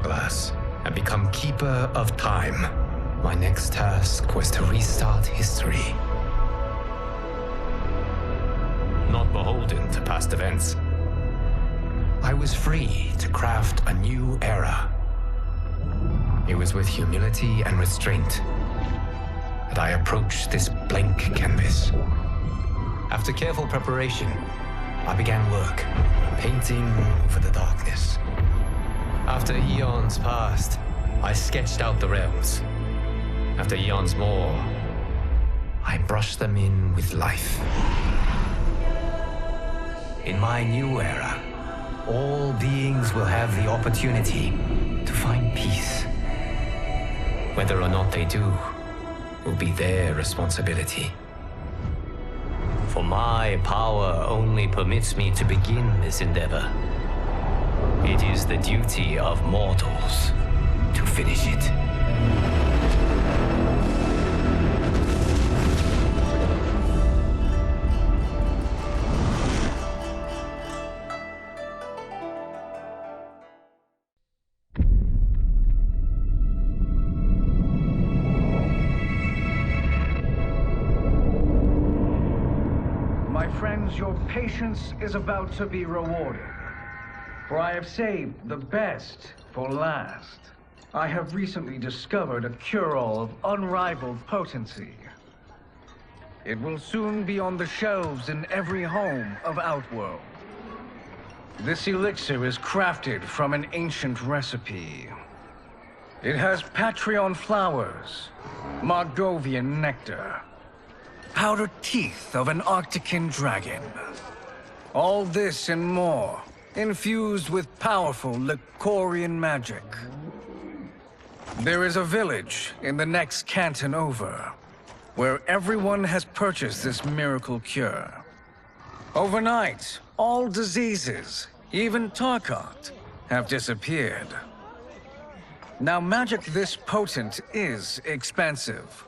hourglass and become Keeper of Time. My next task was to restart history. Not beholden to past events. I was free to craft a new era. It was with humility and restraint that I approached this blank canvas. After careful preparation, I began work, painting over the darkness. After eons passed, I sketched out the realms. After eons more, I brushed them in with life. In my new era, all beings will have the opportunity to find peace. Whether or not they do will be their responsibility. For my power only permits me to begin this endeavor. It is the duty of mortals to finish it. My friends, your patience is about to be rewarded. For I have saved the best for last. I have recently discovered a cure-all of unrivaled potency. It will soon be on the shelves in every home of Outworld. This elixir is crafted from an ancient recipe. It has Patreon flowers, Margovian nectar, powdered teeth of an Arctican dragon. All this and more, infused with powerful Lycorian magic. There is a village in the next canton over, where everyone has purchased this miracle cure. Overnight, all diseases, even Tarkat, have disappeared. Now, magic this potent is expensive.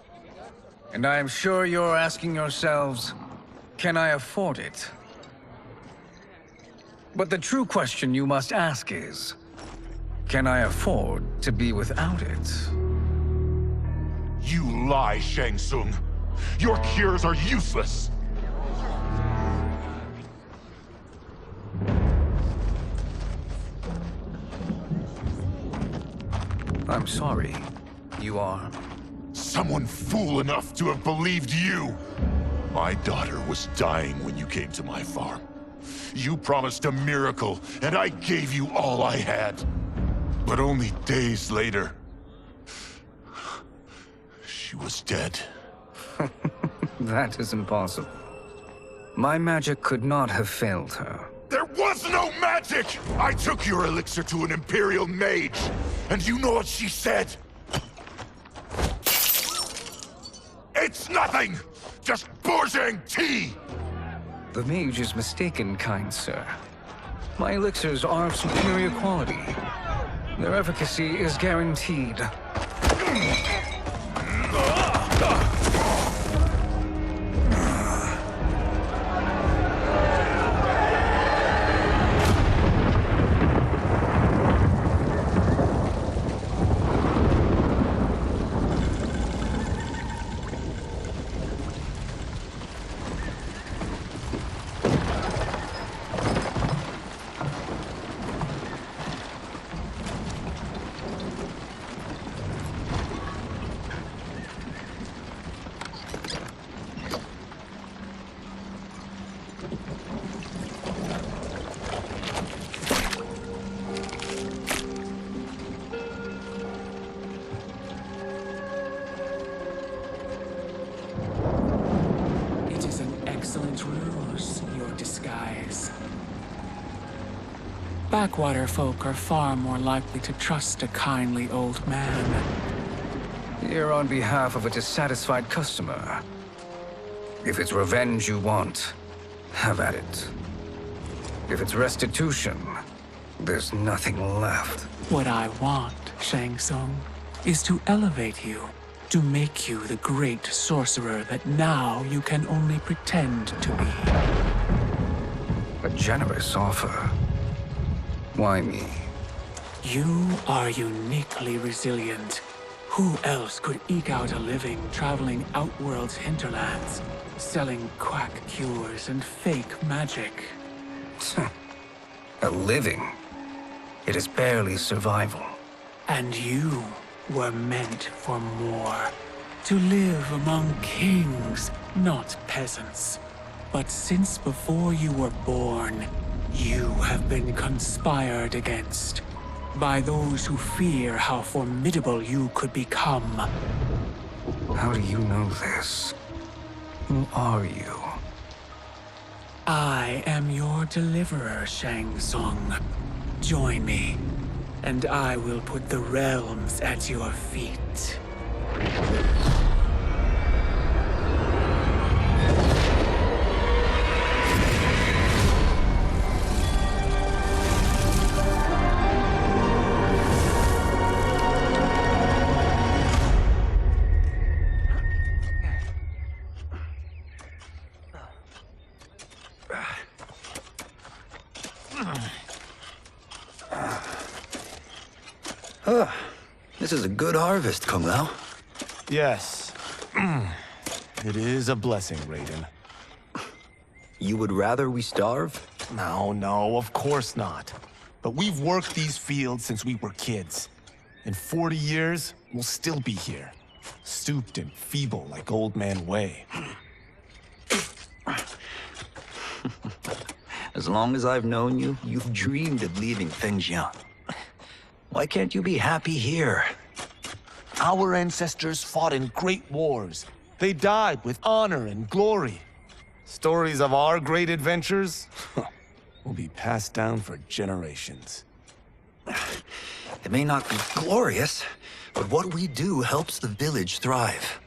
And I am sure you're asking yourselves, can I afford it? But the true question you must ask is, can I afford to be without it? You lie, Shang Tsung. Your cures are useless. I'm sorry. You are? Someone fool enough to have believed you. My daughter was dying when you came to my farm. You promised a miracle, and I gave you all I had. But only days later, she was dead. That is impossible. My magic could not have failed her. There was no magic! I took your elixir to an Imperial mage, and you know what she said? It's nothing! Just bourgeois tea! The mage is mistaken, kind sir. My elixirs are of superior quality. Their efficacy is guaranteed. Backwater folk are far more likely to trust a kindly old man. Here on behalf of a dissatisfied customer. If it's revenge you want, have at it. If it's restitution, there's nothing left. What I want, Shang Tsung, is to elevate you, to make you the great sorcerer that now you can only pretend to be. A generous offer. Why me? You are uniquely resilient. Who else could eke out a living traveling Outworld's hinterlands, selling quack cures and fake magic? A living? It is barely survival. And you were meant for more. To live among kings, not peasants. But since before you were born, you have been conspired against by those who fear how formidable you could become. How do you know this? Who are you? I am your deliverer, Shang Tsung. Join me, and I will put the realms at your feet. This is a good harvest, Kung Lao. Yes. It is a blessing, Raiden. You would rather we starve? No, of course not. But we've worked these fields since we were kids. In 40 years, we'll still be here. Stooped and feeble like Old Man Wei. As long as I've known you, you've dreamed of leaving Fengjiang. Why can't you be happy here? Our ancestors fought in great wars. They died with honor and glory. Stories of our great adventures will be passed down for generations. It may not be glorious, but what we do helps the village thrive.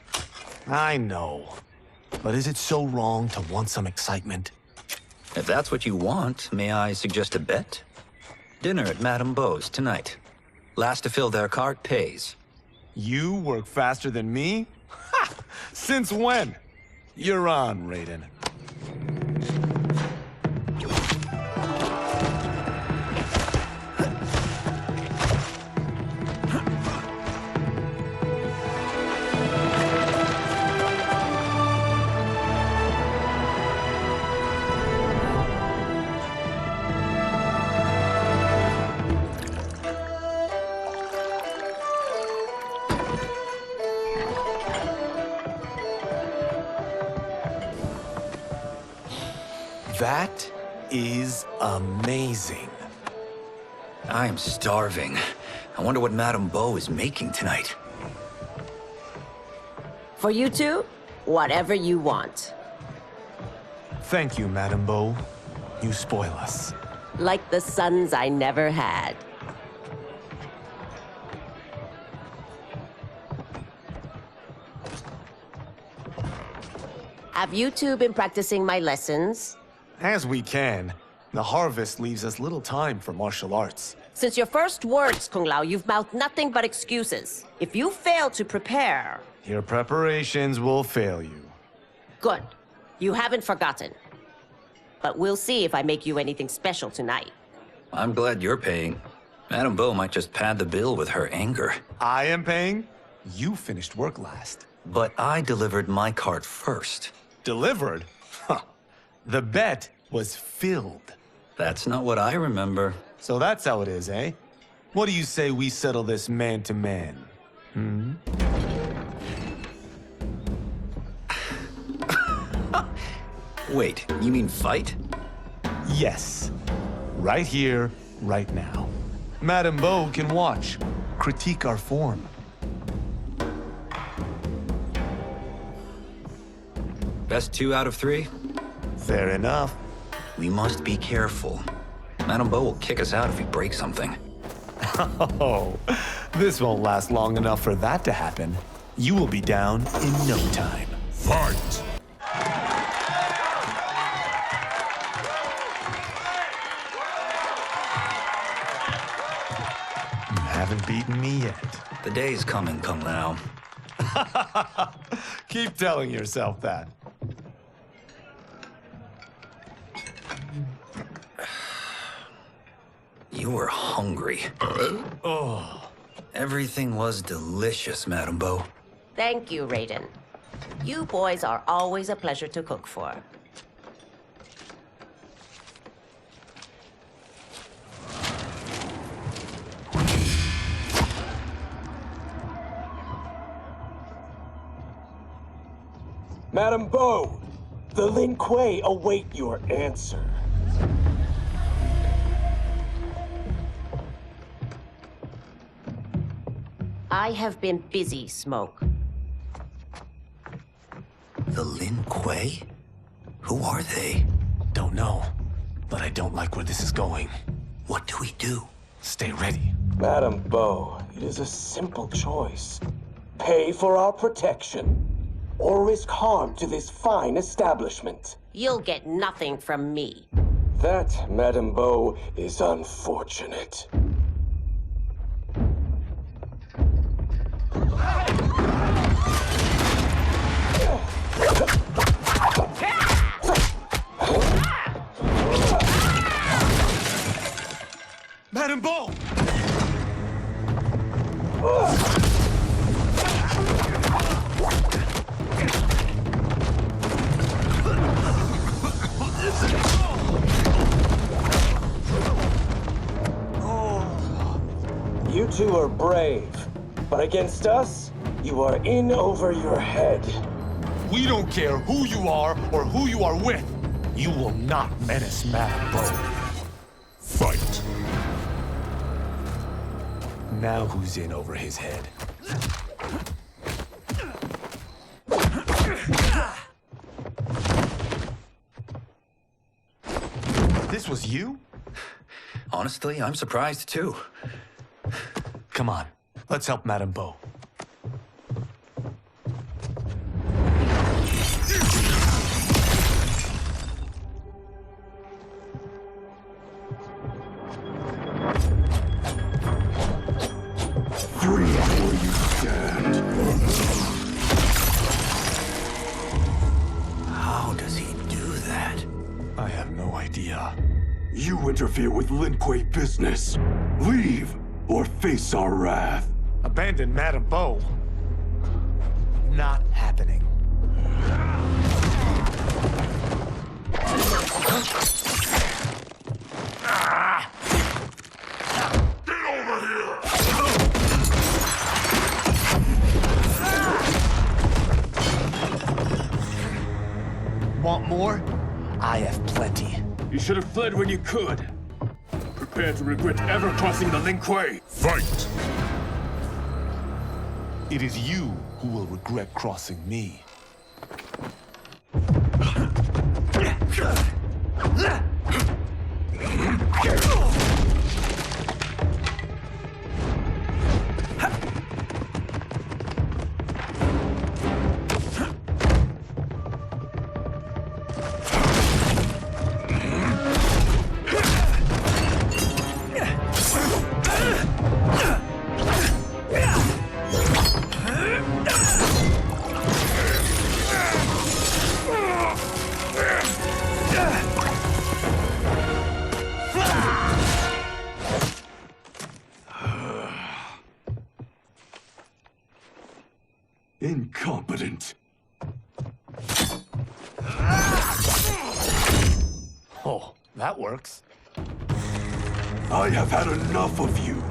I know. But is it so wrong to want some excitement? If that's what you want, may I suggest a bet? Dinner at Madame Beau's tonight. Last to fill their cart pays. You work faster than me? Ha! Since when? You're on, Raiden. That is amazing. I am starving. I wonder what Madame Beau is making tonight. For you two, whatever you want. Thank you, Madame Beau. You spoil us. Like the sons I never had. Have you two been practicing my lessons? As we can. The harvest leaves us little time for martial arts. Since your first words, Kung Lao, you've mouthed nothing but excuses. If you fail to prepare... Your preparations will fail you. Good. You haven't forgotten. But we'll see if I make you anything special tonight. I'm glad you're paying. Madame Beau might just pad the bill with her anger. I am paying? You finished work last. But I delivered my cart first. Delivered? Huh. The bet was filled. That's not what I remember. So that's how it is, eh? What do you say we settle this man to man? Wait, you mean fight? Yes. Right here, right now. Madame Beau can watch, critique our form. Best 2 out of 3? Fair enough. We must be careful. Madame Beau will kick us out if we break something. Oh, this won't last long enough for that to happen. You will be down in no time. Fight! You haven't beaten me yet. The day's coming, Kung Lao. Keep telling yourself that. You were hungry. Oh. Everything was delicious, Madame Beau. Thank you, Raiden. You boys are always a pleasure to cook for. Madame Beau, the Lin Kuei await your answer. I have been busy, Smoke. The Lin Kuei? Who are they? Don't know, but I don't like where this is going. What do we do? Stay ready. Madame Beau, it is a simple choice. Pay for our protection, or risk harm to this fine establishment. You'll get nothing from me. That, Madame Beau, is unfortunate. Madame Beau! You two are brave, but against us, you are in over your head. We don't care who you are or who you are with. You will not menace Madame Beau. Fight. Now who's in over his head? This was you? Honestly, I'm surprised too. Come on, let's help Madame Beau. Free where you stand. How does he do that? I have no idea. You interfere with Lin Kuei business. Leave, or face our wrath. Abandon Madame Beau? Not happening. Want more? I have plenty. You should have fled when you could. Prepare to regret ever crossing the Lin Kuei. Fight. It is you who will regret crossing me. Incompetent. Oh, that works. I have had enough of you.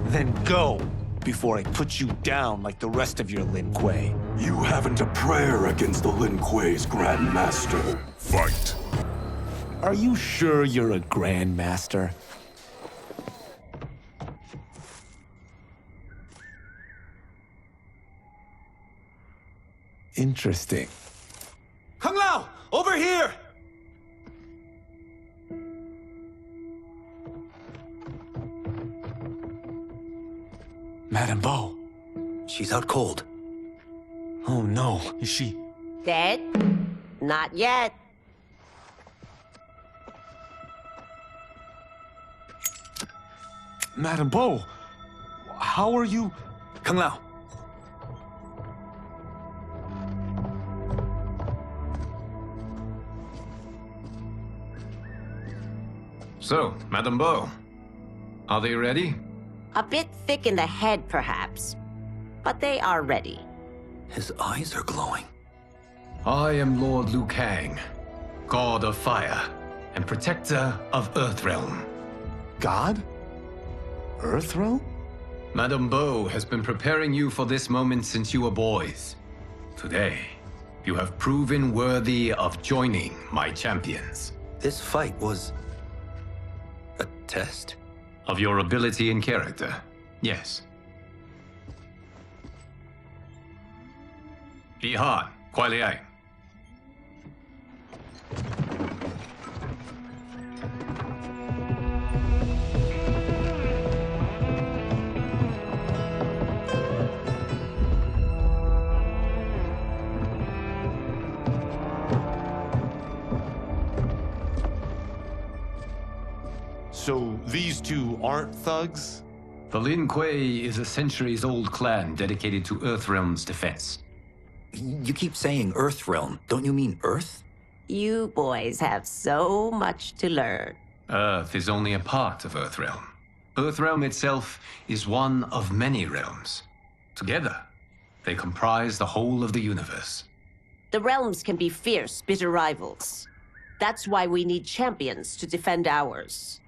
Then go, before I put you down like the rest of your Lin Kuei. You haven't a prayer against the Lin Kuei's Grand Master. Fight. Are you sure you're a Grandmaster? Interesting. Kung Lao! Over here! Madame Beau. She's out cold. Oh no, is she... Dead? Not yet. Madame Beau, how are you... Kung Lao. So, Madame Beau, Are they ready? A bit thick in the head, perhaps. But they are ready. His eyes are glowing. I am Lord Liu Kang, God of Fire and Protector of Earthrealm. God? Earthrealm? Madame Bo has been preparing you for this moment since you were boys. Today, you have proven worthy of joining my champions. This fight was a test? Of your ability and character, yes. Ihan, Kuai Liang. So these two aren't thugs? The Lin Kuei is a centuries-old clan dedicated to Earthrealm's defense. You keep saying Earthrealm. Don't you mean Earth? You boys have so much to learn. Earth is only a part of Earthrealm. Earthrealm itself is one of many realms. Together, they comprise the whole of the universe. The realms can be fierce, bitter rivals. That's why we need champions to defend ours.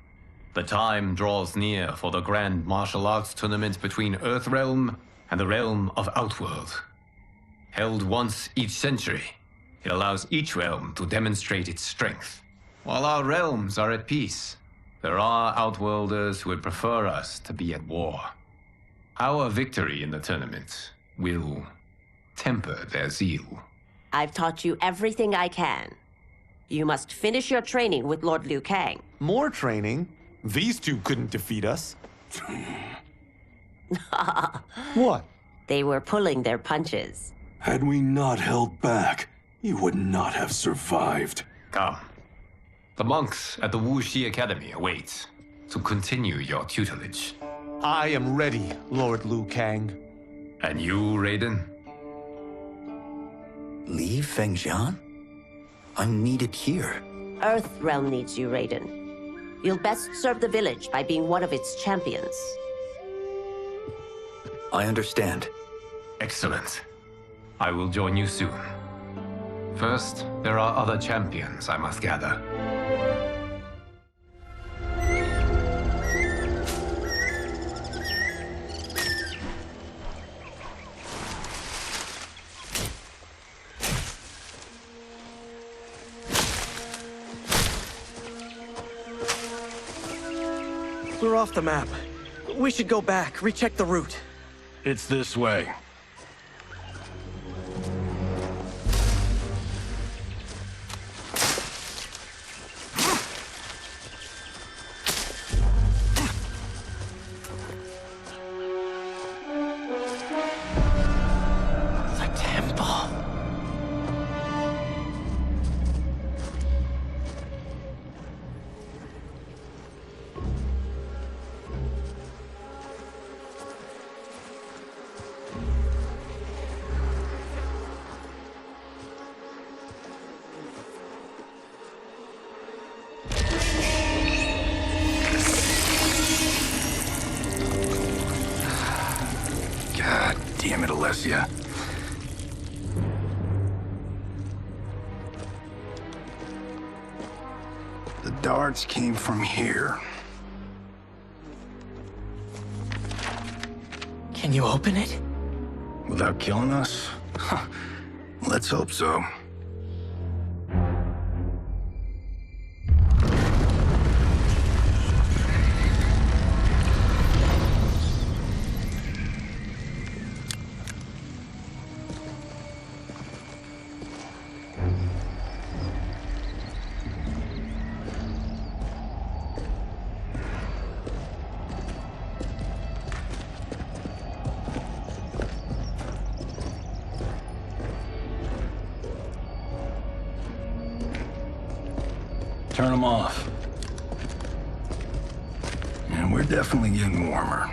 The time draws near for the grand martial arts tournament between Earthrealm and the realm of Outworld. Held once each century, it allows each realm to demonstrate its strength. While our realms are at peace, there are Outworlders who would prefer us to be at war. Our victory in the tournament will temper their zeal. I've taught you everything I can. You must finish your training with Lord Liu Kang. More training? These two couldn't defeat us. What? They were pulling their punches. Had we not held back, you would not have survived. Come. The monks at the Wuxi Academy await to continue your tutelage. I am ready, Lord Liu Kang. And you, Raiden? Li Fengjian? I'm needed here. Earthrealm needs you, Raiden. You'll best serve the village by being one of its champions. I understand. Excellent. I will join you soon. First, there are other champions I must gather. We're off the map. We should go back, recheck the route. It's this way. The temple. God damn it, Alessia. The darts came from here. Can you open it? Without killing us? Let's hope so. Turn them off. And we're definitely getting warmer.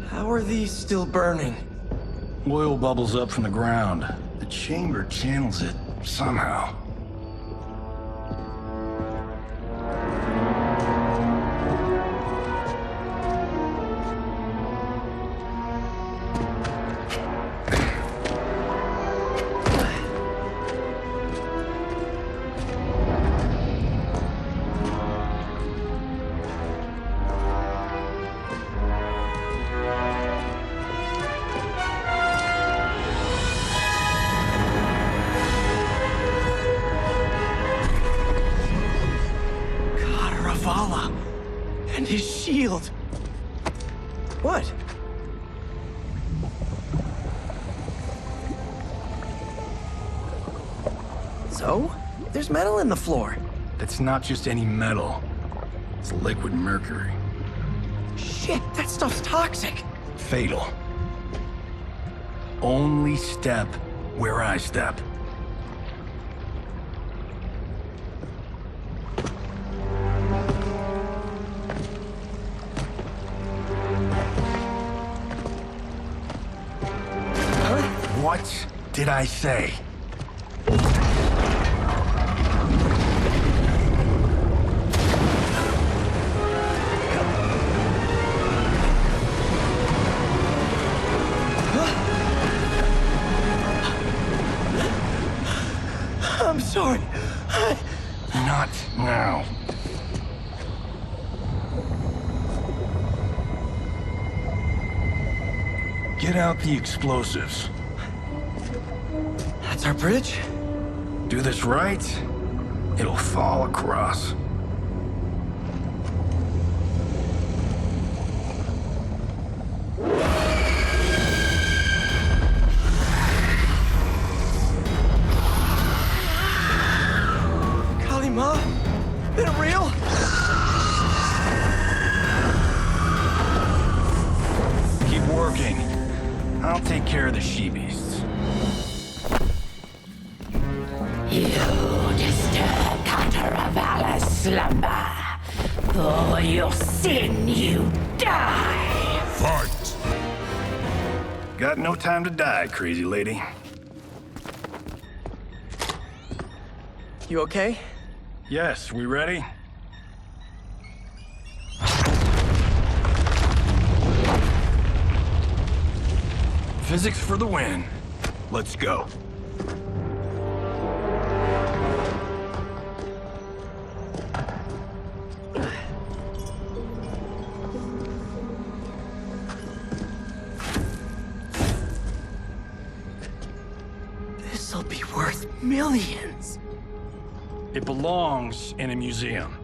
How are these still burning? Oil bubbles up from the ground. The chamber channels it somehow. His shield! What? So? There's metal in the floor. That's not just any metal. It's liquid mercury. Shit, that stuff's toxic. Fatal. Only step where I step. What did I say? I'm sorry. Not now. Get out the explosives. That's our bridge? Do this right, it'll fall across. Kalima? Been it real? Keep working. I'll take care of the she-beasts. You disturb Cataravalla's slumber. For your sin, you die. Fight! Got no time to die, crazy lady. You okay? Yes, we ready? Physics for the win. Let's go. This'll be worth millions. It belongs in a museum.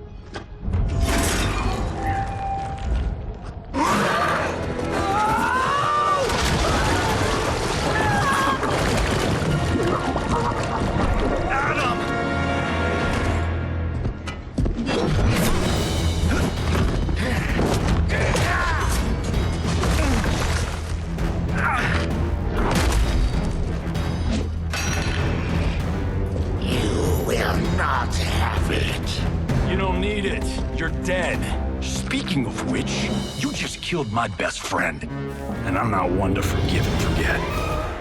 You don't need it. You're dead. Speaking of which, you just killed my best friend. And I'm not one to forgive and forget.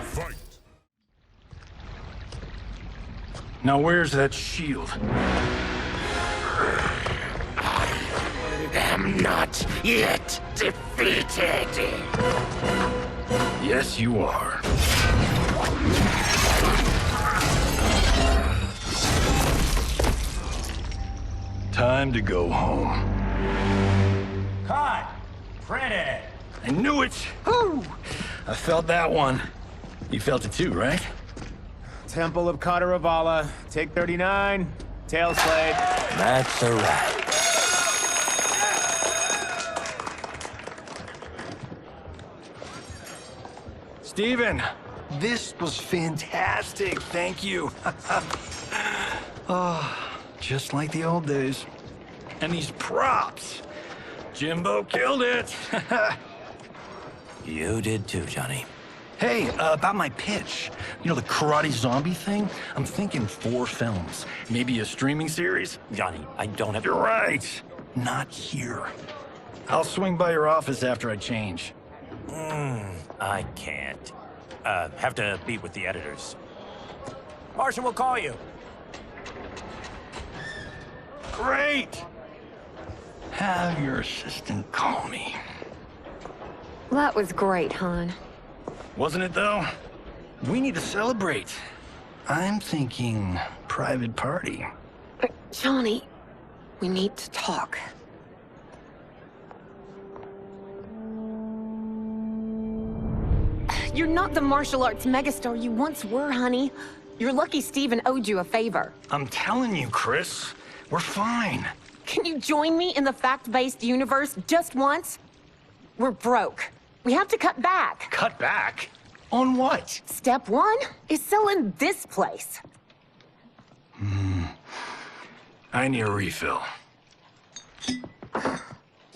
Fight! Now where's that shield? I'm not yet defeated. Yes, you are. Time to go home. Cut! Print I knew it! Woo! I felt that one. You felt it too, right? Temple of Kataravala, take 39, tail slate. That's a wrap. Steven, this was fantastic. Thank you. Oh, just like the old days. And these props. Jimbo killed it. You did too, Johnny. Hey, about my pitch. You know, the karate zombie thing? I'm thinking 4 films. Maybe a streaming series? Johnny, I don't have... You're right. Not here. I'll swing by your office after I change. I can't. Have to meet with the editors. Marshall will call you. Great! Have your assistant call me. That was great, hon. Wasn't it, though? We need to celebrate. I'm thinking private party. Johnny, we need to talk. You're not the martial arts megastar you once were, honey. You're lucky Steven owed you a favor. I'm telling you, Chris, we're fine. Can you join me in the fact-based universe just once? We're broke. We have to cut back. Cut back? On what? Step one is selling this place. I need a refill.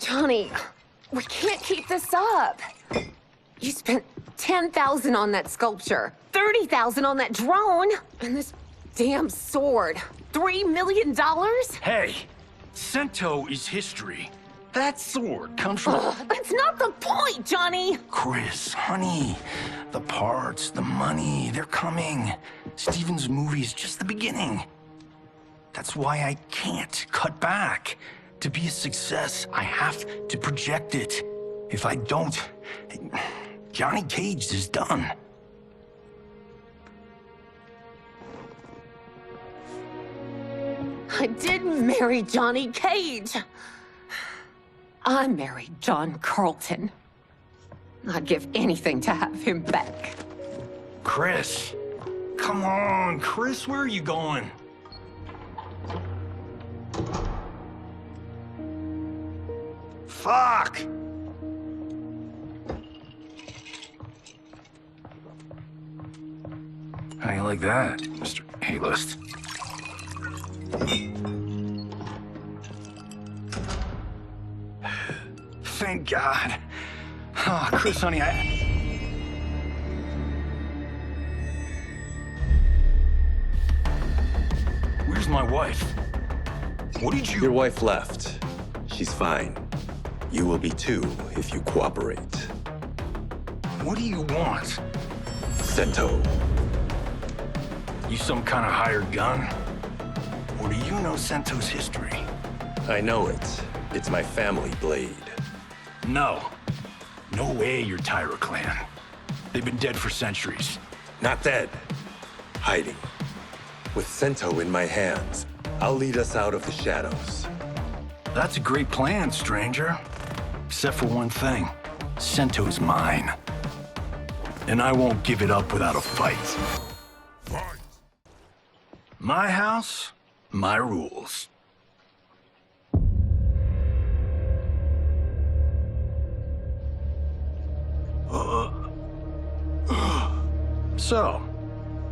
Johnny, we can't keep this up. You spent $10,000 on that sculpture, $30,000 on that drone, and this damn sword. $3 million? Hey, Sento is history. That sword comes from... That's not the point, Johnny! Chris, honey, the parts, the money, they're coming. Steven's movie is just the beginning. That's why I can't cut back. To be a success, I have to project it. If I don't, Johnny Cage is done. I didn't marry Johnny Cage. I married John Carlton. I'd give anything to have him back. Chris, come on, Chris, where are you going? Fuck! How you like that, Mr. A-list? Thank God. Oh, Chris, honey, Where's my wife? What did you... Your wife left. She's fine. You will be too, if you cooperate. What do you want? Sento. You some kind of hired gun? Or do you know Sento's history? I know it. It's my family blade. No. No way you're Tyra clan. They've been dead for centuries. Not dead. Hiding. With Sento in my hands, I'll lead us out of the shadows. That's a great plan, stranger. Except for one thing. Sento's mine. And I won't give it up without a fight. Fight! My house, my rules. So,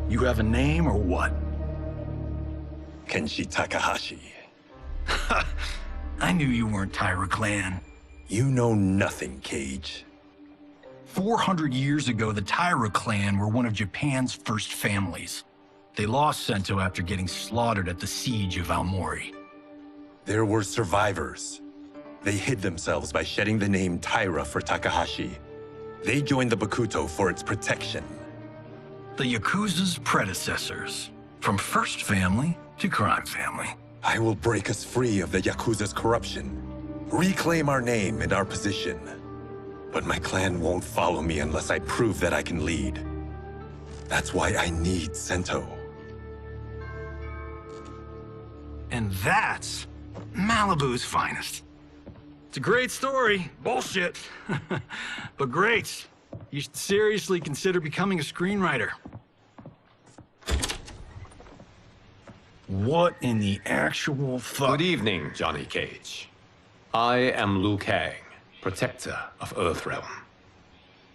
you have a name or what? Kenshi Takahashi. I knew you weren't Tyra clan. You know nothing, Cage. 400 years ago, the Tyra clan were one of Japan's first families. They lost Sento after getting slaughtered at the siege of Aomori. There were survivors. They hid themselves by shedding the name Tyra for Takahashi. They joined the Bakuto for its protection. The Yakuza's predecessors. From first family to crime family. I will break us free of the Yakuza's corruption. Reclaim our name and our position. But my clan won't follow me unless I prove that I can lead. That's why I need Sento. And that's Malibu's finest. It's a great story. Bullshit. But great. You should seriously consider becoming a screenwriter. What in the actual fuck? Good evening, Johnny Cage. I am Liu Kang, protector of Earthrealm.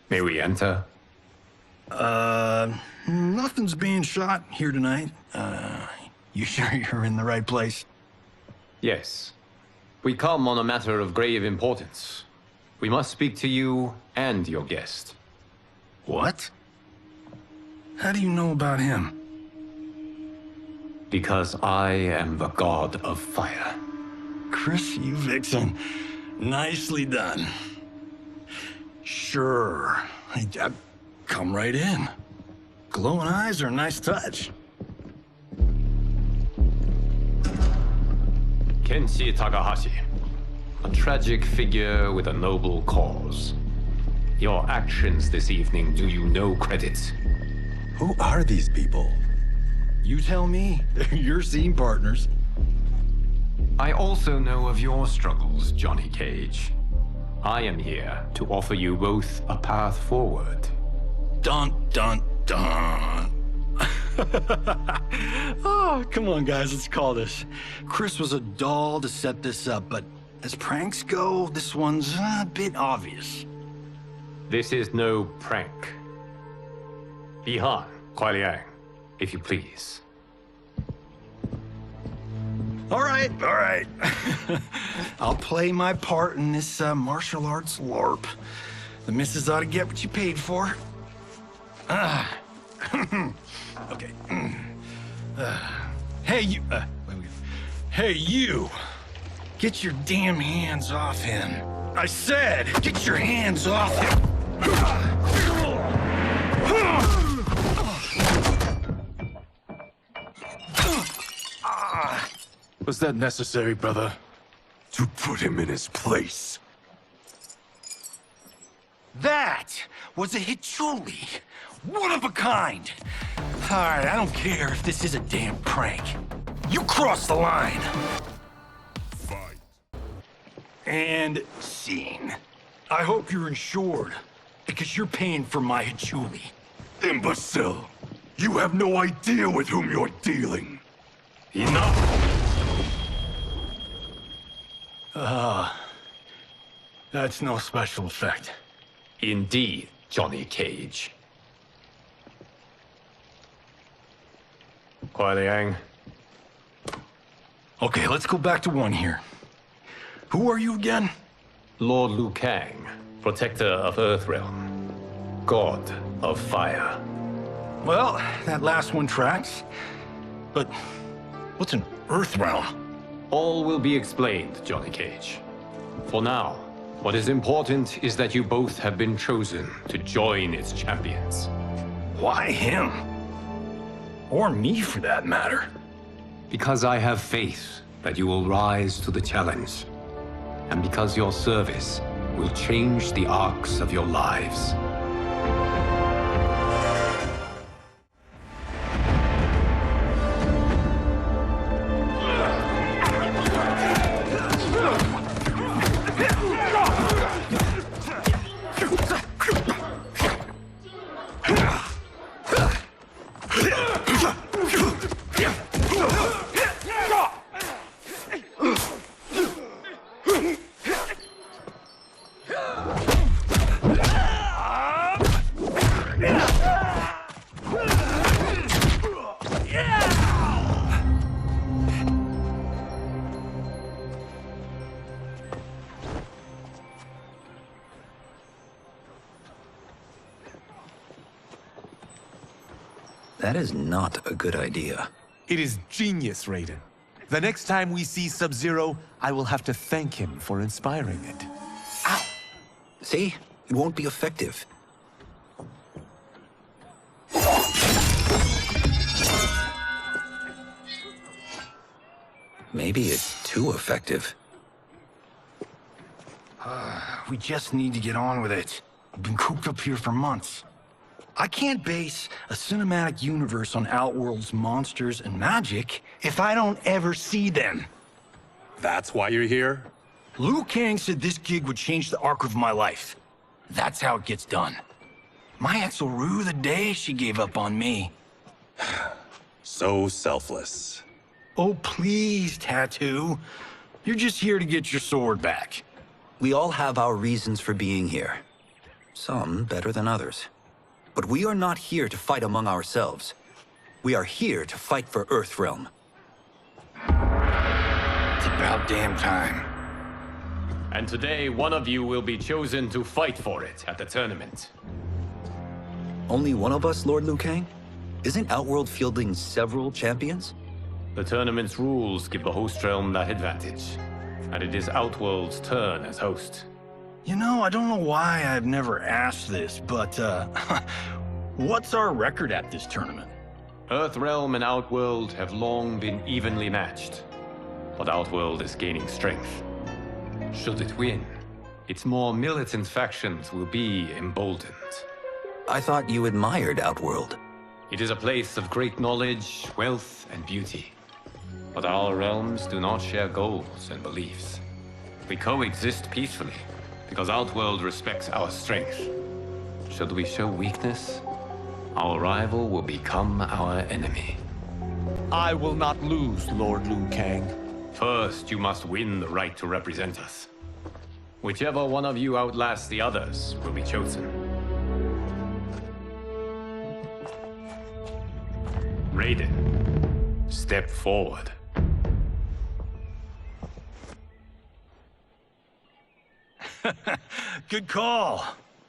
May we enter? Nothing's being shot here tonight. You sure you're in the right place? Yes. We come on a matter of grave importance. We must speak to you and your guest. What? How do you know about him? Because I am the god of fire. Chris, you vixen. Nicely done. Sure. I come right in. Glowing eyes are a nice touch. Kenshi Takahashi. A tragic figure with a noble cause. Your actions this evening do you no credit. Who are these people? You tell me. They're your scene partners. I also know of your struggles, Johnny Cage. I am here to offer you both a path forward. Dun, dun, dun. Oh, Oh, come on, guys, let's call this. Chris was a doll to set this up, but as pranks go, this one's a bit obvious. This is no prank. Bihan, Kuai Liang, if you please. All right. I'll play my part in this martial arts LARP. The missus ought to get what you paid for. Okay. Hey, you. Hey, you. Get your damn hands off him. I said, get your hands off him. Was that necessary, brother? To put him in his place. That was a Hichuli. One of a kind. All right, I don't care if this is a damn prank. You crossed the line. Fight. And scene. I hope you're insured, because you're paying for my Hichuli. Imbecile! You have no idea with whom you're dealing. Enough! That's no special effect. Indeed, Johnny Cage. Kuai Liang. Okay, let's go back to one here. Who are you again? Lord Liu Kang, protector of Earthrealm, god of fire. Well, that last one tracks. But what's an Earthrealm? All will be explained, Johnny Cage. For now, what is important is that you both have been chosen to join its champions. Why him? Or me, for that matter. Because I have faith that you will rise to the challenge. And because your service will change the arcs of your lives. That is not a good idea. It is genius, Raiden. The next time we see Sub-Zero, I will have to thank him for inspiring it. Ow! See? It won't be effective. Maybe it's too effective. We just need to get on with it. I've been cooped up here for months. I can't base a cinematic universe on Outworld's monsters and magic if I don't ever see them. That's why you're here? Liu Kang said this gig would change the arc of my life. That's how it gets done. My ex will rue the day she gave up on me. So selfless. Oh, please, Tattoo. You're just here to get your sword back. We all have our reasons for being here. Some better than others. But we are not here to fight among ourselves. We are here to fight for Earthrealm. It's about damn time. And today, one of you will be chosen to fight for it at the tournament. Only one of us, Lord Liu Kang? Isn't Outworld fielding several champions? The tournament's rules give the host realm that advantage. And it is Outworld's turn as host. You know, I don't know why I've never asked this, but, what's our record at this tournament? Earthrealm and Outworld have long been evenly matched. But Outworld is gaining strength. Should it win, its more militant factions will be emboldened. I thought you admired Outworld. It is a place of great knowledge, wealth, and beauty. But our realms do not share goals and beliefs. We coexist peacefully, because Outworld respects our strength. Should we show weakness, our rival will become our enemy. I will not lose, Lord Liu Kang. First, you must win the right to represent us. Whichever one of you outlasts the others will be chosen. Raiden, step forward. Good call.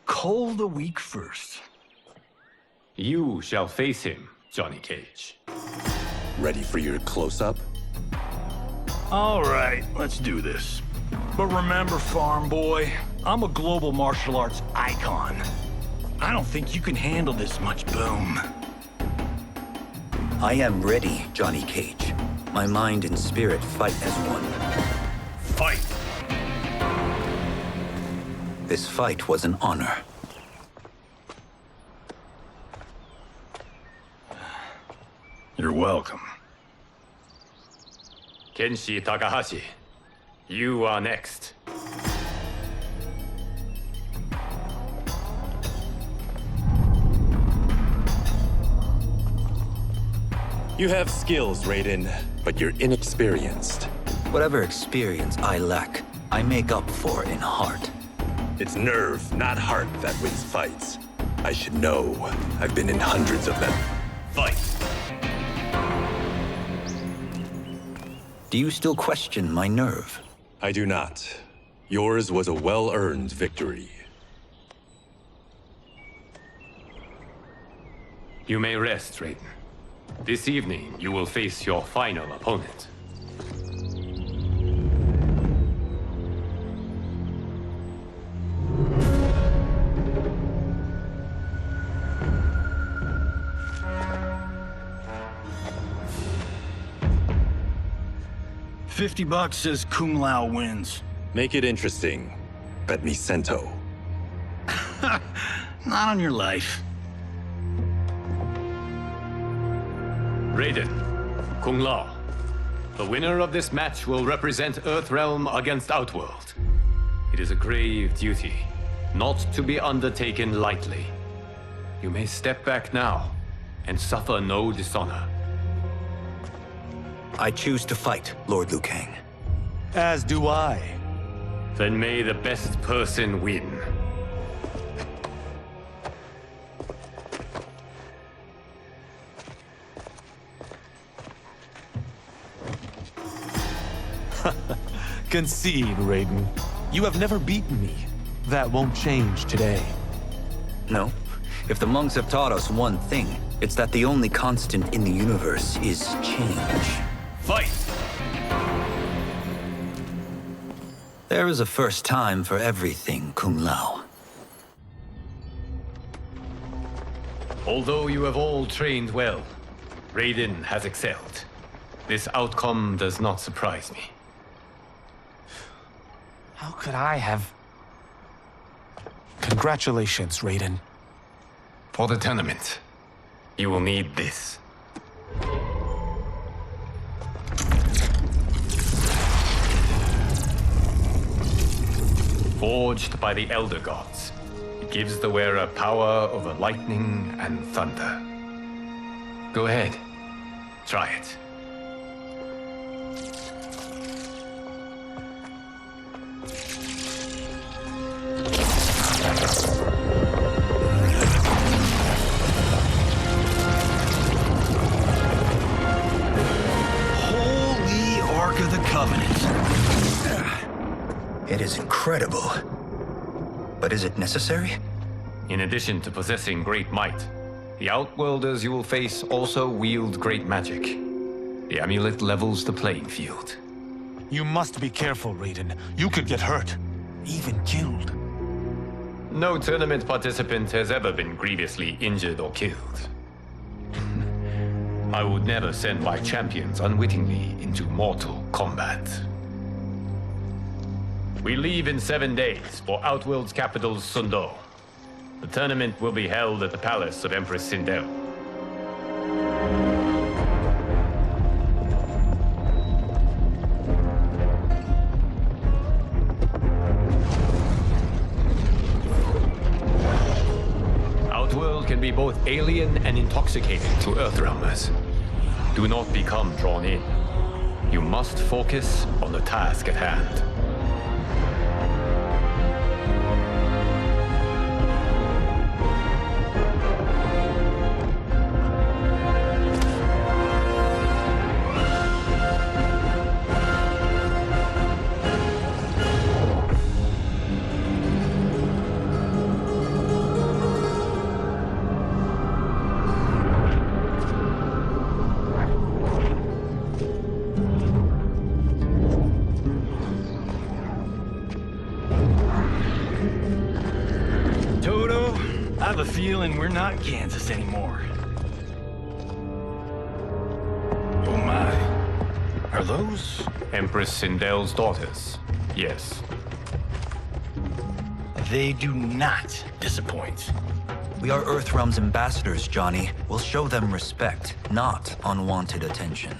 Cole the weak first. You shall face him, Johnny Cage. Ready for your close-up? All right, let's do this. But remember, farm boy, I'm a global martial arts icon. I don't think you can handle this much boom. I am ready, Johnny Cage. My mind and spirit fight as one. Fight! This fight was an honor. You're welcome. Kenshi Takahashi, you are next. You have skills, Raiden, but you're inexperienced. Whatever experience I lack, I make up for in heart. It's nerve, not heart, that wins fights. I should know. I've been in hundreds of them. Fight! Do you still question my nerve? I do not. Yours was a well-earned victory. You may rest, Raiden. This evening, you will face your final opponent. $50 says Kung Lao wins. Make it interesting. Bet me cento. Not on your life. Raiden, Kung Lao. The winner of this match will represent Earthrealm against Outworld. It is a grave duty, not to be undertaken lightly. You may step back now and suffer no dishonor. I choose to fight, Lord Liu Kang. As do I. Then may the best person win. Concede, Raiden. You have never beaten me. That won't change today. No. If the monks have taught us one thing, it's that the only constant in the universe is change. Fight! There is a first time for everything, Kung Lao. Although you have all trained well, Raiden has excelled. This outcome does not surprise me. How could I have... Congratulations, Raiden. For the tournament, you will need this. Forged by the Elder Gods, it gives the wearer power over lightning and thunder. Go ahead, try it. Holy Ark of the Covenant. It is incredible. But is it necessary? In addition to possessing great might, the Outworlders you will face also wield great magic. The amulet levels the playing field. You must be careful, Raiden. You could get hurt. Even killed. No tournament participant has ever been grievously injured or killed. I would never send my champions unwittingly into mortal combat. We leave in 7 days for Outworld's capital, Sundo. The tournament will be held at the palace of Empress Sindel. Outworld can be both alien and intoxicating to Earthrealmers. Do not become drawn in. You must focus on the task at hand. I have a feeling we're not Kansas anymore. Oh my. Are those? Empress Sindel's daughters. Yes. They do not disappoint. We are Earthrealm's ambassadors, Johnny. We'll show them respect, not unwanted attention.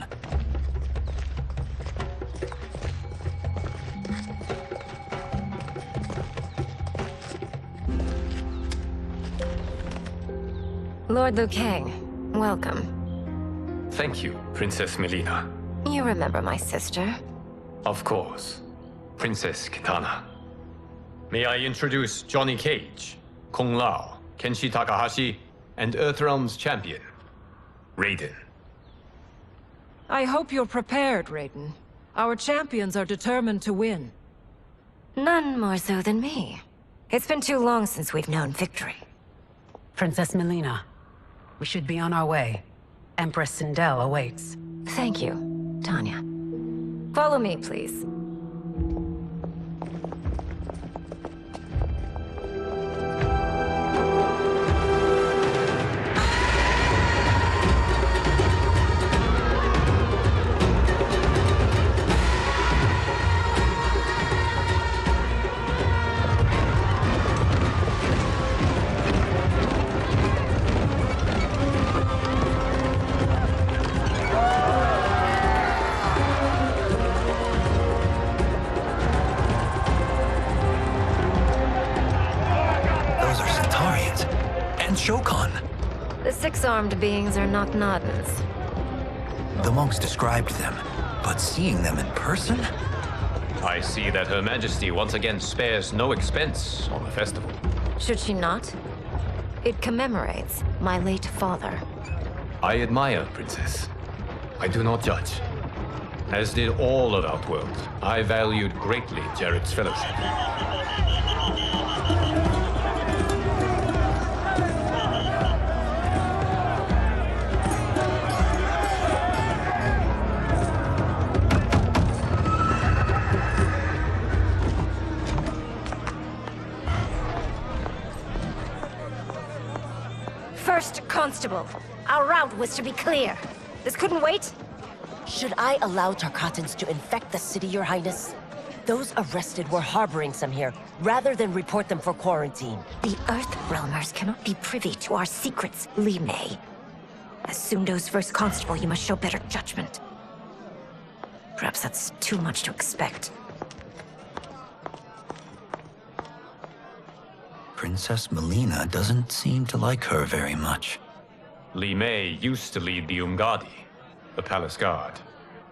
Lord Liu Kang, welcome. Thank you, Princess Melina. You remember my sister? Of course. Princess Kitana. May I introduce Johnny Cage, Kung Lao, Kenshi Takahashi, and Earthrealm's champion, Raiden. I hope you're prepared, Raiden. Our champions are determined to win. None more so than me. It's been too long since we've known victory. Princess Melina, we should be on our way. Empress Sindel awaits. Thank you, Tanya. Follow me, please. The six-armed beings are not Nadans. The monks described them, but seeing them in person? I see that Her Majesty once again spares no expense on the festival. Should she not? It commemorates my late father. I admire, Princess. I do not judge. As did all of Outworld, I valued greatly Jared's fellowship. First Constable, our route was to be clear. This couldn't wait? Should I allow Tarkatans to infect the city, Your Highness? Those arrested were harboring some here, rather than report them for quarantine. The Earthrealmers cannot be privy to our secrets, Li Mei. As Sundo's first constable, you must show better judgment. Perhaps that's too much to expect. Princess Melina doesn't seem to like her very much. Li Mei used to lead the Umgadi, the palace guard.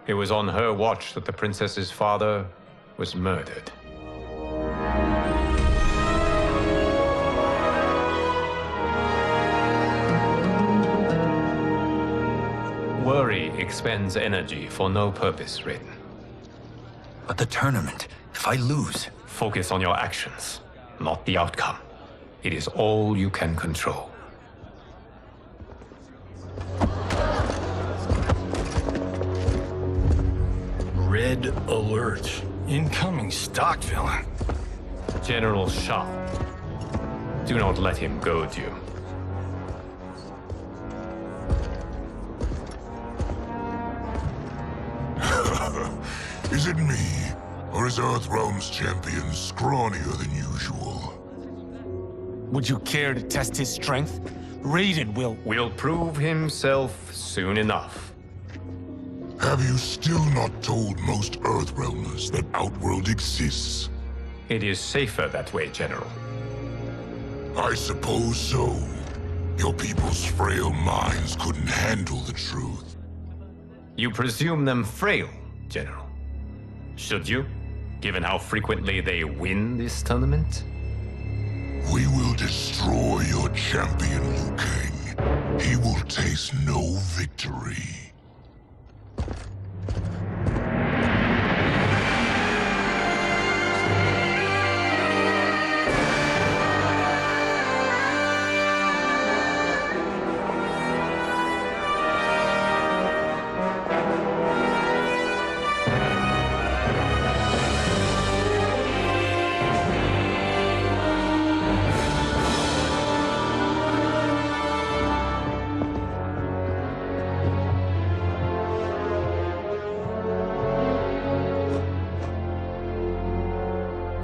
It was on her watch that the princess's father was murdered. Worry expends energy for no purpose, Raiden. But the tournament, if I lose... Focus on your actions, not the outcome. It is all you can control. Red alert. Incoming stock villain. General Shao. Do not let him goad you. Is it me? Or is Earthrealm's champion scrawnier than usual? Would you care to test his strength? Raiden will prove himself soon enough. Have you still not told most Earthrealmers that Outworld exists? It is safer that way, General. I suppose so. Your people's frail minds couldn't handle the truth. You presume them frail, General. Should you, given how frequently they win this tournament? We will destroy your champion, Liu Kang. He will taste no victory.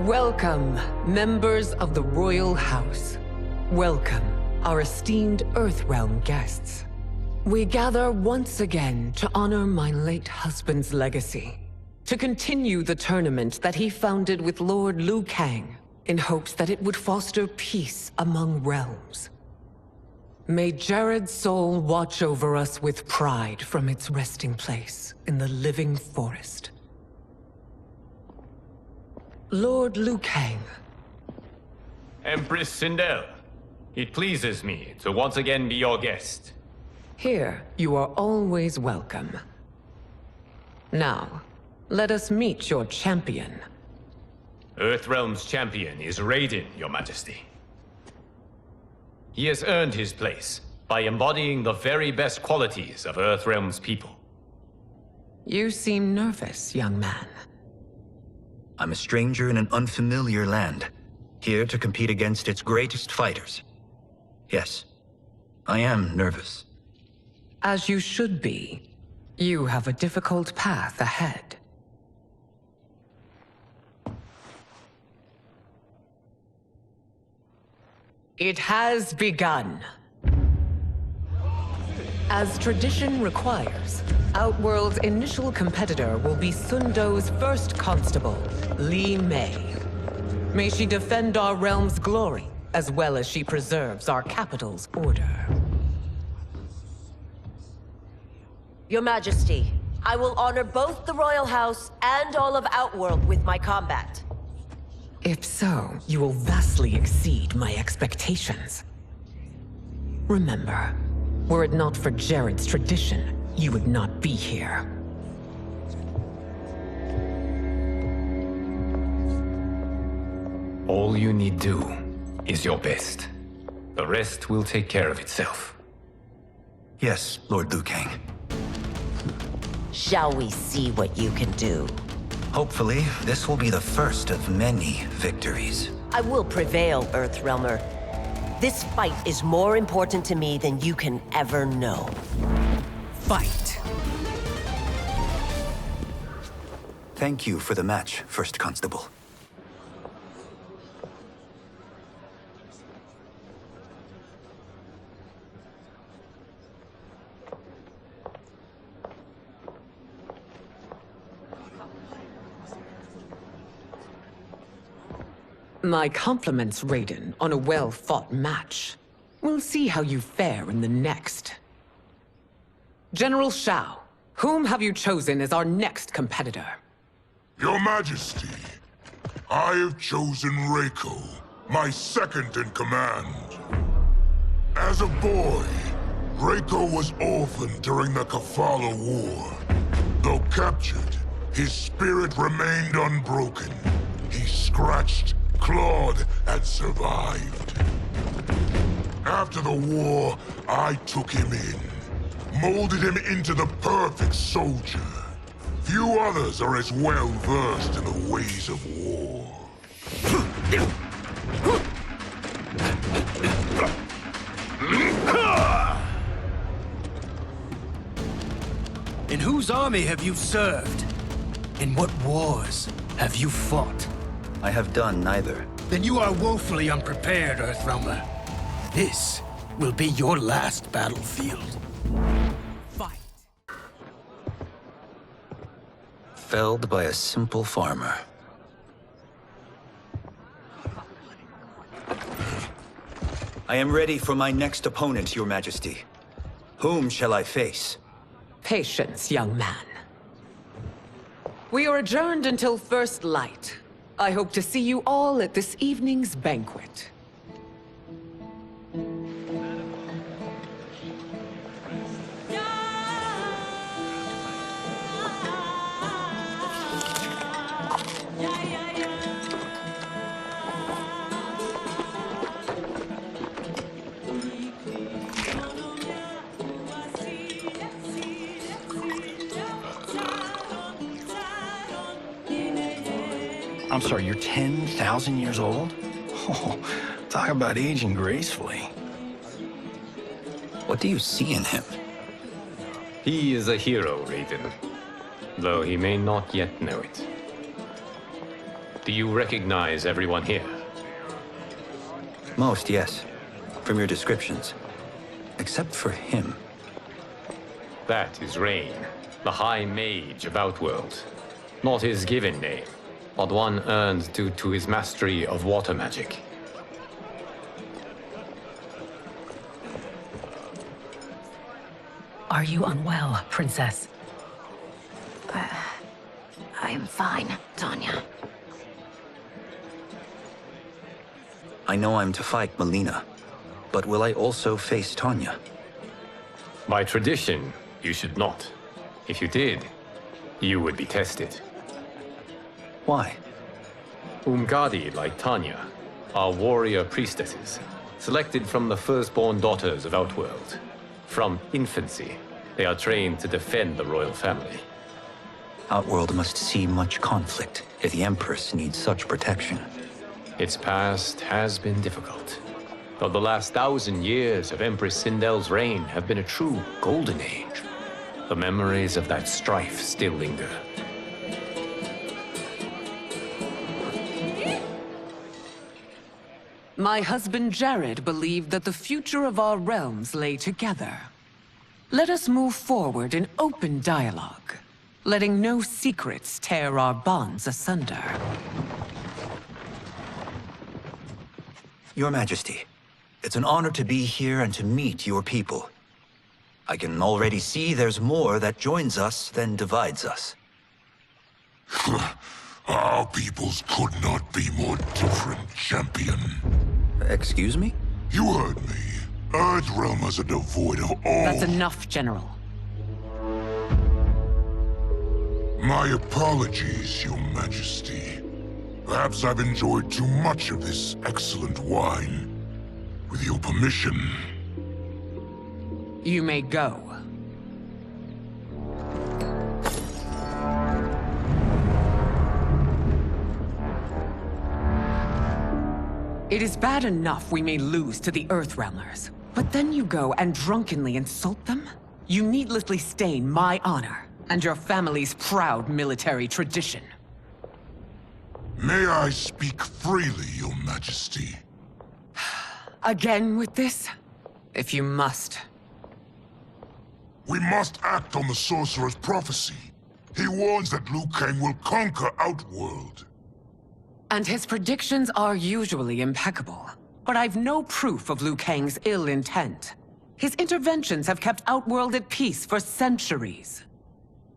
Welcome, members of the Royal House. Welcome, our esteemed Earthrealm guests. We gather once again to honor my late husband's legacy, to continue the tournament that he founded with Lord Liu Kang, in hopes that it would foster peace among realms. May Jared's soul watch over us with pride from its resting place in the living forest. Lord Liu Kang. Empress Sindel, it pleases me to once again be your guest. Here, you are always welcome. Now, let us meet your champion. Earthrealm's champion is Raiden, Your Majesty. He has earned his place by embodying the very best qualities of Earthrealm's people. You seem nervous, young man. I'm a stranger in an unfamiliar land, here to compete against its greatest fighters. Yes, I am nervous. As you should be. You have a difficult path ahead. It has begun. As tradition requires, Outworld's initial competitor will be Sundo's first constable, Li Mei. May she defend our realm's glory, as well as she preserves our capital's order. Your Majesty, I will honor both the Royal House and all of Outworld with my combat. If so, you will vastly exceed my expectations. Remember, were it not for Jared's tradition, you would not be here. All you need do is your best. The rest will take care of itself. Yes, Lord Liu Kang. Shall we see what you can do? Hopefully, this will be the first of many victories. I will prevail, Earthrealmer. This fight is more important to me than you can ever know. Fight! Thank you for the match, First Constable. My compliments, Raiden, on a well-fought match. We'll see how you fare in the next. General Shao, whom have you chosen as our next competitor? Your Majesty, I have chosen Reiko, my second in command. As a boy, Reiko was orphaned during the Kafala War. Though captured, his spirit remained unbroken. He scratched, clawed, and survived. After the war, I took him in, molded him into the perfect soldier. Few others are as well versed in the ways of war. In whose army have you served? In what wars have you fought? I have done neither. Then you are woefully unprepared, Earthrealmer. This will be your last battlefield. Fight! Felled by a simple farmer. I am ready for my next opponent, Your Majesty. Whom shall I face? Patience, young man. We are adjourned until first light. I hope to see you all at this evening's banquet. I'm sorry, you're 10,000 years old? Oh, talk about aging gracefully. What do you see in him? He is a hero, Raiden, though he may not yet know it. Do you recognize everyone here? Most, yes. From your descriptions. Except for him. That is Rain, the High Mage of Outworld. Not his given name, but one earned due to his mastery of water magic. Are you unwell, Princess? I am fine, Tanya. I know I'm to fight Melina, but will I also face Tanya? By tradition, you should not. If you did, you would be tested. Why? Umgadi, like Tanya, are warrior priestesses, selected from the firstborn daughters of Outworld. From infancy, they are trained to defend the royal family. Outworld must see much conflict if the Empress needs such protection. Its past has been difficult, though the last 1,000 years of Empress Sindel's reign have been a true golden age. The memories of that strife still linger. My husband Jared believed that the future of our realms lay together. Let us move forward in open dialogue, letting no secrets tear our bonds asunder. Your Majesty, it's an honor to be here and to meet your people. I can already see there's more that joins us than divides us. Our peoples could not be more different, champion. Excuse me? You heard me. Earthrealmers are devoid of all... That's enough, General. My apologies, Your Majesty. Perhaps I've enjoyed too much of this excellent wine. With your permission... You may go. It is bad enough we may lose to the Earthrealmers, but then you go and drunkenly insult them? You needlessly stain my honor and your family's proud military tradition. May I speak freely, Your Majesty? Again with this? If you must. We must act on the Sorcerer's prophecy. He warns that Liu Kang will conquer Outworld. And his predictions are usually impeccable. But I've no proof of Liu Kang's ill intent. His interventions have kept Outworld at peace for centuries.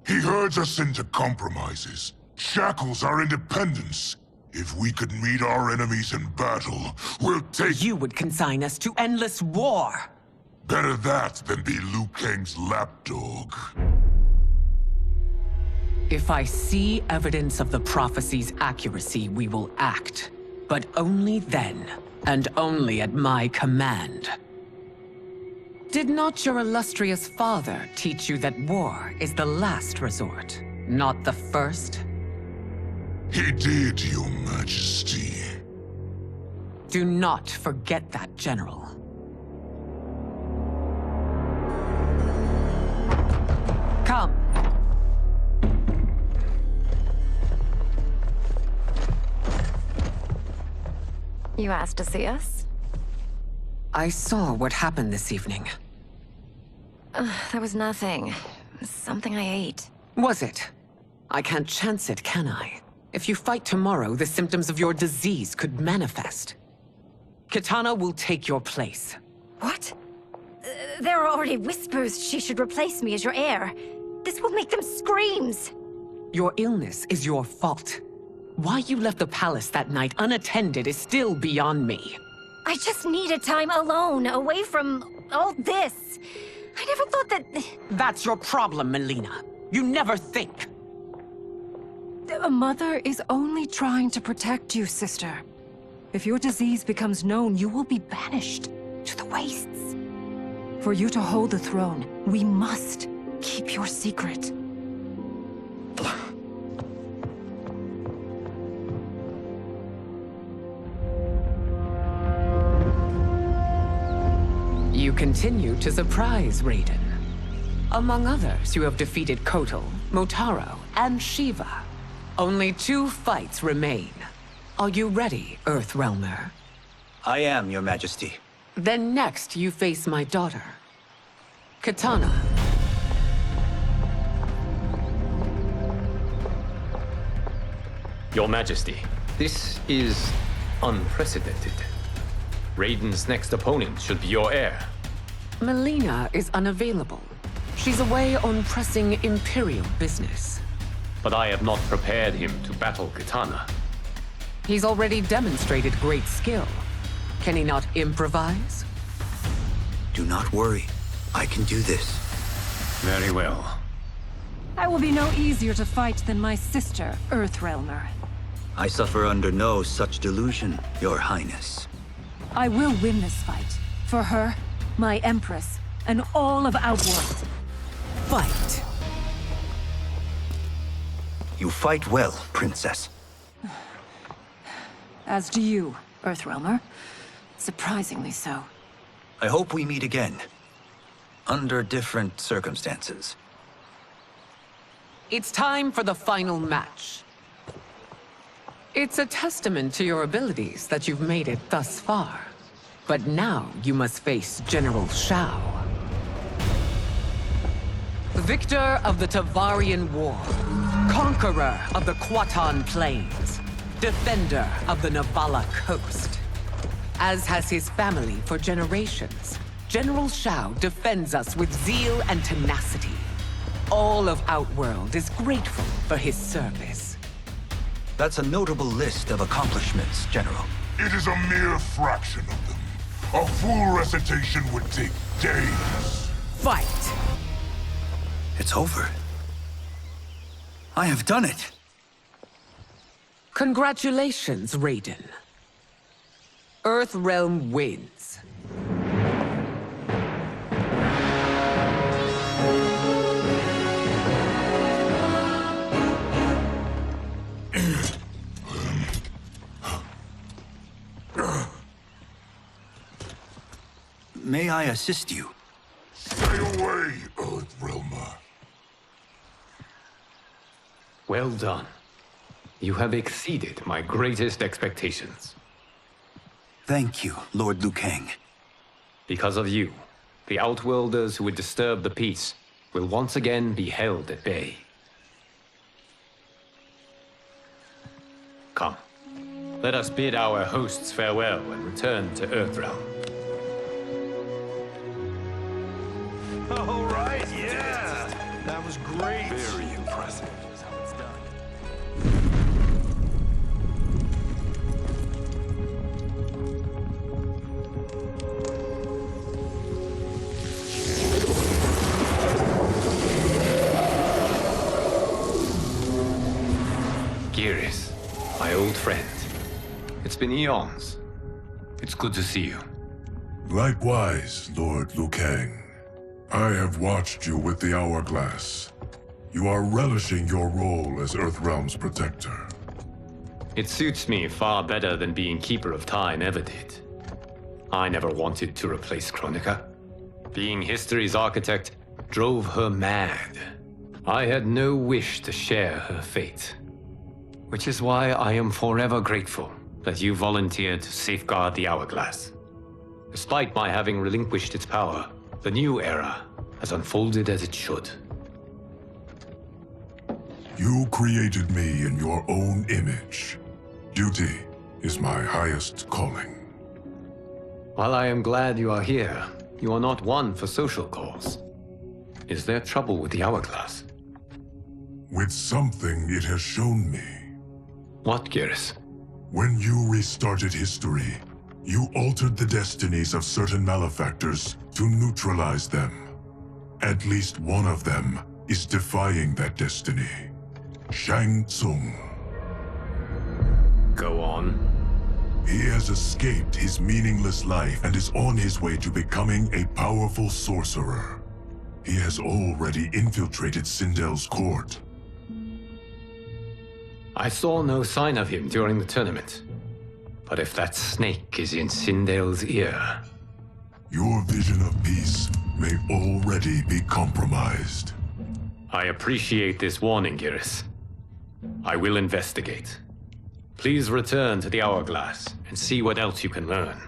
He herds us into compromises, shackles our independence. If we could meet our enemies in battle, we'll take— You would consign us to endless war! Better that than be Liu Kang's lapdog. If I see evidence of the prophecy's accuracy, we will act. But only then, and only at my command. Did not your illustrious father teach you that war is the last resort, not the first? He did, Your Majesty. Do not forget that, General. Come. You asked to see us? I saw what happened this evening. There was nothing. Something I ate. Was it? I can't chance it, can I? If you fight tomorrow, the symptoms of your disease could manifest. Kitana will take your place. What? There are already whispers she should replace me as your heir. This will make them screams! Your illness is your fault. Why you left the palace that night unattended is still beyond me. I just needed time alone, away from all this. I never thought that... That's your problem, Melina. You never think. A mother is only trying to protect you, sister. If your disease becomes known, you will be banished to the wastes. For you to hold the throne, we must keep your secret. You continue to surprise Raiden. Among others, you have defeated Kotal, Motaro, and Shiva. Only 2 fights remain. Are you ready, Earthrealmer? I am, Your Majesty. Then next, you face my daughter, Kitana. Your Majesty, this is unprecedented. Raiden's next opponent should be your heir. Melina is unavailable. She's away on pressing Imperial business. But I have not prepared him to battle Kitana. He's already demonstrated great skill. Can he not improvise? Do not worry. I can do this. Very well. I will be no easier to fight than my sister, Earthrealmer. I suffer under no such delusion, Your Highness. I will win this fight. For her, my Empress, and all of Outworld. Fight! You fight well, Princess. As do you, Earthrealmer. Surprisingly so. I hope we meet again. Under different circumstances. It's time for the final match. It's a testament to your abilities that you've made it thus far. But now you must face General Shao. Victor of the Tavarian War. Conqueror of the Kwatan Plains. Defender of the Navala Coast. As has his family for generations, General Shao defends us with zeal and tenacity. All of Outworld is grateful for his service. That's a notable list of accomplishments, General. It is a mere fraction of them. A full recitation would take days. Fight! It's over. I have done it. Congratulations, Raiden. Earthrealm wins. May I assist you? Stay away, Earthrealmer. Well done. You have exceeded my greatest expectations. Thank you, Lord Liu Kang. Because of you, the Outworlders who would disturb the peace will once again be held at bay. Come, let us bid our hosts farewell and return to Earthrealm. All right, yeah! That was great! Very impressive. Geras, my old friend. It's been eons. It's good to see you. Likewise, Lord Liu Kang. I have watched you with the Hourglass. You are relishing your role as Earthrealm's protector. It suits me far better than being Keeper of Time ever did. I never wanted to replace Kronika. Being history's architect drove her mad. I had no wish to share her fate. Which is why I am forever grateful that you volunteered to safeguard the Hourglass. Despite my having relinquished its power, the new era has unfolded as it should. You created me in your own image. Duty is my highest calling. While I am glad you are here, you are not one for social calls. Is there trouble with the Hourglass? with something it has shown me. What, Geras? When you restarted history, you altered the destinies of certain malefactors to neutralize them. At least one of them is defying that destiny. Shang Tsung. Go on. He has escaped his meaningless life and is on his way to becoming a powerful sorcerer. He has already infiltrated Sindel's court. I saw no sign of him during the tournament. But if that snake is in Sindel's ear... Your vision of peace may already be compromised. I appreciate this warning, Geras. I will investigate. Please return to the Hourglass and see what else you can learn.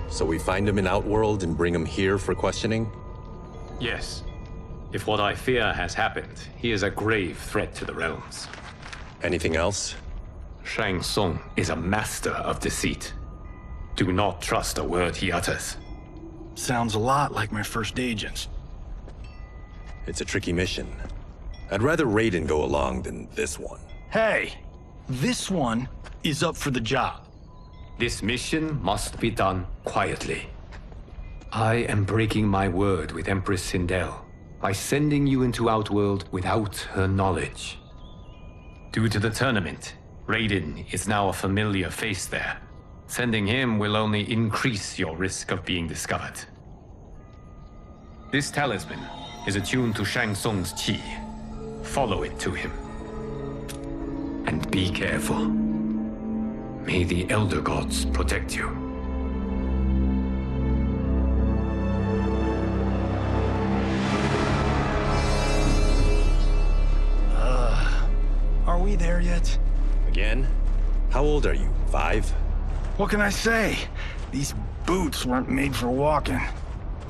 So we find him in Outworld and bring him here for questioning? Yes. If what I fear has happened, he is a grave threat to the realms. Anything else? Shang Tsung is a master of deceit. Do not trust a word he utters. Sounds a lot like my first agents. It's a tricky mission. I'd rather Raiden go along than this one. Hey! This one is up for the job. This mission must be done quietly. I am breaking my word with Empress Sindel by sending you into Outworld without her knowledge. Due to the tournament, Raiden is now a familiar face there. Sending him will only increase your risk of being discovered. This talisman is attuned to Shang Tsung's chi. Follow it to him. And be careful. May the Elder Gods protect you. Are we there yet? Again? How old are you? 5? What can I say? These boots weren't made for walking.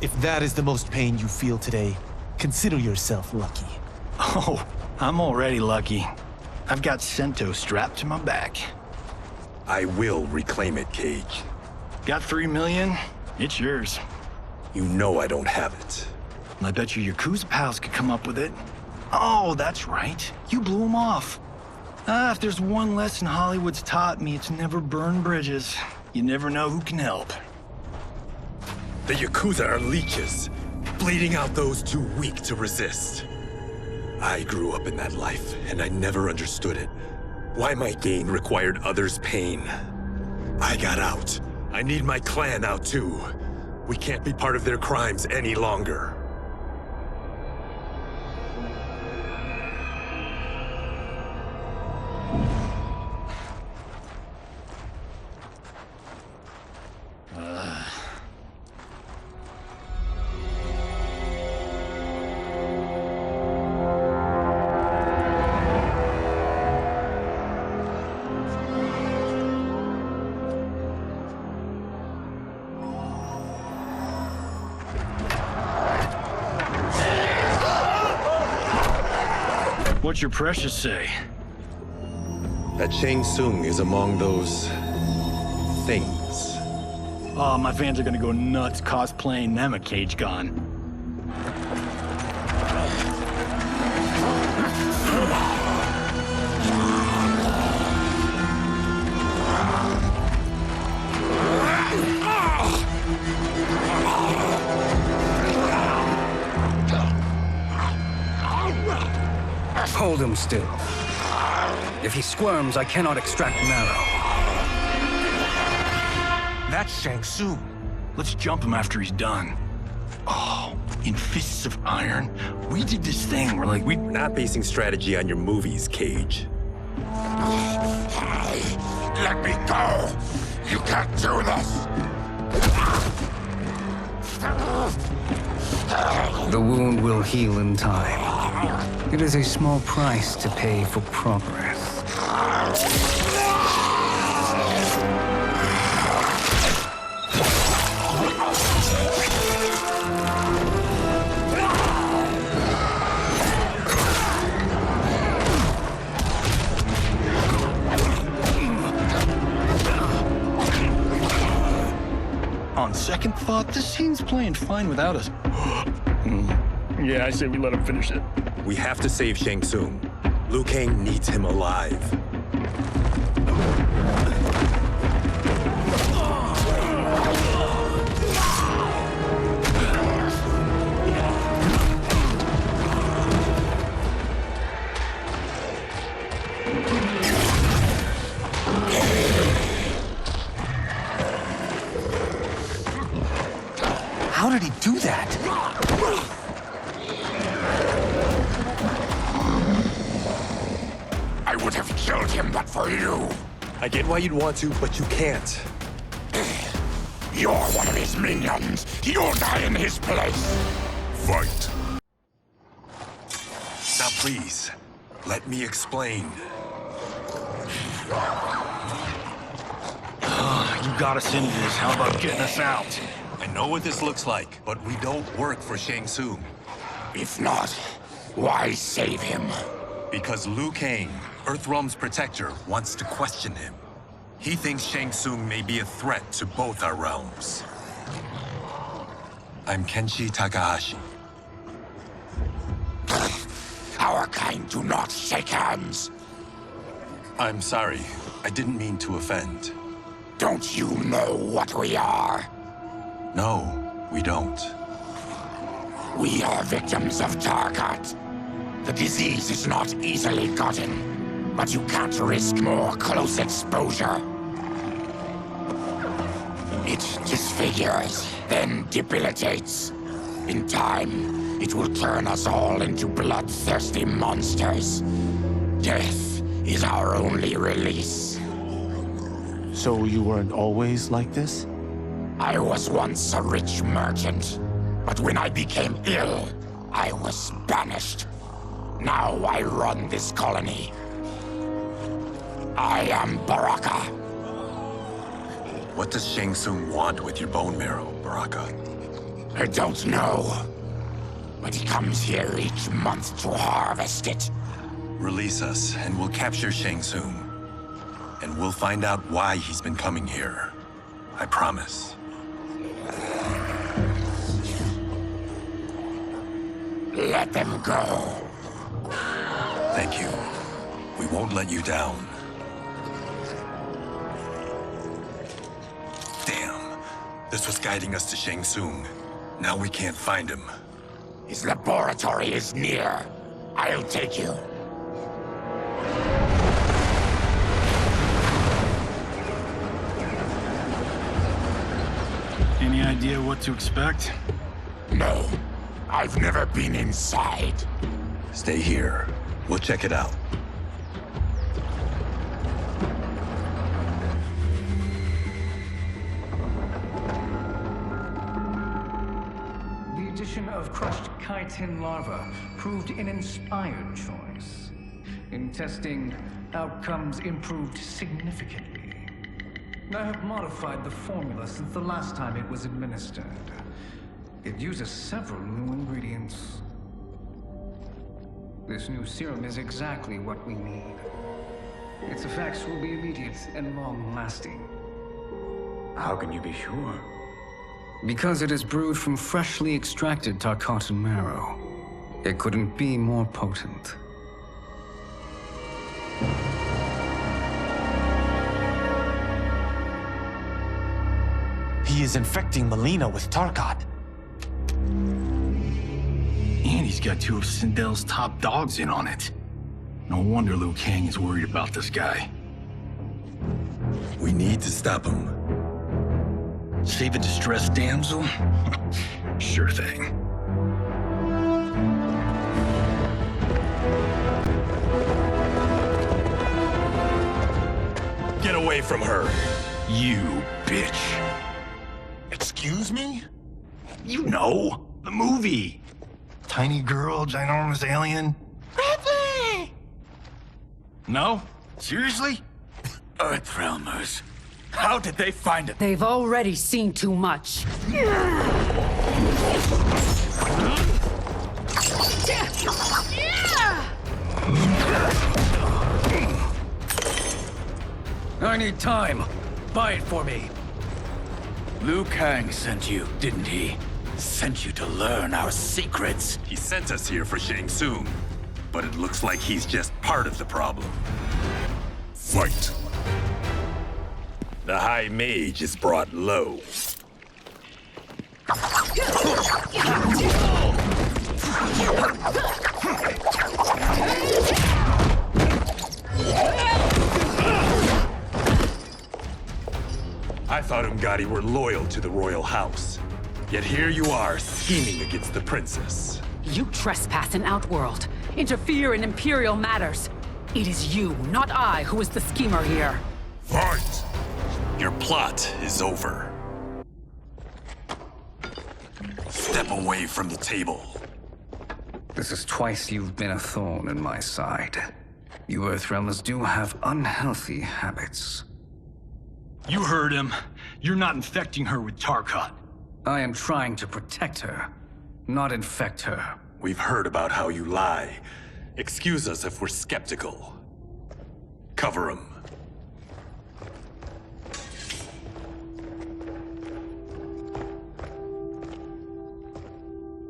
If that is the most pain you feel today, consider yourself lucky. Oh, I'm already lucky. I've got Sento strapped to my back. I will reclaim it, Cage. Got 3 million? It's yours. You know I don't have it. I bet your Yakuza pals could come up with it. Oh, that's right. You blew them off. If there's one lesson Hollywood's taught me, it's never burn bridges. You never know who can help. The Yakuza are leeches, bleeding out those too weak to resist. I grew up in that life, and I never understood it. Why my gain required others' pain. I got out. I need my clan out too. We can't be part of their crimes any longer. What's your precious say? That Shang Tsung is among those... things. Oh, my fans are gonna go nuts cosplaying them a Cage Gun. Hold him still. If he squirms, I cannot extract marrow. That's Shang Tsung. Let's jump him after he's done. Oh, in Fists of Iron, we did this thing where we're not basing strategy on your movies, Cage. Let me go! You can't do this! The wound will heal in time. It is a small price to pay for progress. On second thought, this scene's playing fine without us. Yeah, I say we let him finish it. We have to save Shang Tsung. Liu Kang needs him alive. How did he do that? I would have killed him but for you. I get why you'd want to, but you can't. You're one of his minions. You'll die in his place. Fight. Now please, let me explain. You got us into this. How about getting us out? I know what this looks like, but we don't work for Shang Tsung. If not, why save him? Because Liu Kang, Earthrealm's protector, wants to question him. He thinks Shang Tsung may be a threat to both our realms. I'm Kenshi Takahashi. Our kind do not shake hands. I'm sorry. I didn't mean to offend. Don't you know what we are? No, we don't. We are victims of Tarkat. The disease is not easily gotten, but you can't risk more close exposure. It disfigures, then debilitates. In time, it will turn us all into bloodthirsty monsters. Death is our only release. So you weren't always like this? I was once a rich merchant, but when I became ill, I was banished. Now I run this colony. I am Baraka. What does Shang Tsung want with your bone marrow, Baraka? I don't know, but he comes here each month to harvest it. Release us, and we'll capture Shang Tsung. And we'll find out why he's been coming here. I promise. Let them go. Thank you. We won't let you down. Damn. This was guiding us to Shang Tsung. Now we can't find him. His laboratory is near. I'll take you. Any idea what to expect? No. I've never been inside. Stay here. We'll check it out. The addition of crushed chitin larva proved an inspired choice. In testing, outcomes improved significantly. I have modified the formula since the last time it was administered. It uses several new ingredients. This new serum is exactly what we need. Its effects will be immediate and long-lasting. How can you be sure? Because it is brewed from freshly extracted Tarkatan marrow. It couldn't be more potent. He is infecting Melina with Tarkat. And he's got two of Sindel's top dogs in on it. No wonder Liu Kang is worried about this guy. We need to stop him. Save a distressed damsel? Sure thing. Get away from her! You bitch. Excuse me? You know, the movie. Tiny girl, ginormous alien. Bradley! No? Seriously? Earthrealmers. How did they find it? They've already seen too much. I need time. Buy it for me. Liu Kang sent you, didn't he? Sent you to learn our secrets. He sent us here for Shang Tsung, but it looks like he's just part of the problem. Fight! The High Mage is brought low. I thought Umgadi were loyal to the royal house. Yet here you are, scheming against the princess. You trespass in Outworld, interfere in Imperial matters. It is you, not I, who is the schemer here. Fight! Your plot is over. Step away from the table. This is twice you've been a thorn in my side. You Earthrealmers do have unhealthy habits. You heard him. You're not infecting her with Tarkat. I am trying to protect her, not infect her. We've heard about how you lie. Excuse us if we're skeptical. Cover him.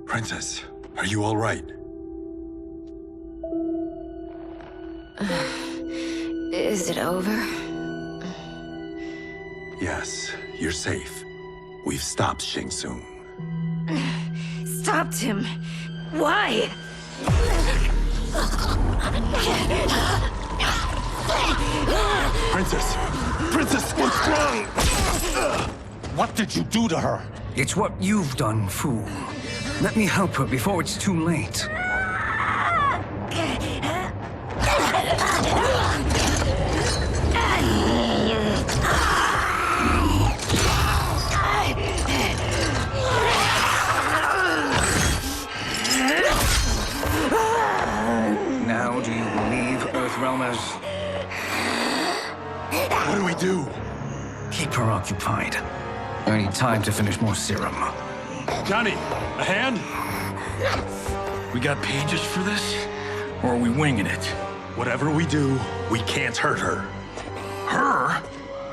Princess, are you all right? Is it over? Yes, you're safe. We've stopped Shang Tsung. Stopped him? Why? Princess! Princess, what's wrong? What did you do to her? It's what you've done, fool. Let me help her before it's too late. Now do you believe, Earthrealmers? What do we do? Keep her occupied. I need time to finish more serum. Johnny, a hand? We got pages for this? Or are we winging it? Whatever we do, we can't hurt her. Her?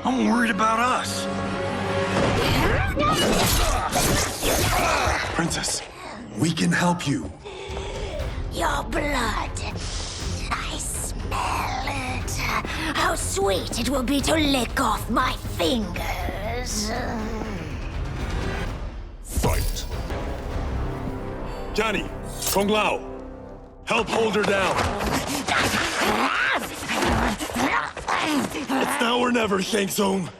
I'm worried about us. Princess, we can help you. Your blood. I smell it. How sweet it will be to lick off my fingers. Fight! Johnny, Kung Lao, help hold her down. It's now or never, Shang Tsung.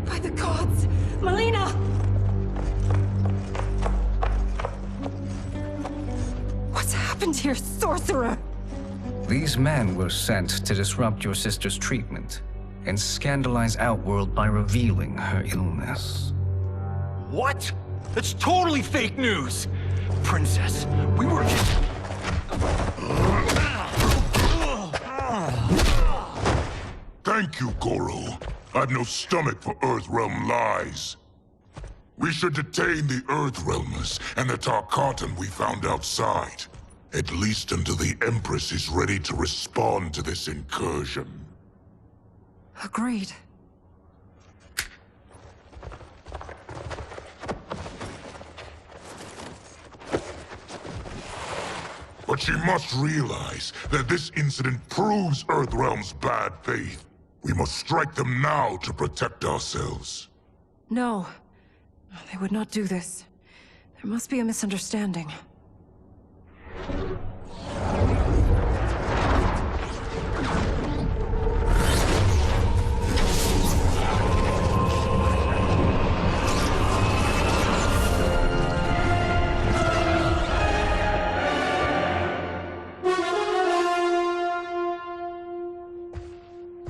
By the gods! Melina! What's happened here, sorcerer? These men were sent to disrupt your sister's treatment and scandalize Outworld by revealing her illness. What? That's totally fake news! Princess, we were just... Thank you, Goro. I've no stomach for Earthrealm lies. We should detain the Earthrealmers and the Tarkatan we found outside. At least until the Empress is ready to respond to this incursion. Agreed. But she must realize that this incident proves Earthrealm's bad faith. We must strike them now to protect ourselves. No. They would not do this. There must be a misunderstanding.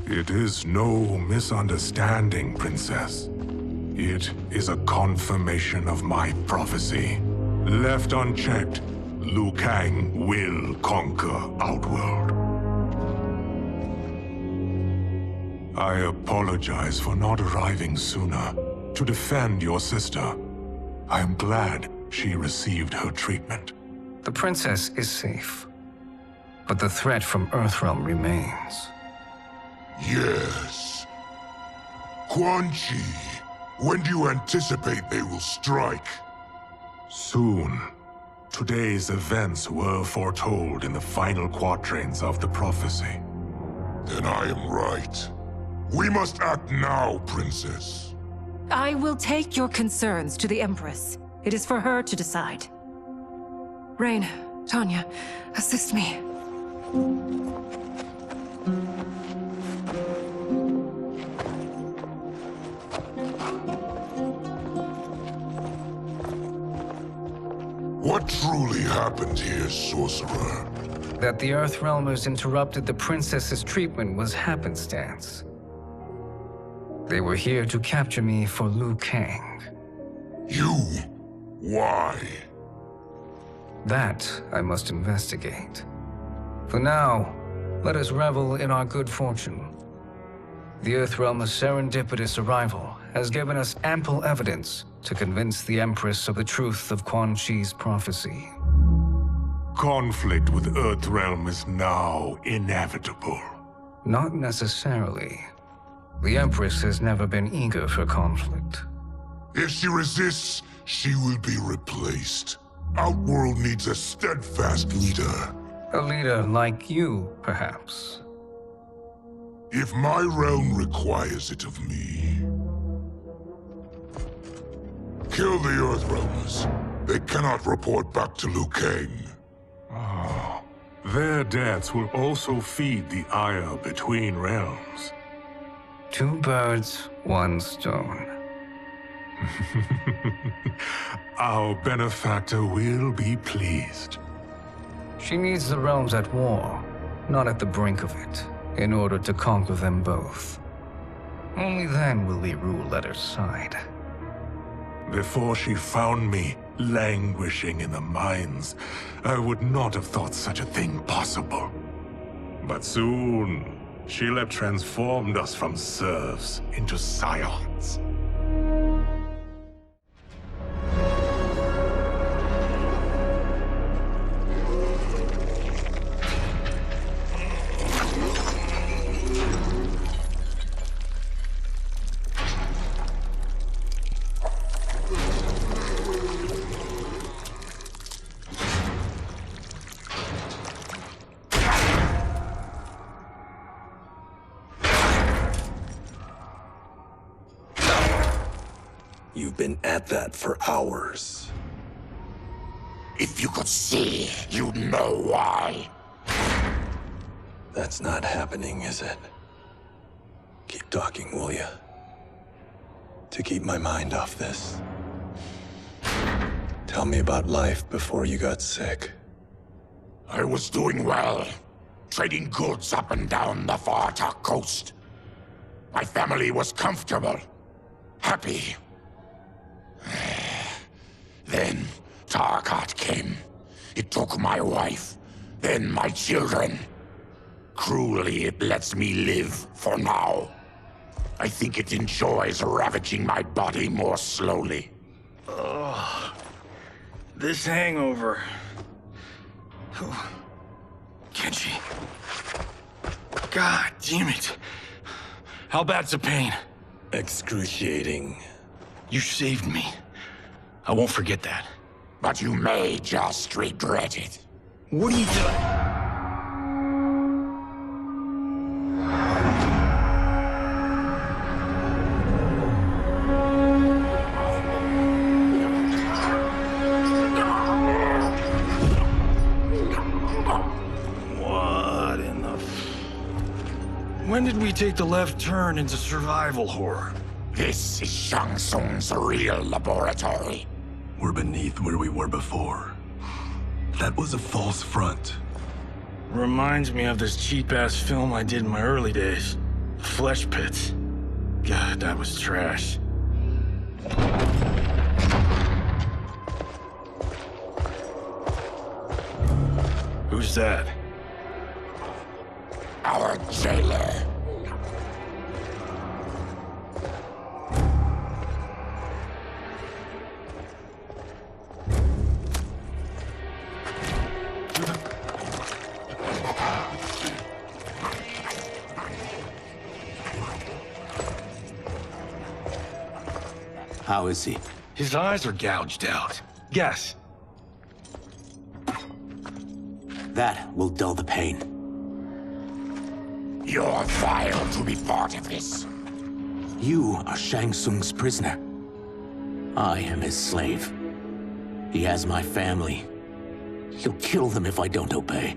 It is no misunderstanding, Princess. It is a confirmation of my prophecy. Left unchecked, Liu Kang will conquer Outworld. I apologize for not arriving sooner to defend your sister. I am glad she received her treatment. The princess is safe, but the threat from Earthrealm remains. Yes. Quan Chi, when do you anticipate they will strike? Soon. Today's events were foretold in the final quatrains of the prophecy. Then I am right. We must act now, Princess. I will take your concerns to the Empress. It is for her to decide. Rain, Tanya, assist me. What truly happened here, Sorcerer? That the Earthrealmers interrupted the princess's treatment was happenstance. They were here to capture me for Liu Kang. You? Why? That I must investigate. For now, let us revel in our good fortune. The Earthrealm's serendipitous arrival has given us ample evidence to convince the Empress of the truth of Quan Chi's prophecy. Conflict with Earthrealm is now inevitable. Not necessarily. The Empress has never been eager for conflict. If she resists, she will be replaced. Outworld needs a steadfast leader. A leader like you, perhaps. If my realm requires it of me. Kill the Earthrealmers. They cannot report back to Liu Kang. Oh, their deaths will also feed the ire between realms. 2 birds, 1 stone. Our benefactor will be pleased. She needs the realms at war, not at the brink of it, in order to conquer them both. Only then will we rule at her side. Before she found me languishing in the mines, I would not have thought such a thing possible. But soon, she'll have transformed us from serfs into scions. You've been at that for hours. If you could see, you'd know why. That's not happening, is it? Keep talking, will ya? To keep my mind off this. Tell me about life before you got sick. I was doing well, trading goods up and down the Varta coast. My family was comfortable, happy. Then Tarkat came. It took my wife, then my children. Cruelly, it lets me live for now. I think it enjoys ravaging my body more slowly. Ugh. This hangover. Kenji. God damn it. How bad's the pain? Excruciating. You saved me. I won't forget that. But you may just regret it. What are you doing? What in the... When did we take the left turn into survival horror? This is Shang Tsung's real laboratory. We're beneath where we were before. That was a false front. Reminds me of this cheap-ass film I did in my early days. Flesh Pits. God, that was trash. Who's that? Our jailer. How is he? His eyes are gouged out. Guess. That will dull the pain. You're vile to be part of this. You are Shang Tsung's prisoner. I am his slave. He has my family. He'll kill them if I don't obey.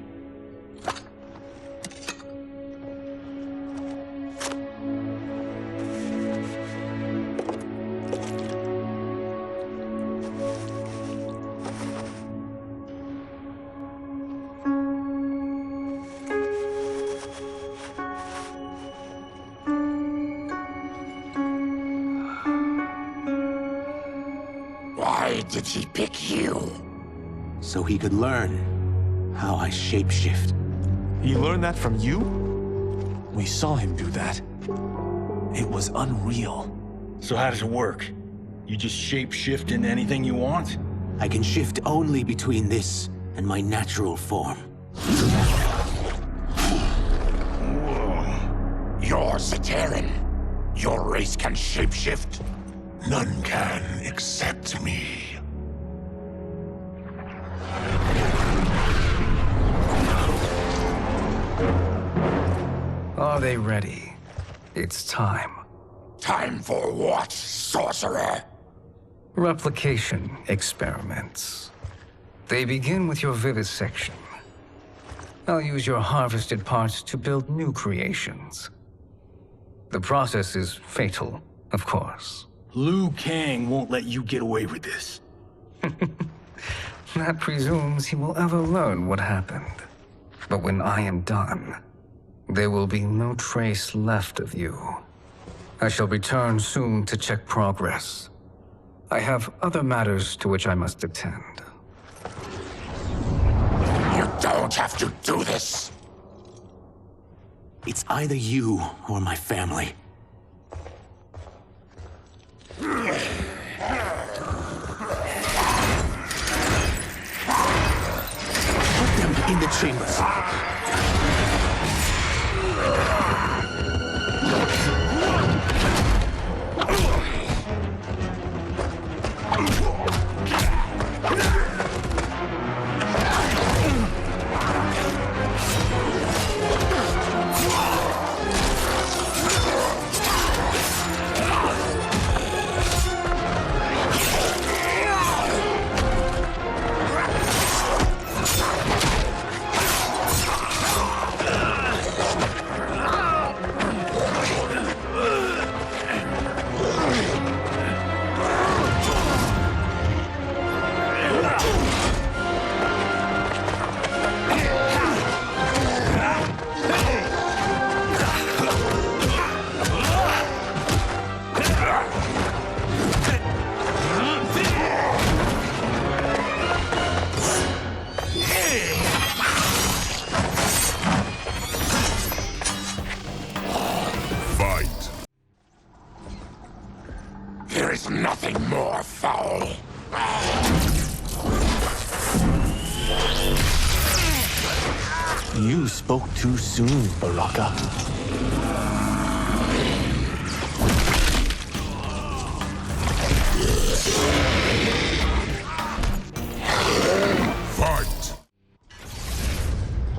Why did he pick you? So he could learn how I shapeshift. He learned that from you? We saw him do that. It was unreal. So how does it work? You just shape-shift into anything you want? I can shift only between this and my natural form. You're Zaterran. Your race can shapeshift. None can except me. Are they ready? It's time. Time for what, sorcerer? Replication experiments. They begin with your vivisection. I'll use your harvested parts to build new creations. The process is fatal, of course. Liu Kang won't let you get away with this. That presumes he will ever learn what happened. But when I am done, there will be no trace left of you. I shall return soon to check progress. I have other matters to which I must attend. You don't have to do this. It's either you or my family. Put them in the chambers. There is nothing more foul. You spoke too soon, Baraka. Fight!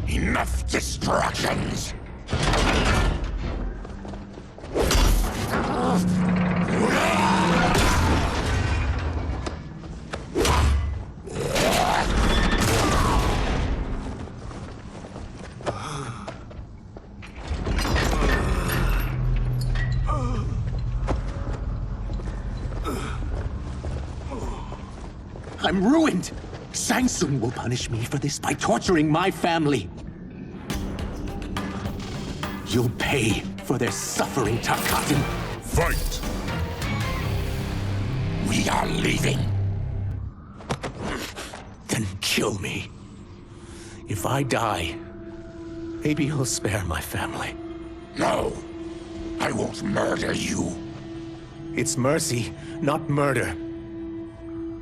Enough distractions! I'm ruined! Shang Tsung will punish me for this by torturing my family. You'll pay for their suffering, Tarkatan. Fight! We are leaving. Then kill me. If I die, maybe he'll spare my family. No, I won't murder you. It's mercy, not murder.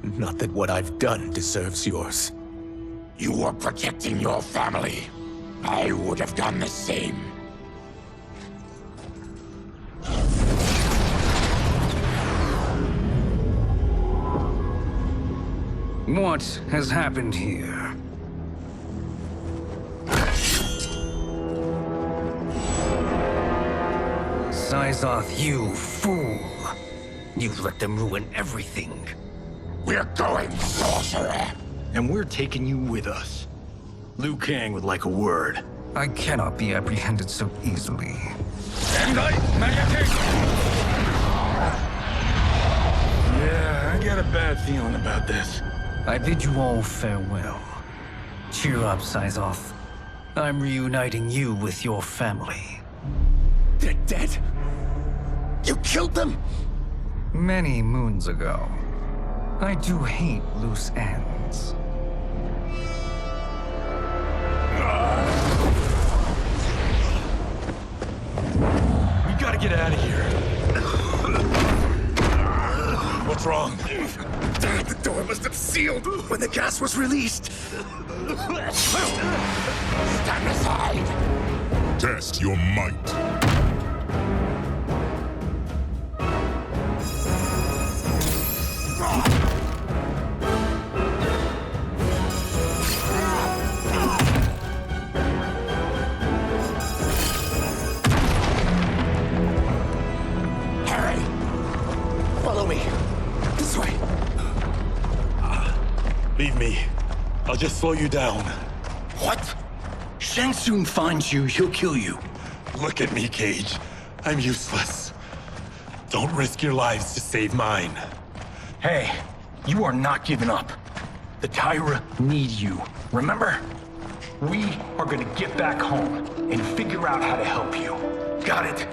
Not that what I've done deserves yours. You were protecting your family. I would have done the same. What has happened here? Sizoth, you fool! You let them ruin everything. We're going, sorcerer. And we're taking you with us. Liu Kang would like a word. I cannot be apprehended so easily. Yeah, I got a bad feeling about this. I bid you all farewell. Cheer up, Sizoth. I'm reuniting you with your family. They're dead? You killed them? Many moons ago. I do hate loose ends. We gotta get out of here. What's wrong? The door must have sealed when the gas was released. Stand aside. Test your might. Harry! Follow me. This way. Leave me. I'll just slow you down. What? Shang Tsung finds you, he'll kill you. Look at me, Cage. I'm useless. Don't risk your lives to save mine. Hey, you are not giving up. The Tyra need you, remember? We are gonna get back home and figure out how to help you. Got it?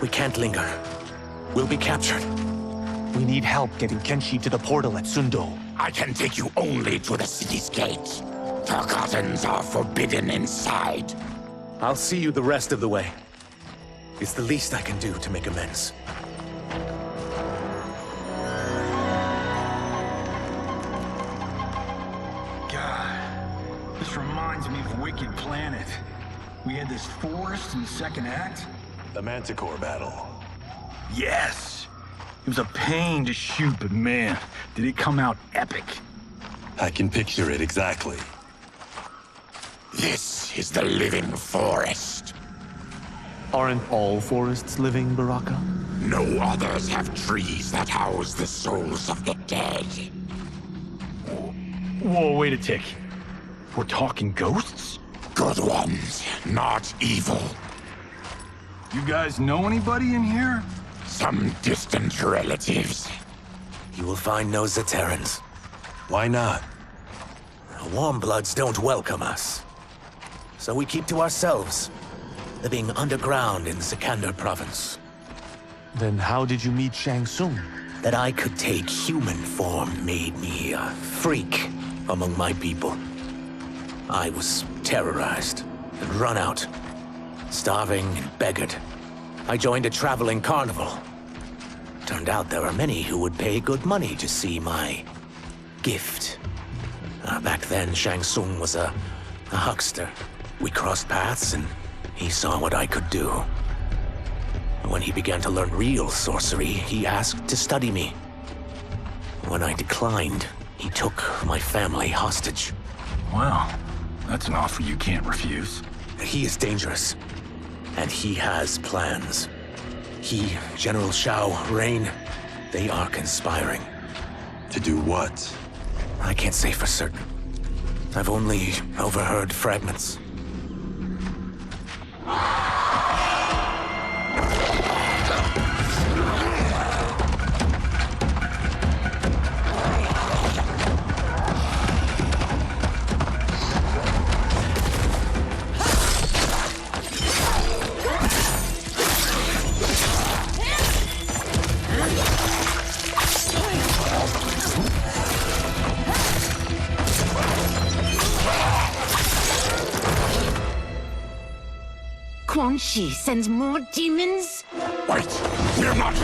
We can't linger. We'll be captured. We need help getting Kenshi to the portal at Sundo. I can take you only to the city's gate. Tarkatans are forbidden inside. I'll see you the rest of the way. It's the least I can do to make amends. God, this reminds me of Wicked Planet. We had this forest in the second act. The Manticore battle. Yes! It was a pain to shoot, but man, did it come out epic. I can picture it exactly. This is the living forest. Aren't all forests living, Baraka? No others have trees that house the souls of the dead. Whoa, wait a tick. We're talking ghosts? Good ones, not evil. You guys know anybody in here? Some distant relatives. You will find no Zaterrans. Why not? The Warmbloods don't welcome us. So we keep to ourselves, living underground in Sikander province. Then how did you meet Shang Tsung? That I could take human form made me a freak among my people. I was terrorized and run out, starving and beggared. I joined a traveling carnival. Turned out there were many who would pay good money to see my gift. Back then, Shang Tsung was a huckster. We crossed paths and he saw what I could do. When he began to learn real sorcery, he asked to study me. When I declined, he took my family hostage. Well, that's an offer you can't refuse. He is dangerous, and he has plans. He, General Shao, Rain, they are conspiring. To do what? I can't say for certain. I've only overheard fragments. Quan Chi sends more demons? Wait! We're not...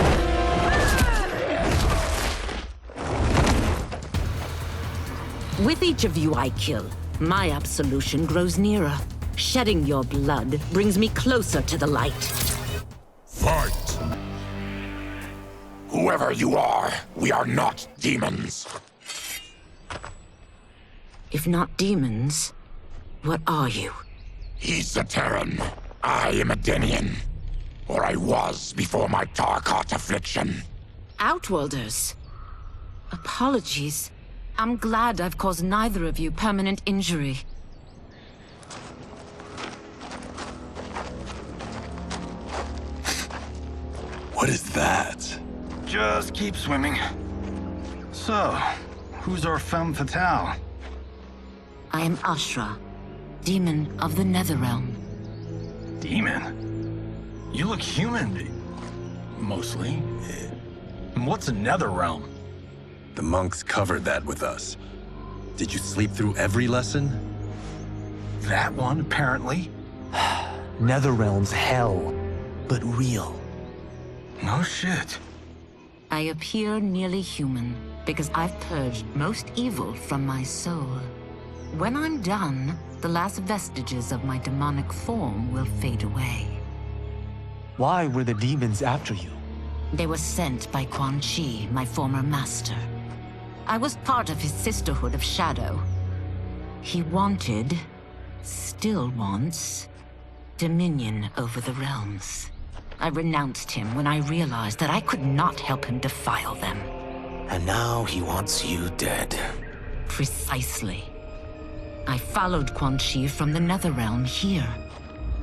With each of you I kill, my absolution grows nearer. Shedding your blood brings me closer to the light. Fight! Whoever you are, we are not demons. If not demons, what are you? He's a Terran. I am a Denian. Or I was before my Tarkat affliction. Outworlders. Apologies. I'm glad I've caused neither of you permanent injury. What is that? Just keep swimming. So, who's our femme fatale? I am Ashra, demon of the Netherrealm. Demon? You look human, mostly. And what's a Netherrealm? The monks covered that with us. Did you sleep through every lesson? That one, apparently. Netherrealm's hell, but real. No shit. I appear nearly human because I've purged most evil from my soul. When I'm done, the last vestiges of my demonic form will fade away. Why were the demons after you? They were sent by Quan Chi, my former master. I was part of his Sisterhood of Shadow. He wanted, still wants, dominion over the realms. I renounced him when I realized that I could not help him defile them. And now he wants you dead. Precisely. I followed Quan Chi from the Netherrealm here.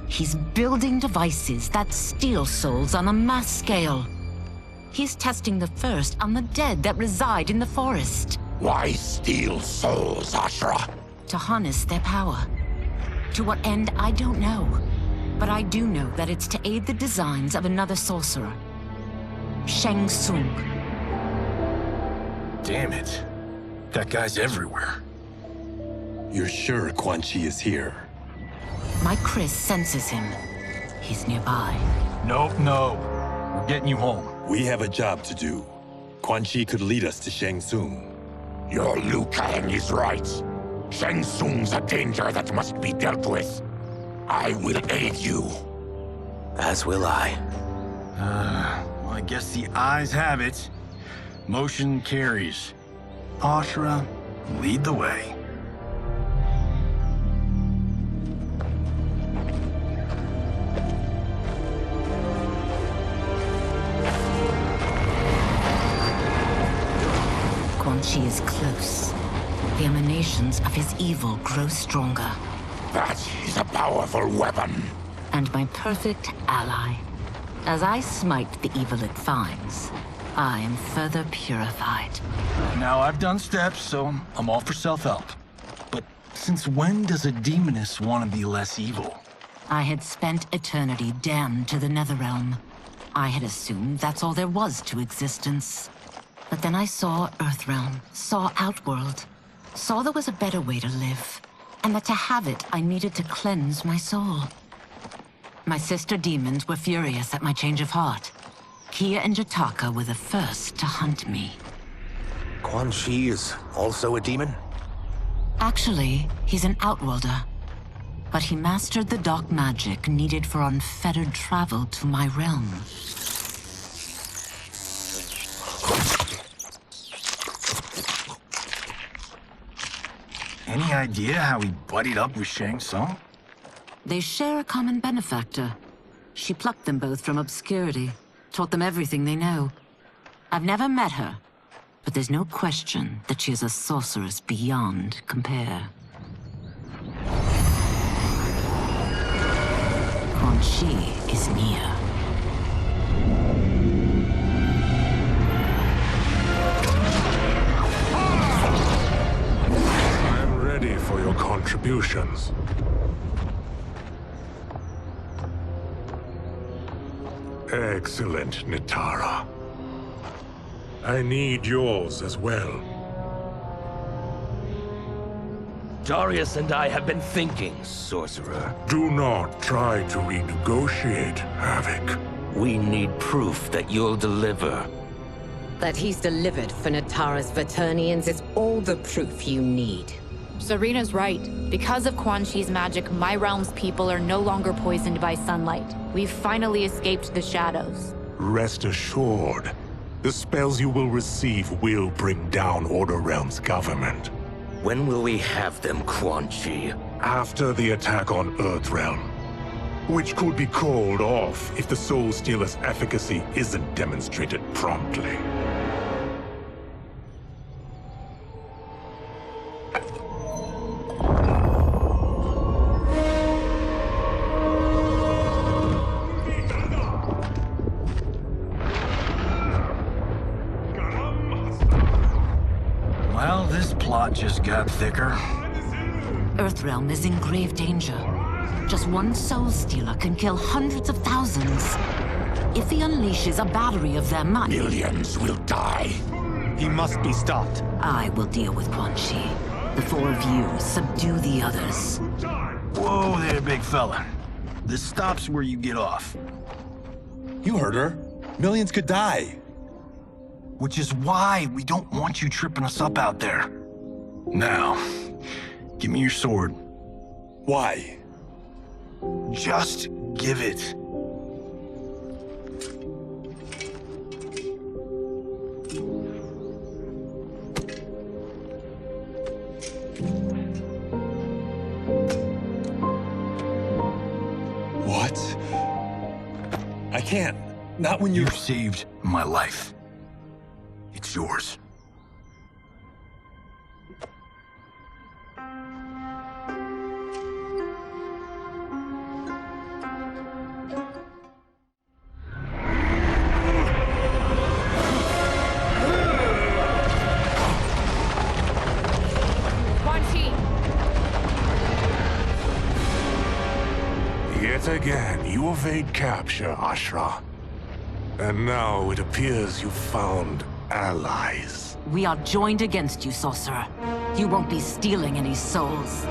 He's building devices that steal souls on a mass scale. He's testing the first on the dead that reside in the forest. Why steal souls, Ashra? To harness their power. To what end, I don't know. But I do know that it's to aid the designs of another sorcerer. Shang Tsung. Damn it. That guy's everywhere. You're sure Quan Chi is here? My Chris senses him. He's nearby. Nope, no. We're getting you home. We have a job to do. Quan Chi could lead us to Shang Tsung. Your Liu Kang is right. Shang Tsung's a danger that must be dealt with. I will aid you. As will I. Well, I guess the eyes have it. Motion carries. Ashra, lead the way. Quan Chi is close. The emanations of his evil grow stronger. That is a powerful weapon. And my perfect ally. As I smite the evil it finds, I am further purified. Now, I've done steps, so I'm all for self-help. But since when does a demoness want to be less evil? I had spent eternity damned to the Netherrealm. I had assumed that's all there was to existence. But then I saw Earthrealm, saw Outworld, saw there was a better way to live. And that to have it, I needed to cleanse my soul. My sister demons were furious at my change of heart. Kia and Jataka were the first to hunt me. Quan Chi is also a demon? Actually, he's an Outworlder. But he mastered the dark magic needed for unfettered travel to my realm. Any idea how he buddied up with Shang Tsung? They share a common benefactor. She plucked them both from obscurity, taught them everything they know. I've never met her, but there's no question that she is a sorceress beyond compare. Quan Chi is near. I'm ready for your contributions. Excellent, Nitara. I need yours as well. Darius and I have been thinking, sorcerer. Do not try to renegotiate, Havoc. We need proof that you'll deliver. That he's delivered for Natara's Vaternians is all the proof you need. Serena's right. Because of Quan Chi's magic, my realm's people are no longer poisoned by sunlight. We've finally escaped the shadows. Rest assured, the spells you will receive will bring down Order Realm's government. When will we have them, Quan Chi? After the attack on Earthrealm, which could be called off if the Soul Stealer's efficacy isn't demonstrated promptly. Well, this plot just got thicker. Earthrealm is in grave danger. Just one Soul Stealer can kill hundreds of thousands. If he unleashes a battery of them, Millions will die. He must be stopped. I will deal with Quan Chi. The four of you subdue the others. Whoa there, big fella. This stops where you get off. You heard her. Millions could die. Which is why we don't want you tripping us up out there. Now, give me your sword. Why? Just give it. What? I can't. Not when You've saved my life. It's yours. Quan Chi! Yet again, you evade capture, Ashra. And now it appears you've found allies. We are joined against you, sorcerer. You won't be stealing any souls.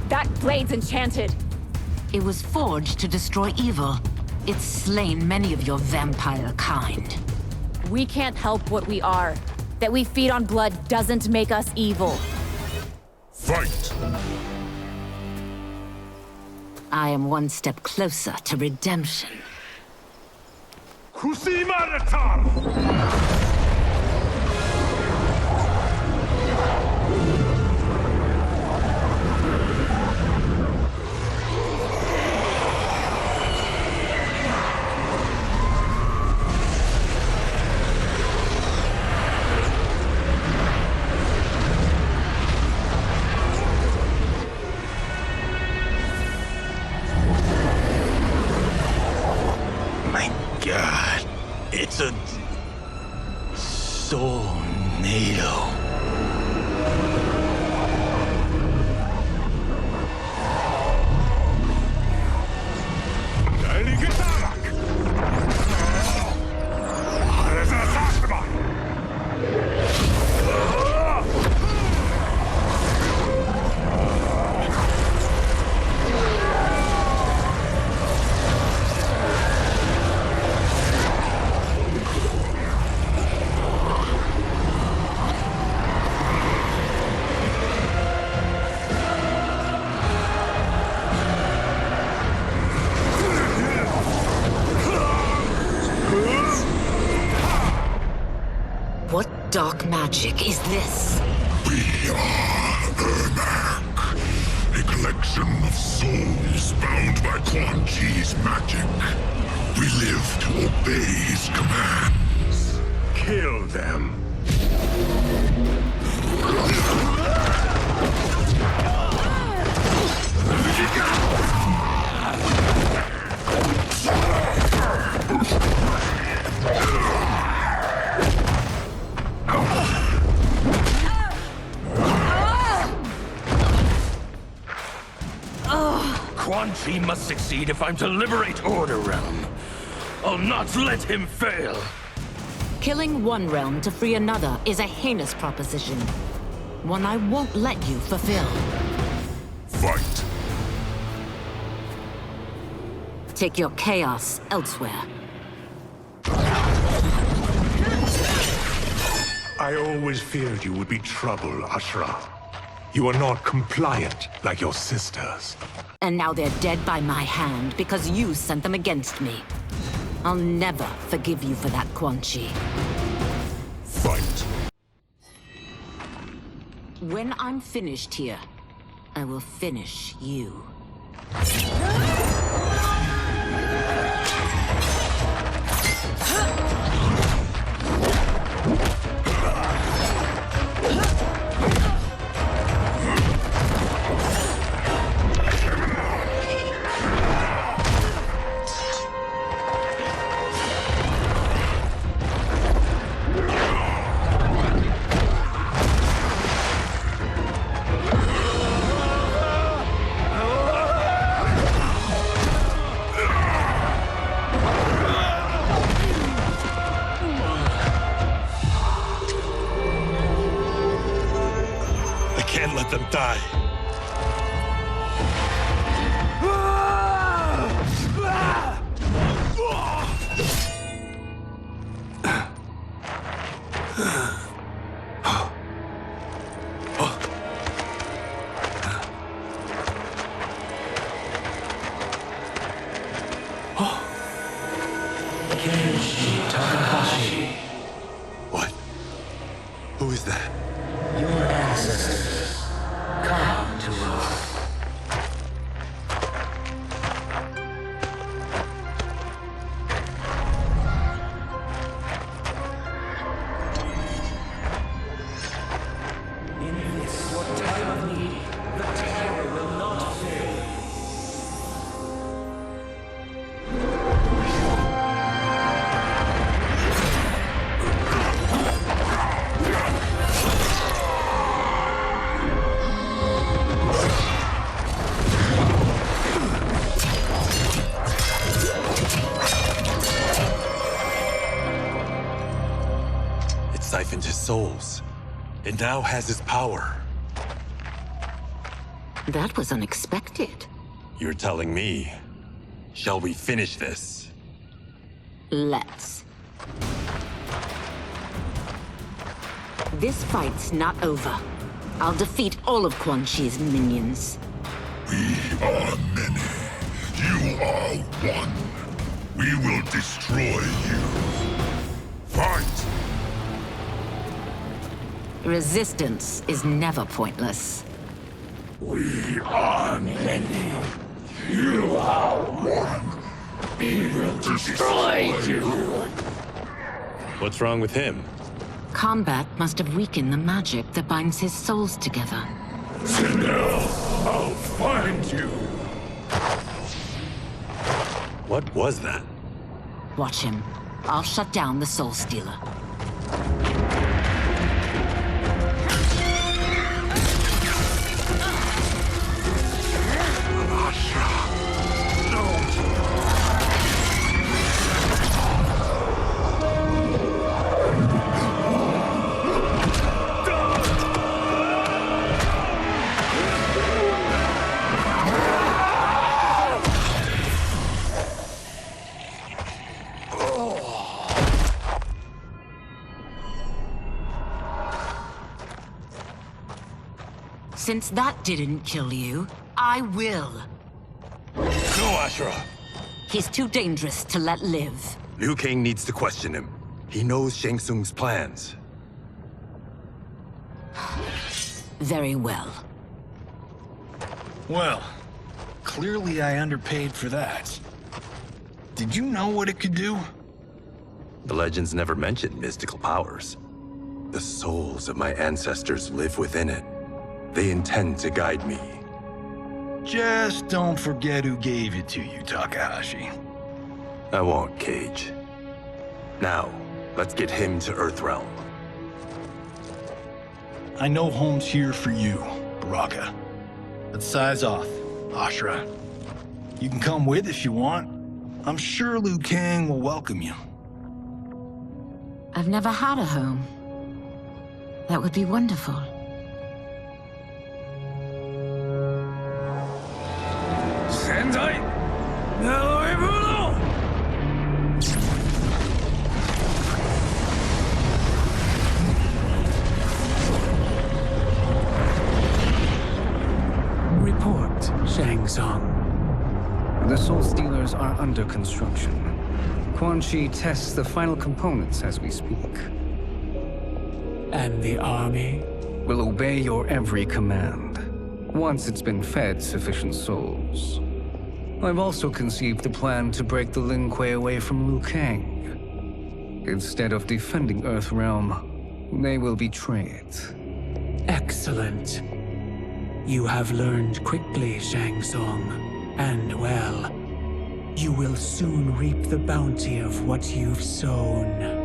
That blade's enchanted. It was forged to destroy evil. It's slain many of your vampire kind. We can't help what we are. That we feed on blood doesn't make us evil. Fight! I am one step closer to redemption. My God, it's a tornado. What dark magic is this? We are Ermac, a collection of souls bound by Quan Chi's magic. We live to obey his commands. Kill them. He must succeed if I'm to liberate Order Realm. I'll not let him fail. Killing one realm to free another is a heinous proposition. One I won't let you fulfill. Fight. Take your chaos elsewhere. I always feared you would be trouble, Ashra. You are not compliant like your sisters. And now they're dead by my hand because you sent them against me. I'll never forgive you for that, Quan Chi. Fight. When I'm finished here, I will finish you. Can't let them die. What? Who is that? Your ancestors. Come to us. In this, your time of need, the terror will not fail. Siphoned his souls. It now has his power. That was unexpected. You're telling me. Shall we finish this? Let's. This fight's not over. I'll defeat all of Quan Chi's minions. We are many. You are one. We will destroy you. Fight! Resistance is never pointless. We are many. You are one. We will destroy you. What's wrong with him? Combat must have weakened the magic that binds his souls together. Sindel, I'll find you. What was that? Watch him. I'll shut down the Soul Stealer. Since that didn't kill you, I will. Go, Ashra! He's too dangerous to let live. Liu Kang needs to question him. He knows Shang Tsung's plans. Very well. Well, clearly I underpaid for that. Did you know what it could do? The legends never mentioned mystical powers. The souls of my ancestors live within it. They intend to guide me. Just don't forget who gave it to you, Takahashi. I won't, Cage. Now, let's get him to Earthrealm. I know home's here for you, Baraka. Let's size off, Ashra. You can come with if you want. I'm sure Liu Kang will welcome you. I've never had a home. That would be wonderful. Sendai! Report, Shang Tsung. The Soul Stealers are under construction. Quan Chi tests the final components as we speak. And the army will obey your every command, once it's been fed sufficient souls. I've also conceived a plan to break the Lin Kuei away from Liu Kang. Instead of defending Earthrealm, they will betray it. Excellent. You have learned quickly, Shang Tsung. And well, you will soon reap the bounty of what you've sown.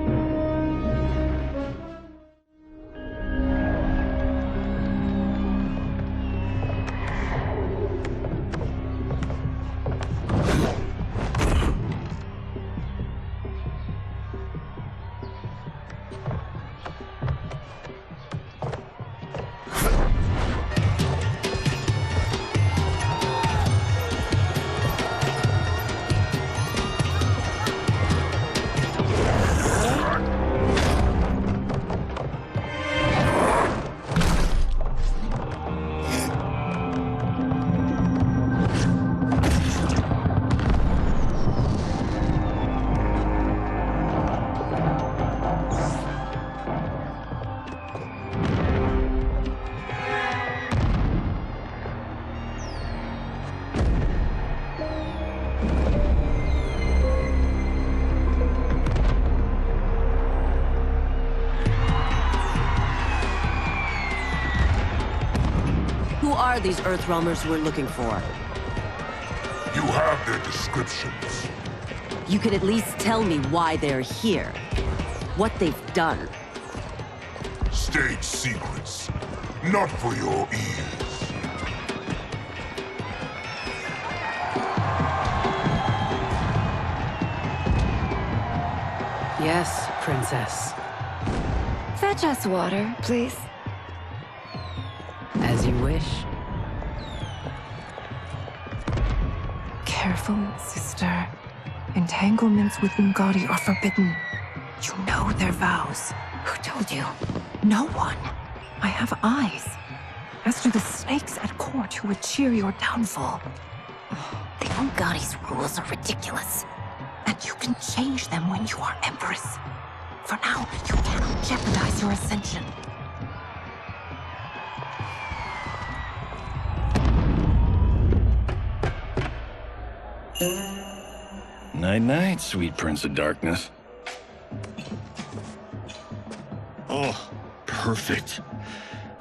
Who are these Earthrealmers we're looking for? You have their descriptions. You can at least tell me why they're here. What they've done. State secrets. Not for your ears. Yes, Princess. Fetch us water, please. As you wish. Careful, sister. Entanglements with Ungadi are forbidden. You know their vows. Who told you? No one. I have eyes. As do the snakes at court who would cheer your downfall. The Ungadi's rules are ridiculous. And you can change them when you are Empress. For now, you cannot jeopardize your ascension. Night-night, sweet Prince of Darkness. Oh, perfect.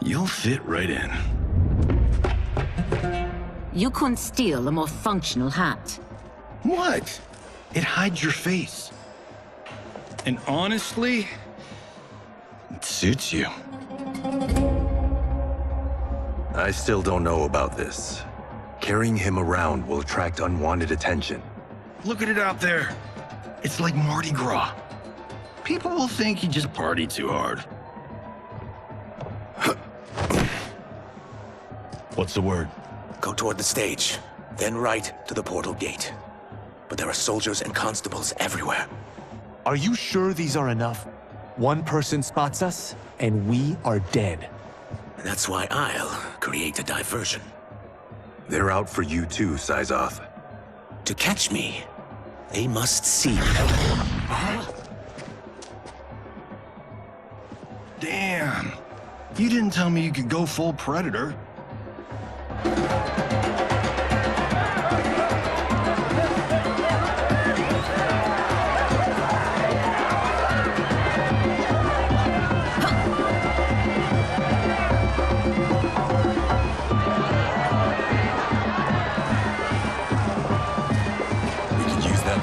You'll fit right in. You couldn't steal a more functional hat. What? It hides your face. And honestly, it suits you. I still don't know about this. Carrying him around will attract unwanted attention. Look at it out there. It's like Mardi Gras. People will think you just party too hard. What's the word? Go toward the stage, then right to the portal gate. But there are soldiers and constables everywhere. Are you sure these are enough? One person spots us, and we are dead. That's why I'll create a diversion. They're out for you too, Syzoth. To catch me, they must see me. Damn. You didn't tell me you could go full Predator.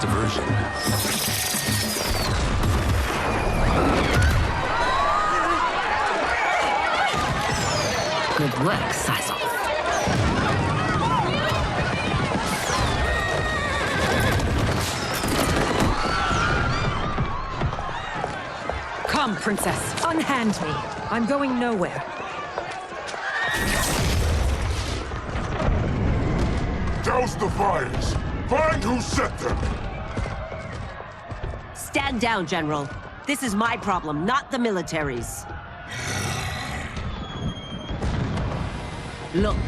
Diversion. Good work, Syzoth. Princess. Unhand me. I'm going nowhere. Douse the fires! Find who set them! Stand down, General. This is my problem, not the military's. Look.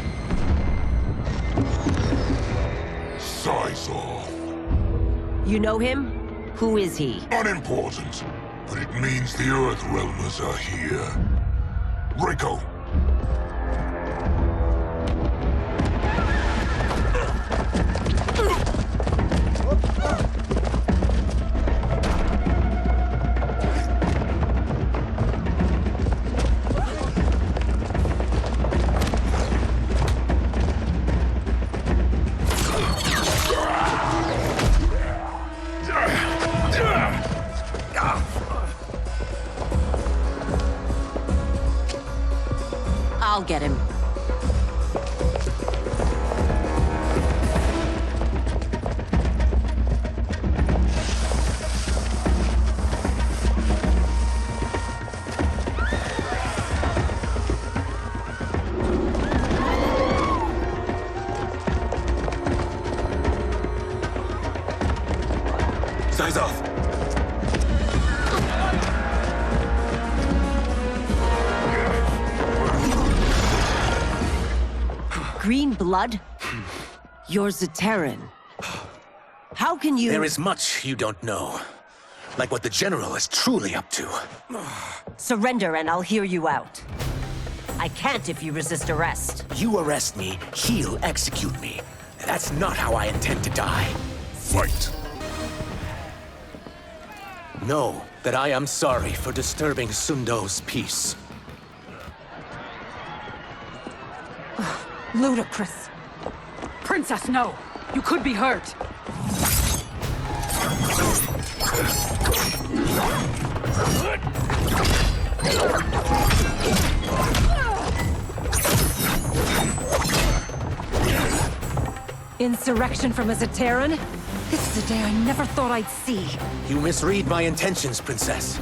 Size off. You know him? Who is he? Unimportant, but it means the Earthrealmers are here. Rico! I'll get him. Size off. Green blood? You're Zaterran. How can you— There is much you don't know. Like what the General is truly up to. Surrender and I'll hear you out. I can't if you resist arrest. You arrest me, he'll execute me. That's not how I intend to die. Fight! Know that I am sorry for disturbing Sundo's peace. Ludicrous. Princess, no! You could be hurt! Insurrection from a Zaterran? This is a day I never thought I'd see. You misread my intentions, Princess.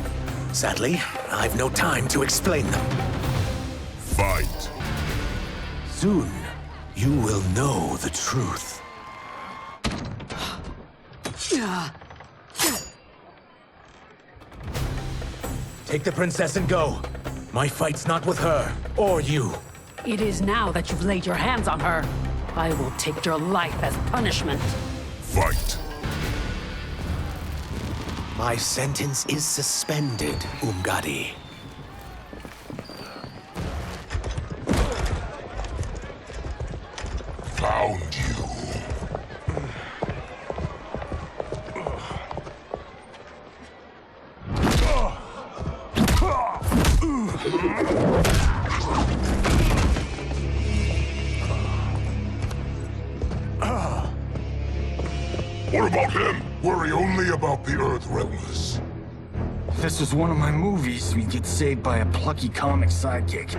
Sadly, I've no time to explain them. Fight! Soon, you will know the truth. Take the princess and go. My fight's not with her, or you. It is now that you've laid your hands on her. I will take your life as punishment. Fight! My sentence is suspended, Umgadi. Found you. What about him? Worry only about the Earthrealmers. If this was one of my movies, we'd get saved by a plucky comic sidekick.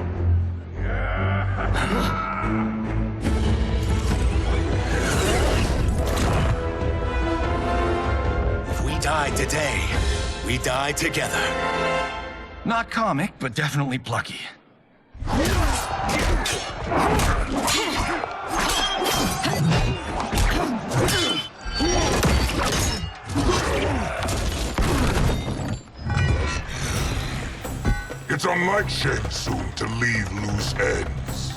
If we die today, we die together. Not comic, but definitely plucky. It's unlike Shang Tsung to leave loose ends.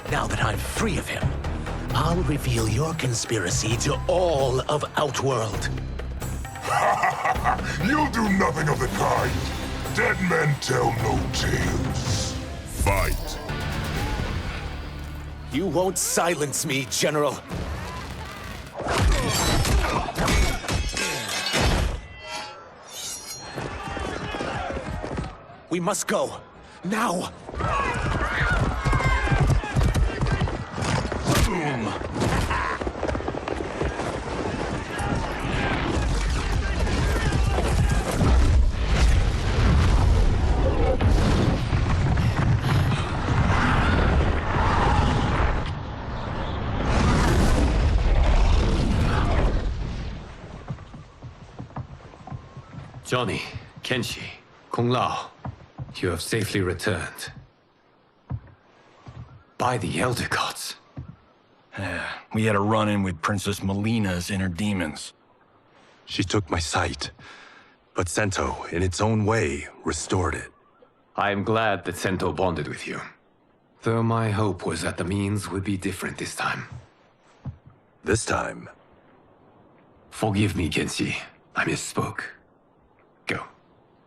Now that I'm free of him, I'll reveal your conspiracy to all of Outworld. You'll do nothing of the kind. Dead men tell no tales. Fight. You won't silence me, General. We must go. Now! Boom! Johnny, Kenshi, Kung Lao, you have safely returned. By the Elder Gods. We had a run-in with Princess Melina's inner demons. She took my sight, but Sento, in its own way, restored it. I am glad that Sento bonded with you. Though my hope was that the means would be different this time. This time? Forgive me, Kenshi. I misspoke. Go.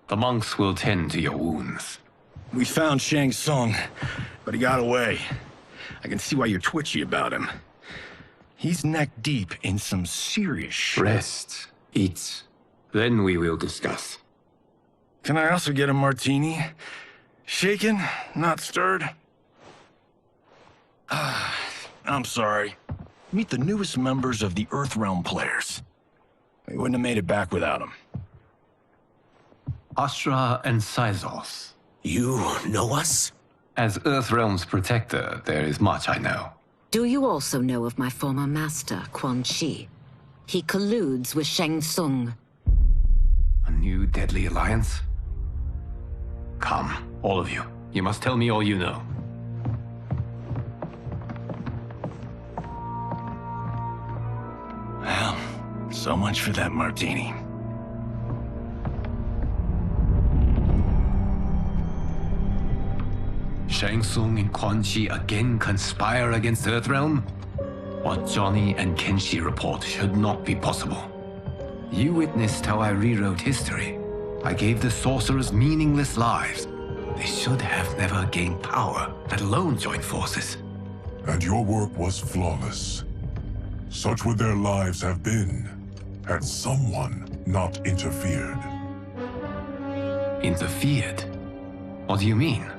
The monks will tend to your wounds. We found Shang Tsung, but he got away. I can see why you're twitchy about him. He's neck-deep in some serious shit. Rest. Eat. Then we will discuss. Can I also get a martini? Shaken, not stirred? I'm sorry. Meet the newest members of the Earthrealm players. We wouldn't have made it back without them. Astra and Syzos. You know us? As Earthrealm's protector, there is much I know. Do you also know of my former master, Quan Chi? He colludes with Shang Tsung. A new deadly alliance? Come, all of you. You must tell me all you know. Well, so much for that martini. Shang Tsung and Quan Chi again conspire against Earthrealm? What Johnny and Kenshi report should not be possible. You witnessed how I rewrote history. I gave the sorcerers meaningless lives. They should have never gained power, let alone joined forces. And your work was flawless. Such would their lives have been, had someone not interfered. Interfered? What do you mean?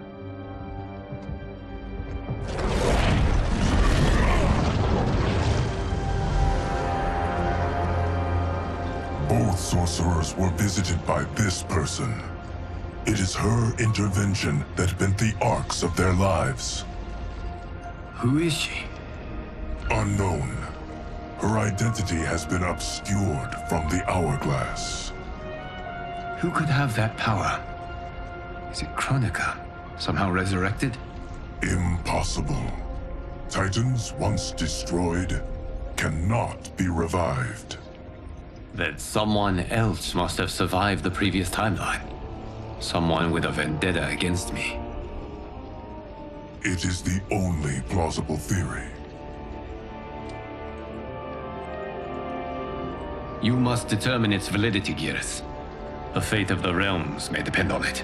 Both sorcerers were visited by this person. It is her intervention that bent the arcs of their lives. Who is she? Unknown. Her identity has been obscured from the hourglass. Who could have that power? Is it Kronika? Somehow resurrected? Impossible. Titans once destroyed cannot be revived. Then someone else must have survived the previous timeline. Someone with a vendetta against me. It is the only plausible theory. You must determine its validity, Geras. The fate of the realms may depend on it.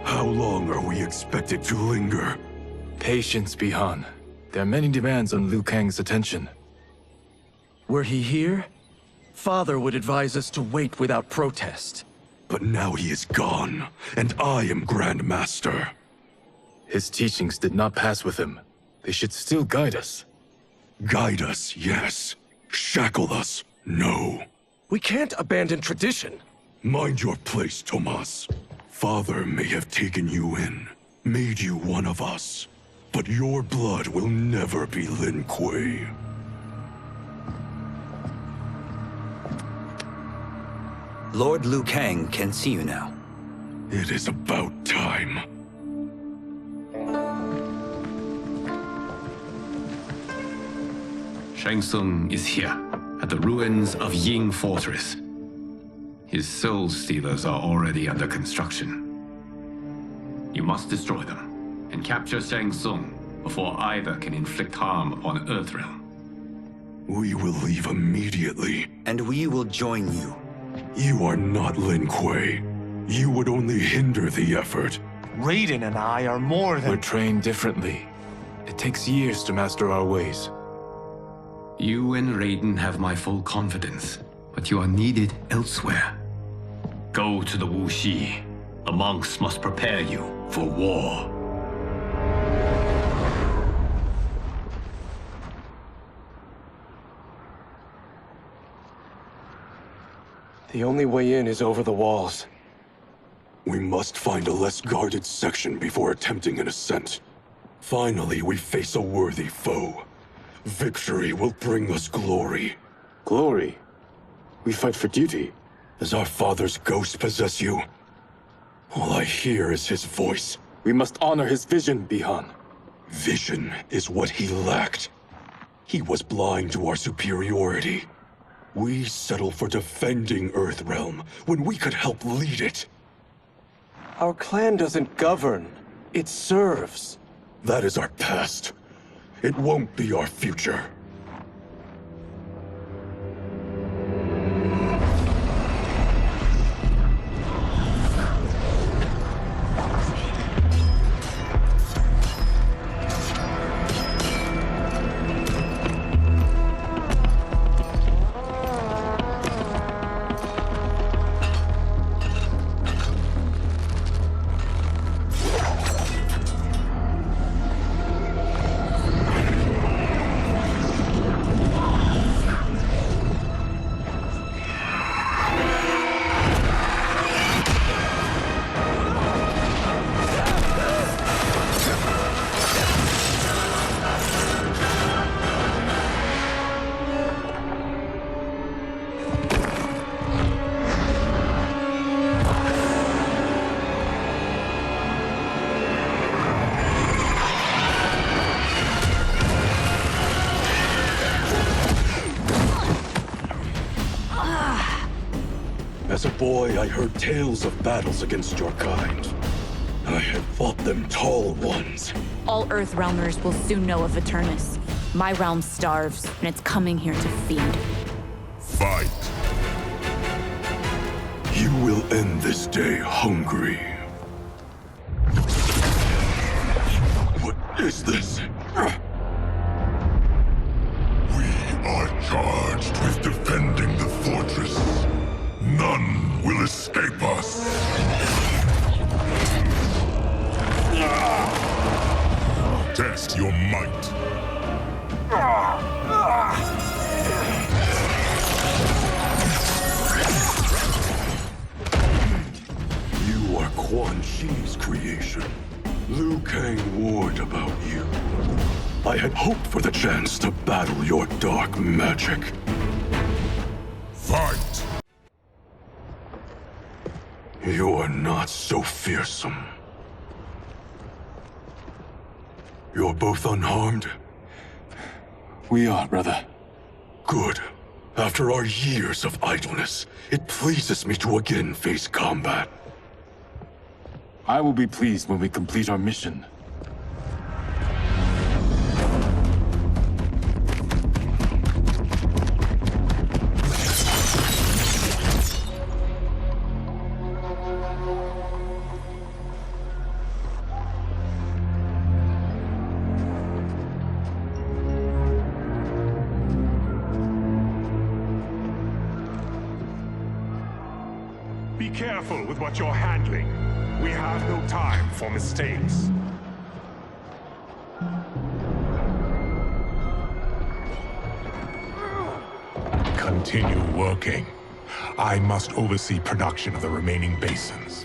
How long are we expected to linger? Patience, Bihan. There are many demands on Liu Kang's attention. Were he here, Father would advise us to wait without protest. But now he is gone, and I am Grand Master. His teachings did not pass with him. They should still guide us. Guide us, yes. Shackle us, no. We can't abandon tradition. Mind your place, Tomas. Father may have taken you in, made you one of us. But your blood will never be Lin Kuei. Lord Liu Kang can see you now. It is about time. Shang Tsung is here, at the ruins of Ying Fortress. His soul stealers are already under construction. You must destroy them, and capture Shang Tsung before either can inflict harm upon Earthrealm. We will leave immediately. And we will join you. You are not Lin Kuei. You would only hinder the effort. Raiden and I are more than— We're trained differently. It takes years to master our ways. You and Raiden have my full confidence, but you are needed elsewhere. Go to the Wuxi. The monks must prepare you for war. The only way in is over the walls. We must find a less guarded section before attempting an ascent. Finally, we face a worthy foe. Victory will bring us glory. Glory? We fight for duty. Does our father's ghost possess you? All I hear is his voice. We must honor his vision, Bihan. Vision is what he lacked. He was blind to our superiority. We settle for defending Earthrealm when we could help lead it. Our clan doesn't govern. It serves. That is our past. It won't be our future. As a boy, I heard tales of battles against your kind. I had fought them tall ones. All Earthrealmers will soon know of Eternus. My realm starves, and it's coming here to feed. Fight! You will end this day hungry. What is this? We are charged with defending the fortress. None will escape us. Test your might. You are Quan Chi's creation. Liu Kang warned about you. I had hoped for the chance to battle your dark magic. Fight! You are not so fearsome. You're both unharmed? We are, brother. Good. After our years of idleness, it pleases me to again face combat. I will be pleased when we complete our mission. Be careful with what you're handling. We have no time for mistakes. Continue working. I must oversee production of the remaining basins.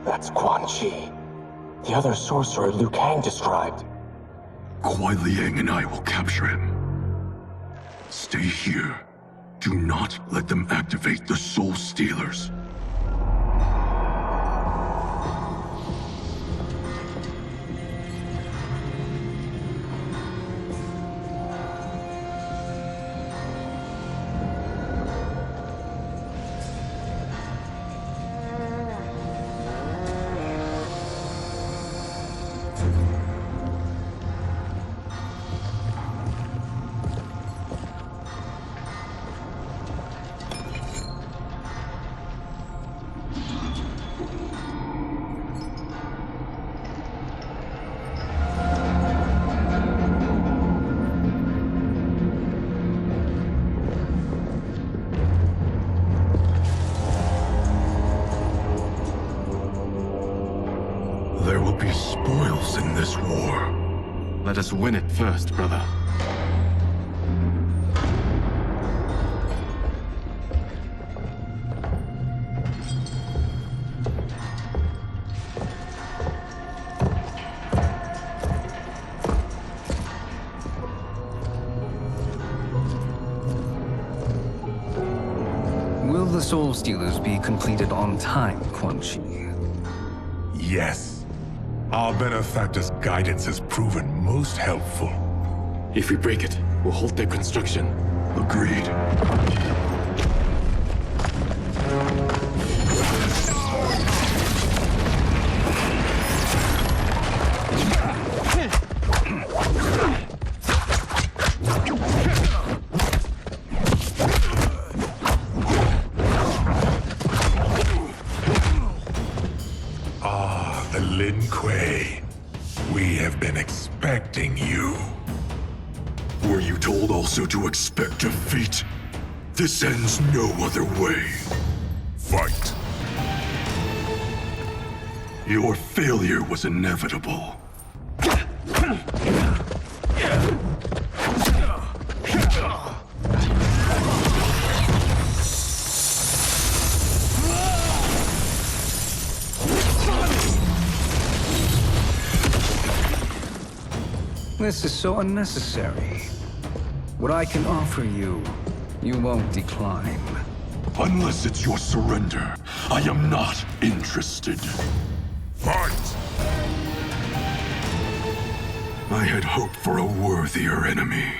That's Quan Chi. The other sorcerer Liu Kang described. Kuai Liang and I will capture him. Stay here. Do not let them activate the Soul Stealers. There will be spoils in this war. Let us win it first, brother. the Soul Stealers be completed on time, Quan Chi? Yes. Our benefactor's guidance has proven most helpful. If we break it, we'll halt their construction. Agreed. The Lin Kuei. We have been expecting you. Were you told also to expect defeat? This ends no other way. Fight. Your failure was inevitable. This is so unnecessary. What I can offer you, you won't decline. Unless it's your surrender, I am not interested. Fight! I had hoped for a worthier enemy.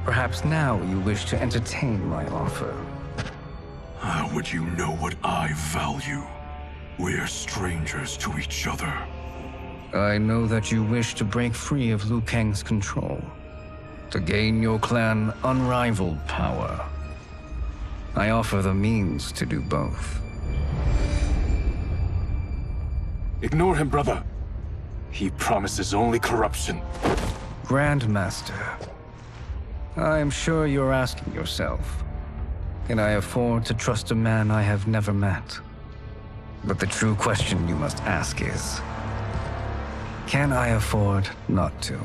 Perhaps now you wish to entertain my offer. How would you know what I value? We're strangers to each other. I know that you wish to break free of Liu Kang's control, to gain your clan unrivaled power. I offer the means to do both. Ignore him, brother. He promises only corruption. Grandmaster, I am sure you're asking yourself, can I afford to trust a man I have never met? But the true question you must ask is, can I afford not to?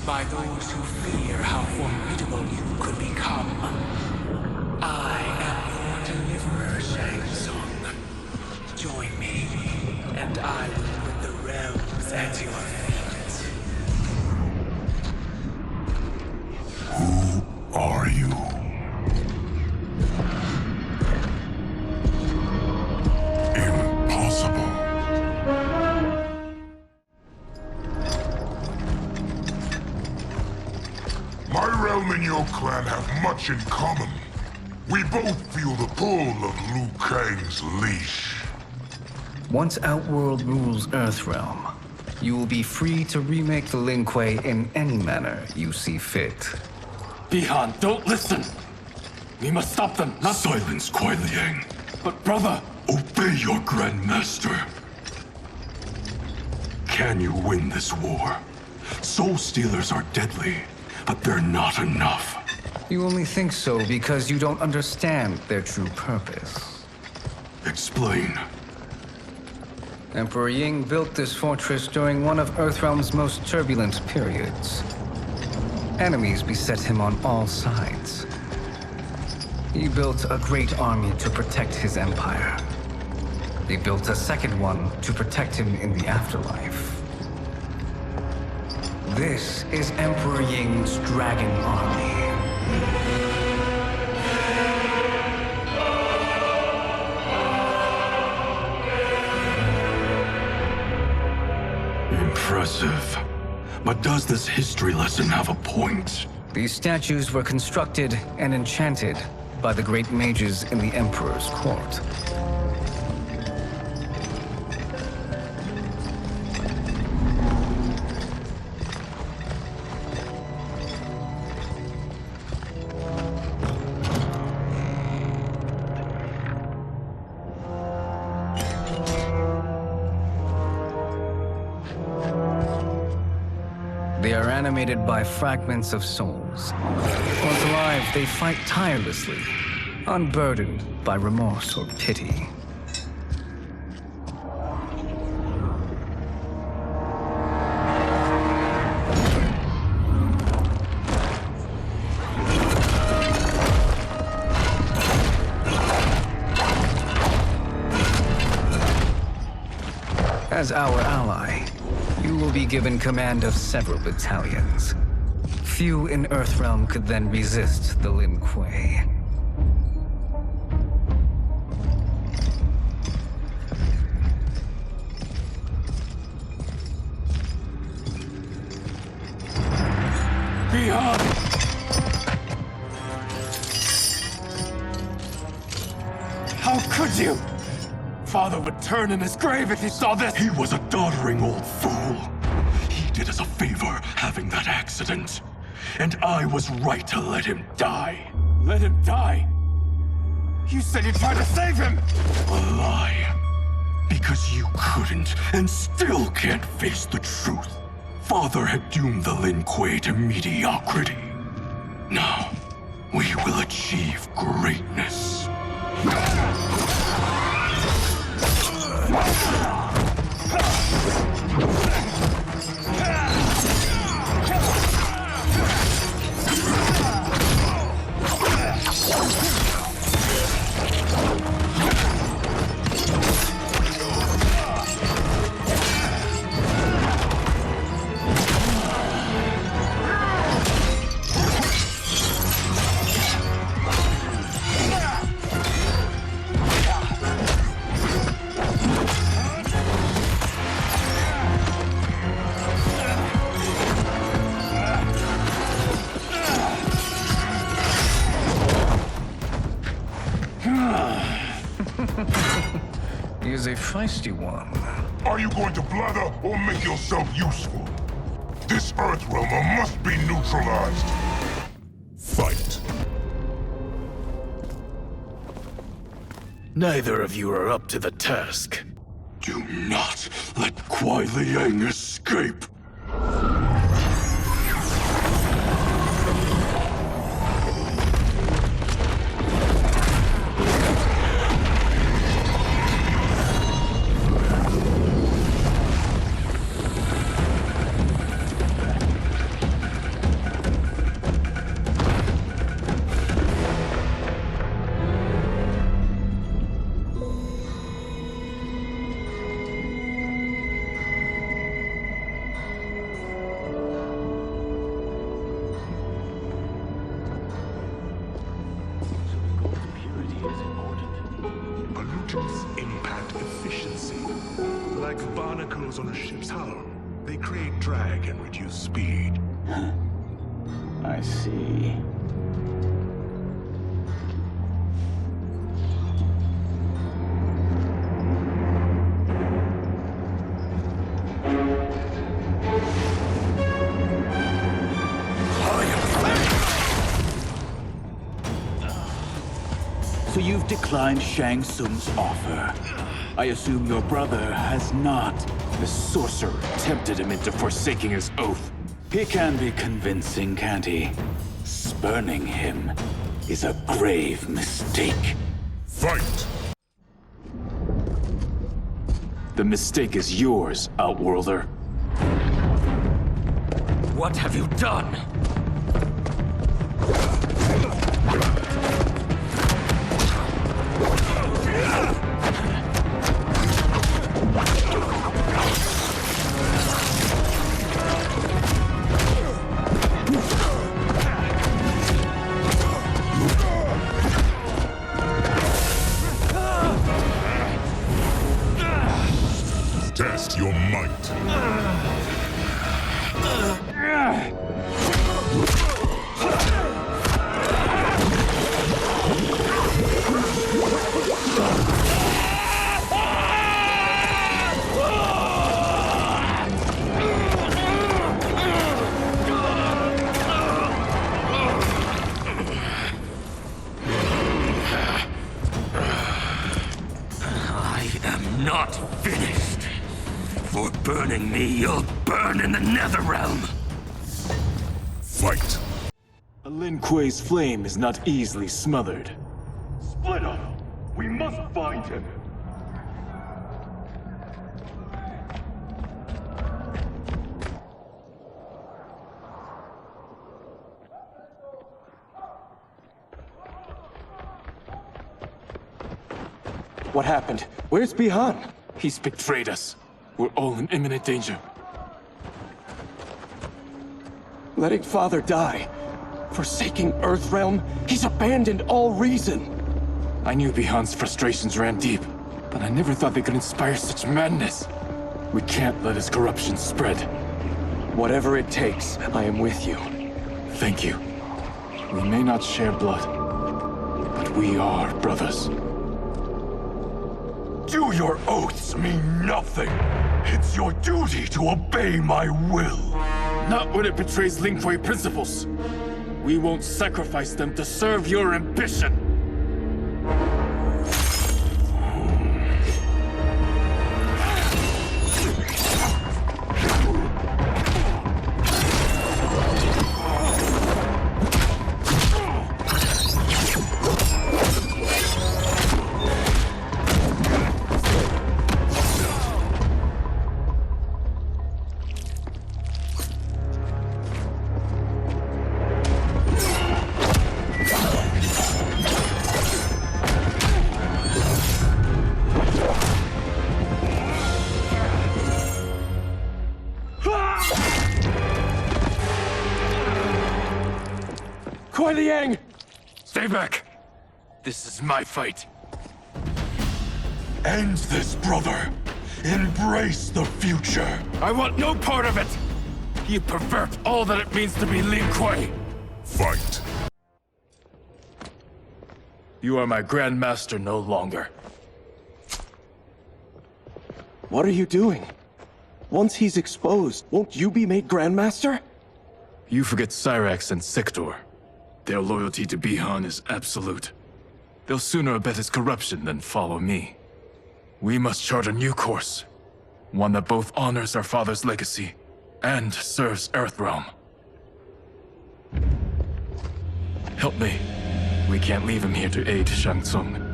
By those who fear how formidable you could become. I am your deliverer, Shang Tsung. Join me, and I will put the realms at your feet. Who are you? Impossible. My realm and your clan have much in common. We both feel the pull of Liu Kang's leash. Once Outworld rules Earthrealm, you will be free to remake the Lin Kuei in any manner you see fit. Bihan, don't listen! We must stop them, not— Silence, Kuai Liang. But brother— Obey your Grandmaster. Can you win this war? Soul Stealers are deadly, but they're not enough. You only think so because you don't understand their true purpose. Explain. Emperor Ying built this fortress during one of Earthrealm's most turbulent periods. Enemies beset him on all sides. He built a great army to protect his empire. He built a second one to protect him in the afterlife. This is Emperor Ying's Dragon Army. Impressive. But does this history lesson have a point? These statues were constructed and enchanted by the great mages in the Emperor's court. They are animated by fragments of souls. Once alive, they fight tirelessly, unburdened by remorse or pity. As our ally, you will be given command of several battalions. Few in Earthrealm could then resist the Lin Kuei. Beyond! How could you? Father would turn in his grave if he saw this! He was a doddering old fool. He did us a favor having that accident. And I was right to let him die. Let him die? You said you tried to save him! A lie. Because you couldn't and still can't face the truth. Father had doomed the Lin Kuei to mediocrity. Now, we will achieve greatness. He is a feisty one. Are you going to blather or make yourself useful? This Earthrealmer must be neutralized. Fight. Neither of you are up to the task. Do not let Kuai Liang escape. Pollutants impact efficiency. Like barnacles on a ship's hull, they create drag and reduce speed. I see. So you've declined Shang Tsung's offer. I assume your brother has not. The sorcerer tempted him into forsaking his oath. He can be convincing, can't he? Spurning him is a grave mistake. Fight! The mistake is yours, Outworlder. What have you done? Test your might. I am not finished. For burning me, you'll burn in the Netherrealm. Fight. A Lin Kuei's flame is not easily smothered. Split up! We must find him! What happened? Where's Bihan? He's betrayed us. We're all in imminent danger. Letting Father die. Forsaking Earthrealm. He's abandoned all reason. I knew Bihan's frustrations ran deep, but I never thought they could inspire such madness. We can't let his corruption spread. Whatever it takes, I am with you. Thank you. We may not share blood, but we are brothers. Do your oaths mean nothing? It's your duty to obey my will. Not when it betrays Lin Kuei principles. We won't sacrifice them to serve your ambition. Kuei Liang! Stay back! This is my fight. End this, brother. Embrace the future. I want no part of it! You pervert all that it means to be Lin Kuei! Fight. You are my Grand Master no longer. What are you doing? Once he's exposed, won't you be made Grandmaster? You forget Cyrax and Sector. Their loyalty to Bihan is absolute. They'll sooner abet his corruption than follow me. We must chart a new course. One that both honors our father's legacy and serves Earthrealm. Help me. We can't leave him here to aid Shang Tsung.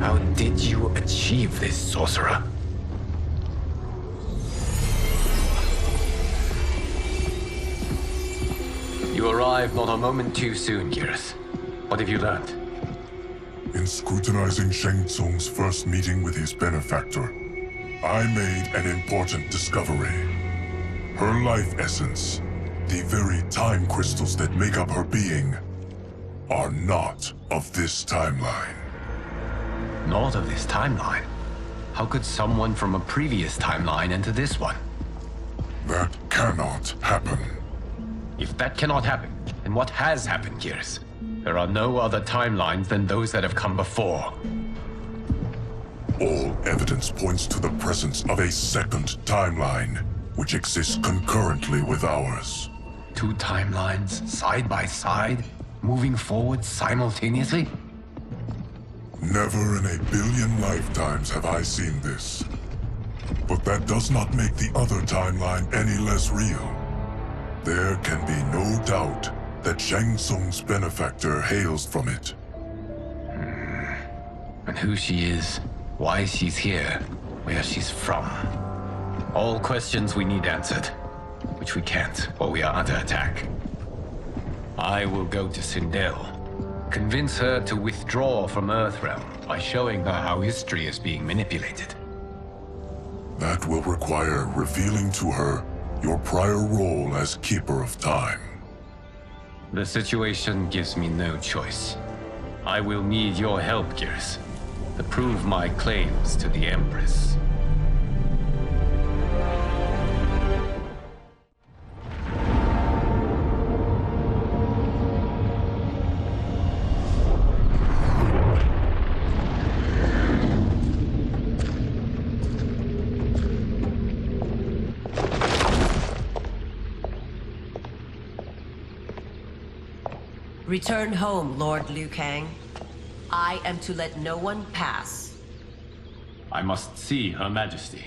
How did you achieve this, sorcerer? You arrived not a moment too soon, Geras. What have you learned? In scrutinizing Shang Tsung's first meeting with his benefactor, I made an important discovery. Her life essence, the very time crystals that make up her being, are not of this timeline. Not of this timeline? How could someone from a previous timeline enter this one? That cannot happen. If that cannot happen, then what has happened, Geras? There are no other timelines than those that have come before. All evidence points to the presence of a second timeline, which exists concurrently with ours. Two timelines, side by side, moving forward simultaneously? Never in a billion lifetimes have I seen this. But that does not make the other timeline any less real. There can be no doubt that Shang Tsung's benefactor hails from it. And who she is, why she's here, where she's from. All questions we need answered, which we can't while we are under attack. I will go to Sindel. Convince her to withdraw from Earthrealm by showing her how history is being manipulated. That will require revealing to her your prior role as Keeper of Time. The situation gives me no choice. I will need your help, Gears, to prove my claims to the Empress. Return home, Lord Liu Kang. I am to let no one pass. I must see Her Majesty.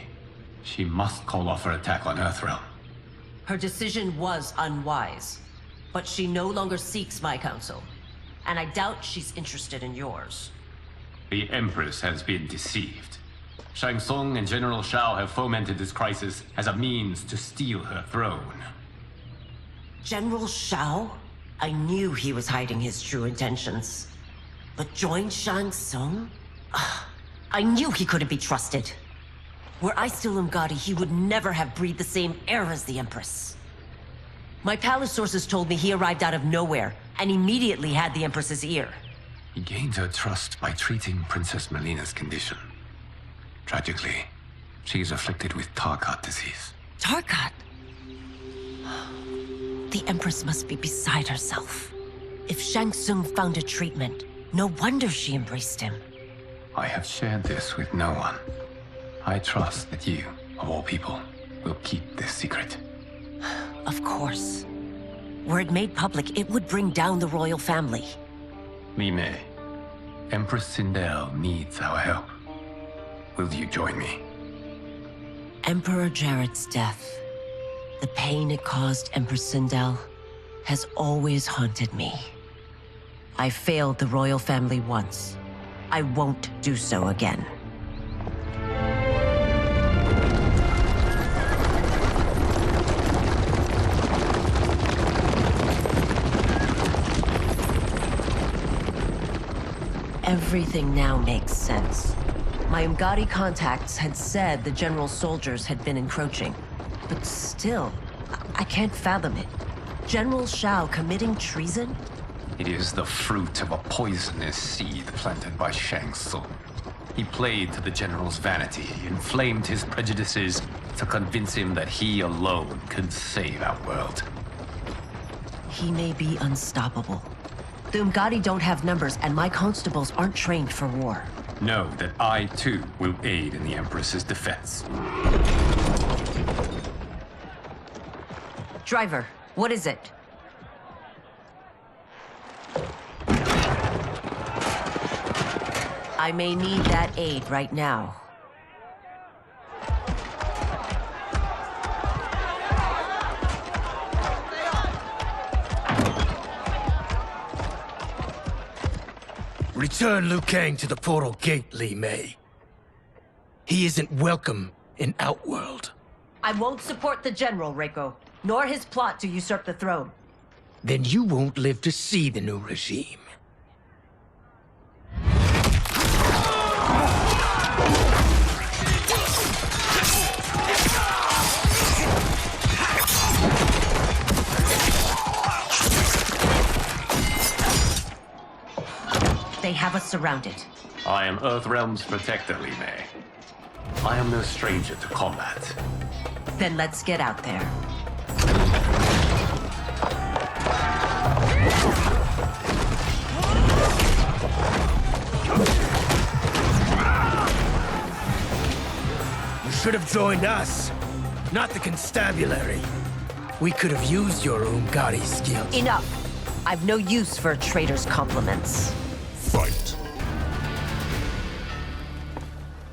She must call off her attack on Earthrealm. Her decision was unwise, but she no longer seeks my counsel, and I doubt she's interested in yours. The Empress has been deceived. Shang Tsung and General Shao have fomented this crisis as a means to steal her throne. General Shao? I knew he was hiding his true intentions. But join Shang Tsung? I knew he couldn't be trusted. Were I still Umgadi, he would never have breathed the same air as the Empress. My palace sources told me he arrived out of nowhere, and immediately had the Empress's ear. He gained her trust by treating Princess Melina's condition. Tragically, she is afflicted with Tarkat disease. Tarkat? The Empress must be beside herself. If Shang Tsung found a treatment, no wonder she embraced him. I have shared this with no one. I trust that you, of all people, will keep this secret. Of course. Were it made public, it would bring down the royal family. Li Mei, Empress Sindel needs our help. Will you join me? Emperor Jarrett's death, the pain it caused Empress Sindel, has always haunted me. I failed the royal family once. I won't do so again. Everything now makes sense. My Umgadi contacts had said the general's soldiers had been encroaching. But still, I can't fathom it. General Shao committing treason? It is the fruit of a poisonous seed planted by Shang Tsung. He played to the general's vanity, inflamed his prejudices to convince him that he alone could save our world. He may be unstoppable. The Umgadi don't have numbers, and my constables aren't trained for war. Know that I, too, will aid in the Empress's defense. Driver, what is it? I may need that aid right now. Return Liu Kang to the portal gate, Li Mei. He isn't welcome in Outworld. I won't support the General, Reiko, nor his plot to usurp the throne. Then you won't live to see the new regime. They have us surrounded. I am Earthrealm's protector, Li Mei. I am no stranger to combat. Then let's get out there. You should have joined us, not the constabulary. We could have used your Umgadi skills. Enough! I've no use for a traitor's compliments. Fight.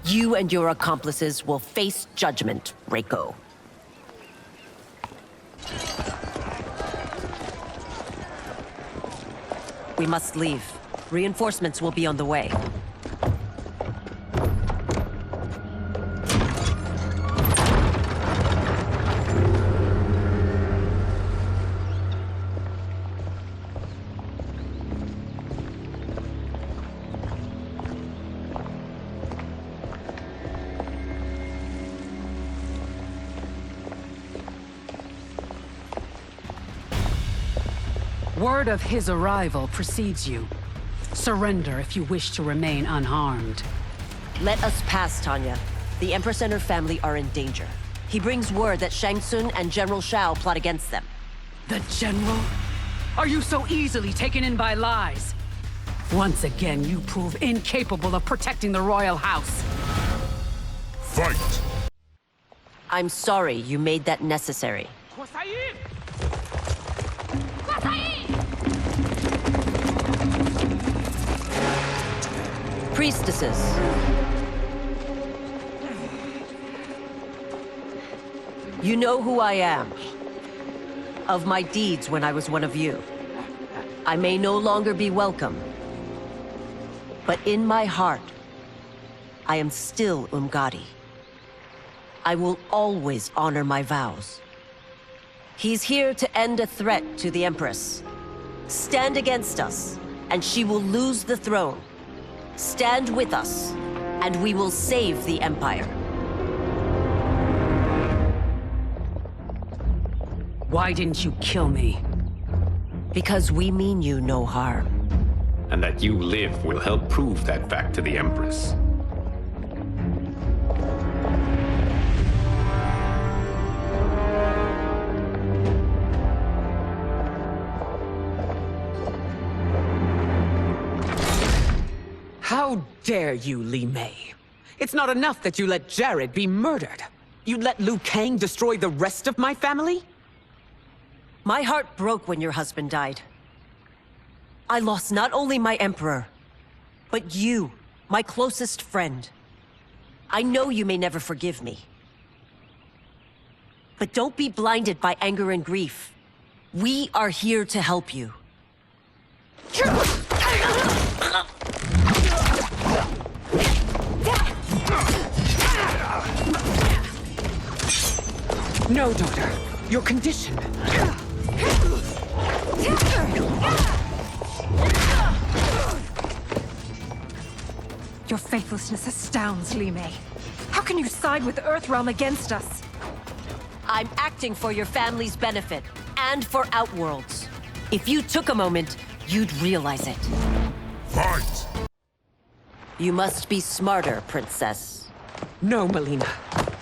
You and your accomplices will face judgment, Reiko. We must leave. Reinforcements will be on the way. Word of his arrival precedes you. Surrender if you wish to remain unharmed. Let us pass, Tanya. The Empress and her family are in danger. He brings word that Shang Tsung and General Shao plot against them. The General? Are you so easily taken in by lies? Once again, you prove incapable of protecting the royal house. Fight! I'm sorry you made that necessary. Priestesses. You know who I am. Of my deeds when I was one of you. I may no longer be welcome. But in my heart, I am still Umgadi. I will always honor my vows. He's here to end a threat to the Empress. Stand against us, and she will lose the throne. Stand with us, and we will save the Empire. Why didn't you kill me? Because we mean you no harm. And that you live will help prove that fact to the Empress. How dare you, Li Mei? It's not enough that you let Jared be murdered. You let Liu Kang destroy the rest of my family? My heart broke when your husband died. I lost not only my emperor, but you, my closest friend. I know you may never forgive me. But don't be blinded by anger and grief. We are here to help you. No, daughter. Your condition. Your faithlessness astounds, Li Mei. How can you side with Earthrealm against us? I'm acting for your family's benefit, and for Outworld's. If you took a moment, you'd realize it. Fight! You must be smarter, Princess. No, Melina.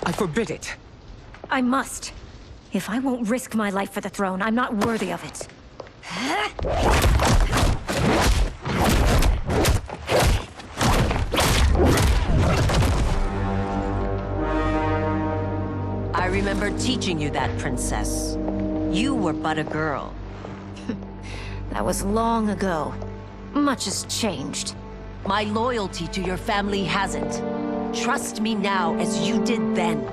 I forbid it. I must. If I won't risk my life for the throne, I'm not worthy of it. I remember teaching you that, Princess. You were but a girl. That was long ago. Much has changed. My loyalty to your family hasn't. Trust me now as you did then.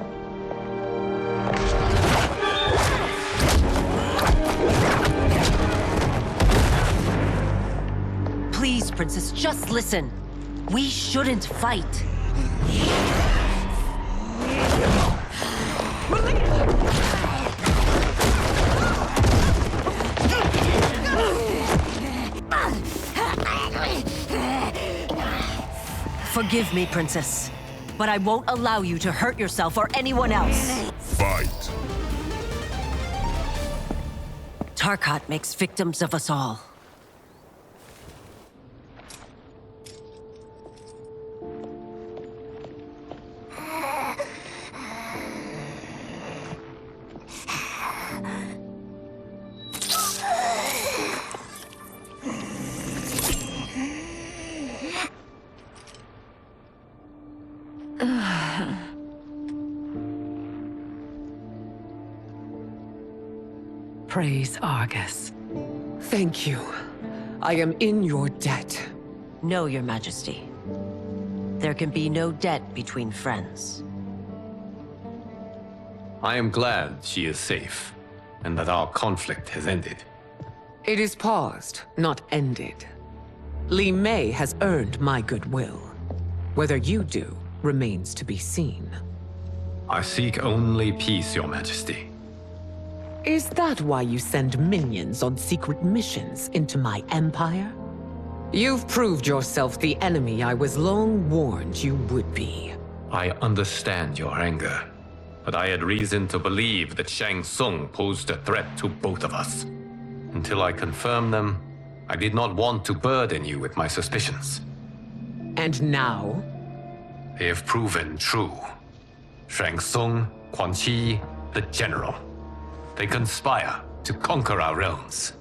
Please, Princess, just listen. We shouldn't fight. Forgive me, Princess, but I won't allow you to hurt yourself or anyone else. Fight! Tarkat makes victims of us all. Praise Argus. Thank you. I am in your debt. No, Your Majesty. There can be no debt between friends. I am glad she is safe, and that our conflict has ended. It is paused, not ended. Li Mei has earned my goodwill. Whether you do remains to be seen. I seek only peace, Your Majesty. Is that why you send minions on secret missions into my empire? You've proved yourself the enemy I was long warned you would be. I understand your anger, but I had reason to believe that Shang Tsung posed a threat to both of us. Until I confirm them, I did not want to burden you with my suspicions. And now? They have proven true. Shang Tsung, Quan Chi, the General. They conspire to conquer our realms.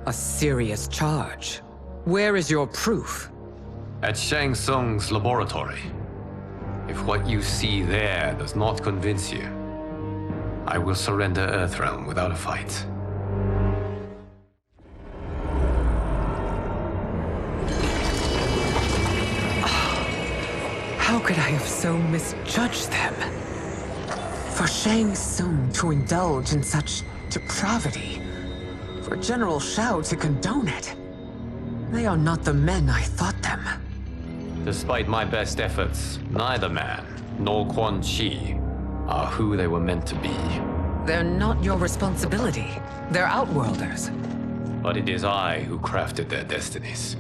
A serious charge. Where is your proof? At Shang Tsung's laboratory. If what you see there does not convince you, I will surrender Earthrealm without a fight. How could I have so misjudged them? For Shang Tsung to indulge in such depravity, for General Shao to condone it, they are not the men I thought them. Despite my best efforts, neither man nor Quan Chi are who they were meant to be. They're not your responsibility. They're Outworlders. But it is I who crafted their destinies,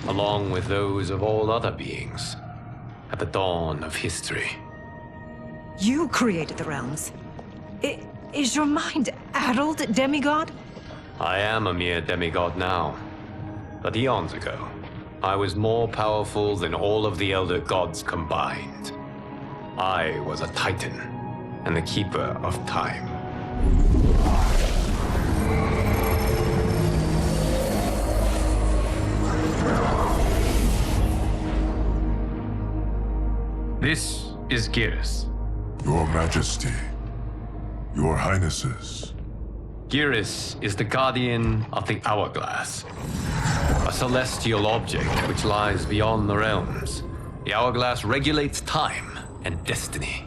along with those of all other beings, at the dawn of history. You created the realms. Is your mind addled, demigod? I am a mere demigod now. But eons ago, I was more powerful than all of the Elder Gods combined. I was a Titan, and the Keeper of Time. This is Geras. Your Majesty. Your Highnesses. Geras is the guardian of the Hourglass, a celestial object which lies beyond the realms. The Hourglass regulates time and destiny.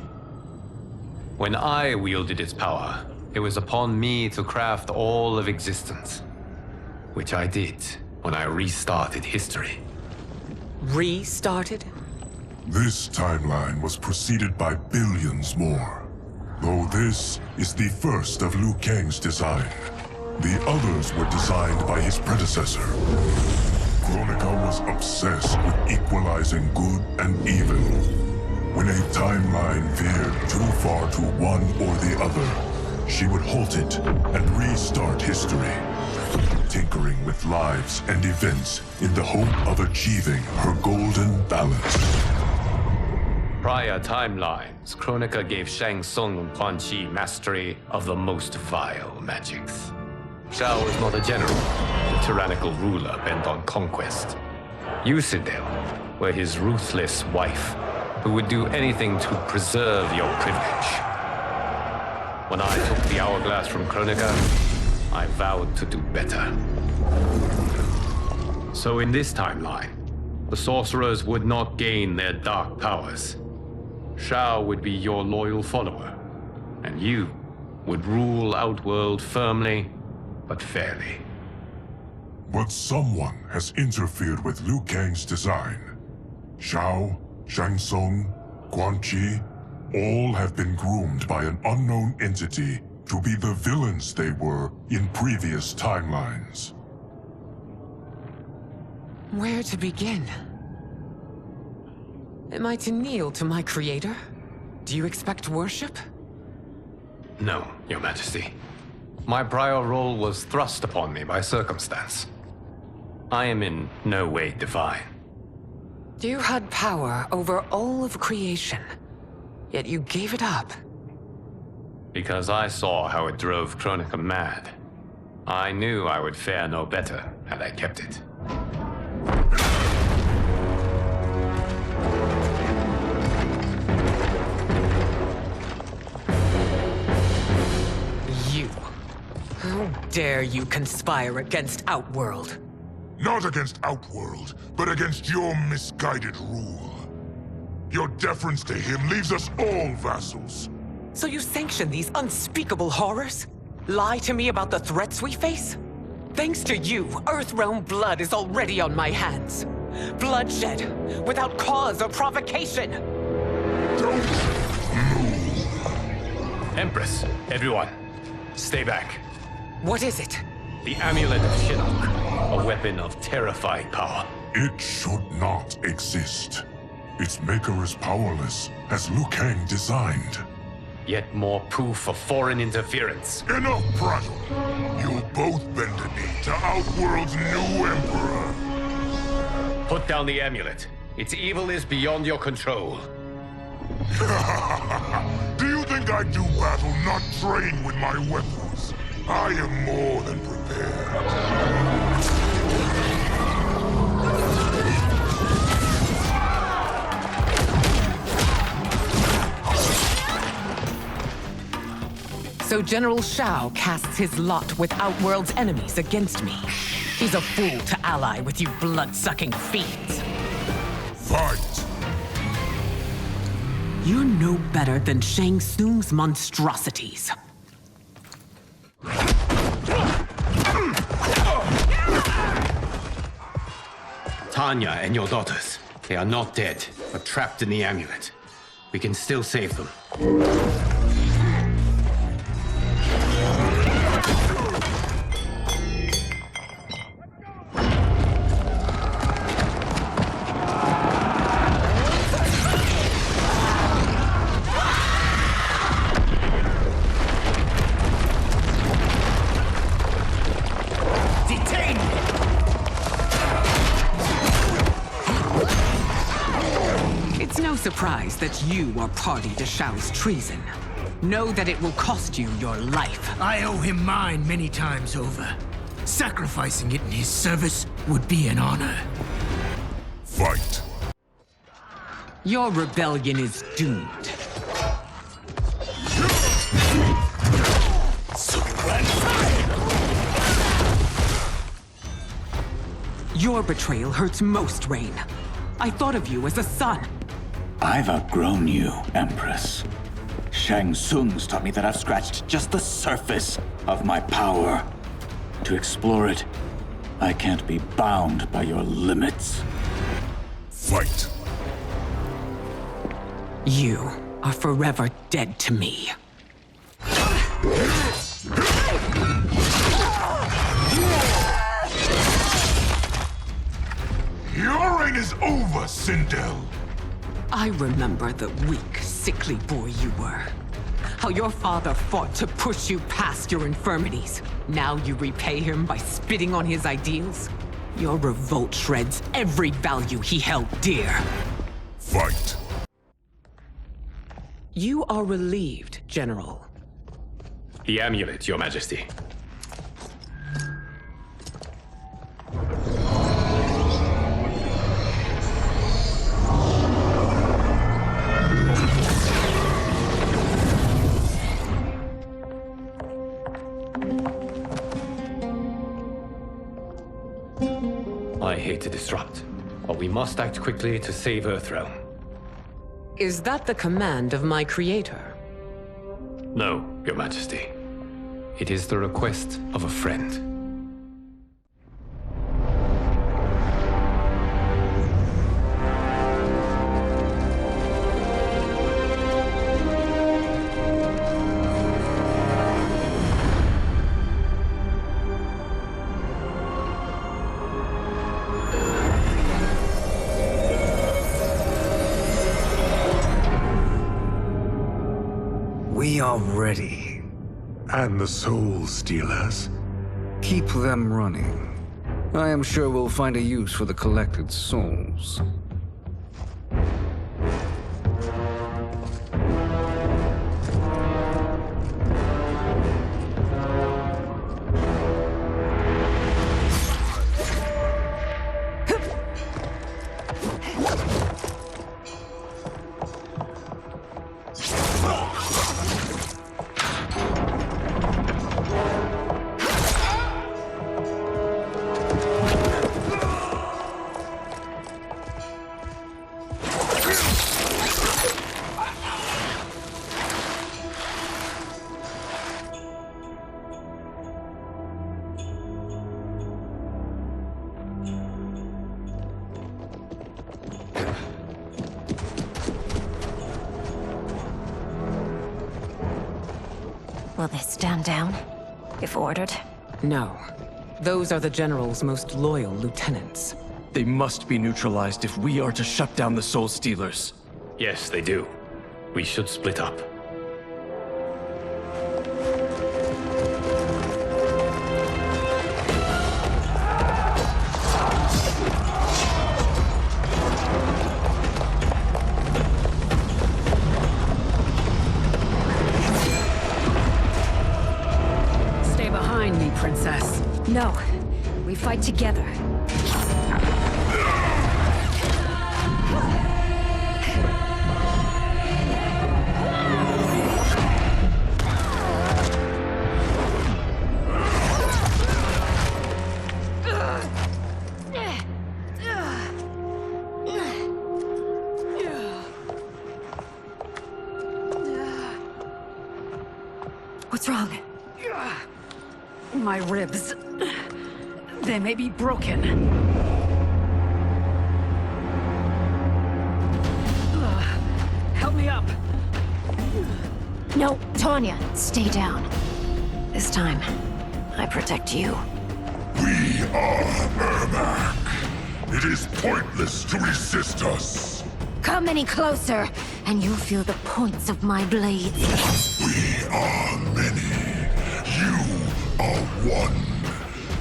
When I wielded its power, it was upon me to craft all of existence, which I did when I restarted history. Restarted? This timeline was preceded by billions more. Though this is the first of Liu Kang's design. The others were designed by his predecessor. Kronika was obsessed with equalizing good and evil. When a timeline veered too far to one or the other, she would halt it and restart history, tinkering with lives and events in the hope of achieving her golden balance. Prior timelines, Kronika gave Shang Tsung and Quan Chi mastery of the most vile magics. Shao was not a general, a tyrannical ruler bent on conquest. Yusidel were his ruthless wife, who would do anything to preserve your privilege. When I took the Hourglass from Kronika, I vowed to do better. So in this timeline, the sorcerers would not gain their dark powers. Shao would be your loyal follower, and you would rule Outworld firmly, but fairly. But someone has interfered with Liu Kang's design. Shao, Shang Tsung, Quan Chi, all have been groomed by an unknown entity to be the villains they were in previous timelines. Where to begin? Am I to kneel to my creator? Do you expect worship? No, Your Majesty. My prior role was thrust upon me by circumstance. I am in no way divine. You had power over all of creation, yet you gave it up. Because I saw how it drove Kronika mad. I knew I would fare no better had I kept it. How dare you conspire against Outworld? Not against Outworld, but against your misguided rule. Your deference to him leaves us all vassals. So you sanction these unspeakable horrors? Lie to me about the threats we face? Thanks to you, Earthrealm blood is already on my hands. Bloodshed, without cause or provocation. Don't move. Empress, everyone, stay back. What is it? The Amulet of Shinnok, a weapon of terrifying power. It should not exist. Its maker is powerless, as Liu Kang designed. Yet more proof of foreign interference. Enough prattle! You'll both bend a knee to Outworld's new emperor. Put down the amulet. Its evil is beyond your control. Do you think I do battle not trained with my weapons? I am more than prepared. So General Shao casts his lot with Outworld's enemies against me. He's a fool to ally with you blood-sucking fiends. Fight! You're no better than Shang Tsung's monstrosities. Tanya and your daughters. They are not dead, but trapped in the amulet. We can still save them. Surprised that you are party to Shao's treason. Know that it will cost you your life. I owe him mine many times over. Sacrificing it in his service would be an honor. Fight! Your rebellion is doomed. Your betrayal hurts most, Rain. I thought of you as a son. I've outgrown you, Empress. Shang Tsung's taught me that I've scratched just the surface of my power. To explore it, I can't be bound by your limits. Fight! You are forever dead to me. Your reign is over, Sindel! I remember the weak, sickly boy you were. How your father fought to push you past your infirmities. Now you repay him by spitting on his ideals? Your revolt shreds every value he held dear. Fight! You are relieved, General. The amulet, Your Majesty. I hate to disrupt, but we must act quickly to save Earthrealm. Is that the command of my creator? No, Your Majesty. It is the request of a friend. We are ready. And the Soul Stealers? Keep them running. I am sure we'll find a use for the collected souls. Will they stand down, if ordered? No. Those are the General's most loyal lieutenants. They must be neutralized if we are to shut down the Soul Stealers. Yes, they do. We should split up. No, we fight together. What's wrong? My ribs. They may be broken. Help me up. No, Tanya, stay down. This time, I protect you. We are Ermac. It is pointless to resist us. Come any closer, and you'll feel the points of my blades. We are many. You are one.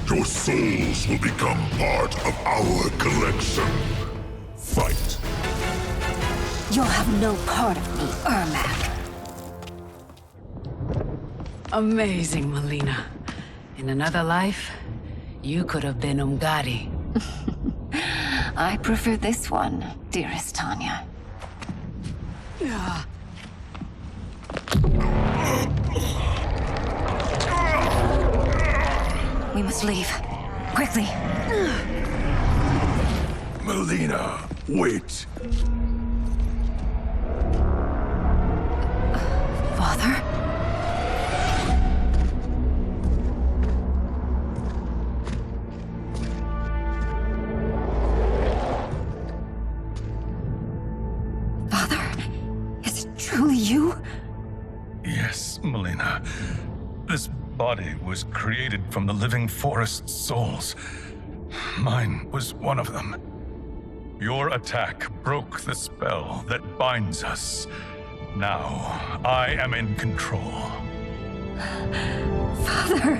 Your souls will become part of our collection. Fight. You'll have no part of me, Ermac. Amazing, Melina. In another life, you could have been Umgadi. I prefer this one, dearest Tanya. We must leave. Quickly. Melina, wait. Father? Father? Is it truly you? Yes, Melina. This body was created from the living forest's souls. Mine was one of them. Your attack broke the spell that binds us. Now, I am in control. Father!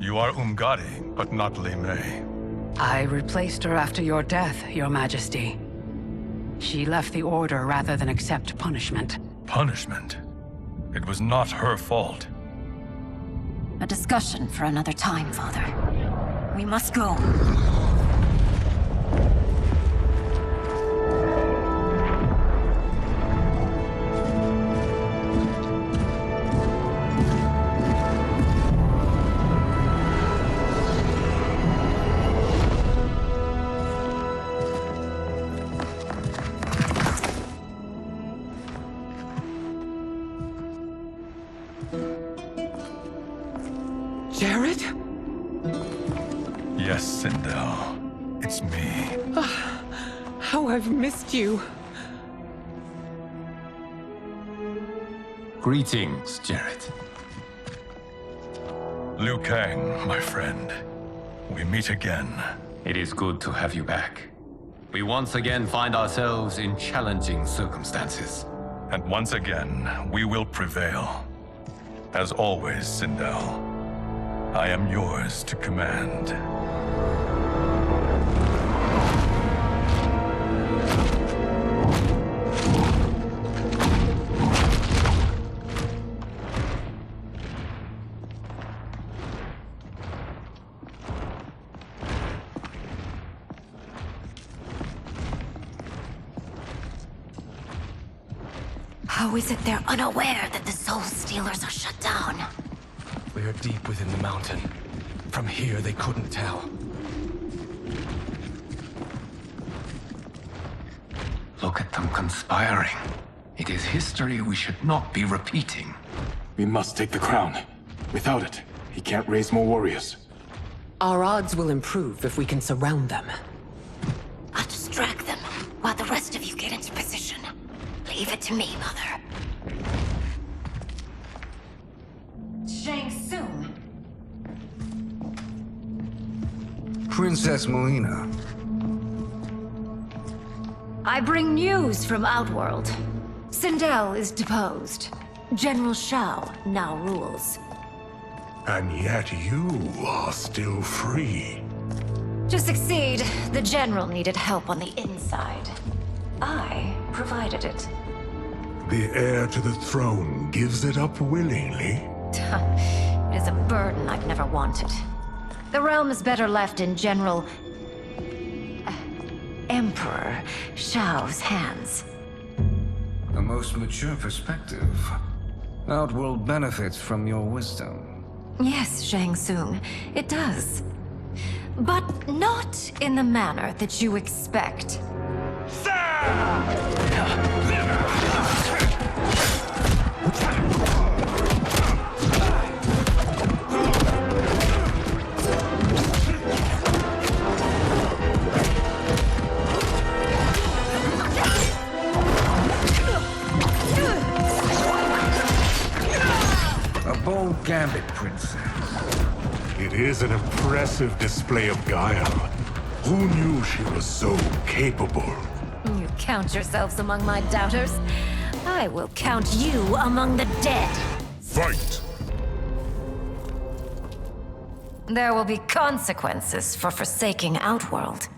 You are Umgadi, but not Li Mei. I replaced her after your death, Your Majesty. She left the Order rather than accept punishment. Punishment? It was not her fault. A discussion for another time, Father. We must go. Jared? Yes, Sindel. It's me. How I've missed you. Greetings, Jared. Liu Kang, my friend. We meet again. It is good to have you back. We once again find ourselves in challenging circumstances. And once again, we will prevail. As always, Sindel, I am yours to command. How is it they're unaware that the Soul Stealers are shut down? We are deep within the mountain. From here, they couldn't tell. Look at them conspiring. It is history we should not be repeating. We must take the crown. Without it, he can't raise more warriors. Our odds will improve if we can surround them. I'll distract them while the rest of you get into position. Leave it to me, Mother. Shang Tsung. Princess Melina. I bring news from Outworld. Sindel is deposed. General Shao now rules. And yet you are still free. To succeed, the General needed help on the inside. I provided it. The heir to the throne gives it up willingly. It is a burden I've never wanted. The realm is better left in General... Emperor Shao's hands. A most mature perspective. Outworld benefits from your wisdom. Yes, Shang Tsung, it does. But not in the manner that you expect. A bold gambit, Princess. It is an impressive display of guile. Who knew she was so capable? You count yourselves among my doubters. I will count you among the dead. Fight! There will be consequences for forsaking Outworld.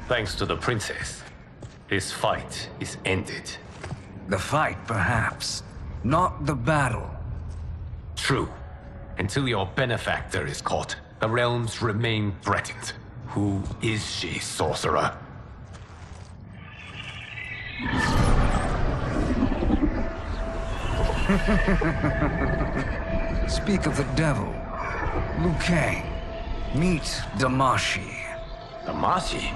Thanks to the princess, this fight is ended. The fight, perhaps. Not the battle. True. Until your benefactor is caught, the realms remain threatened. Who is she, sorcerer? Speak of the devil. Liu Kang. Meet Damashi. Damashi?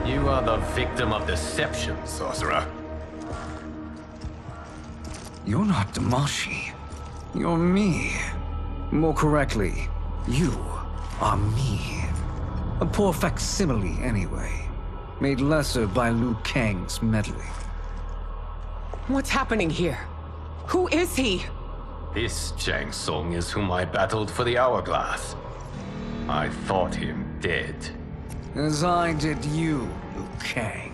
You are the victim of deception, sorcerer. You're not Damashi. You're me. More correctly, you are me. A poor facsimile, anyway. Made lesser by Liu Kang's meddling. What's happening here? Who is he? This Shang Tsung is whom I battled for the Hourglass. I thought him dead. As I did you, Liu Kang.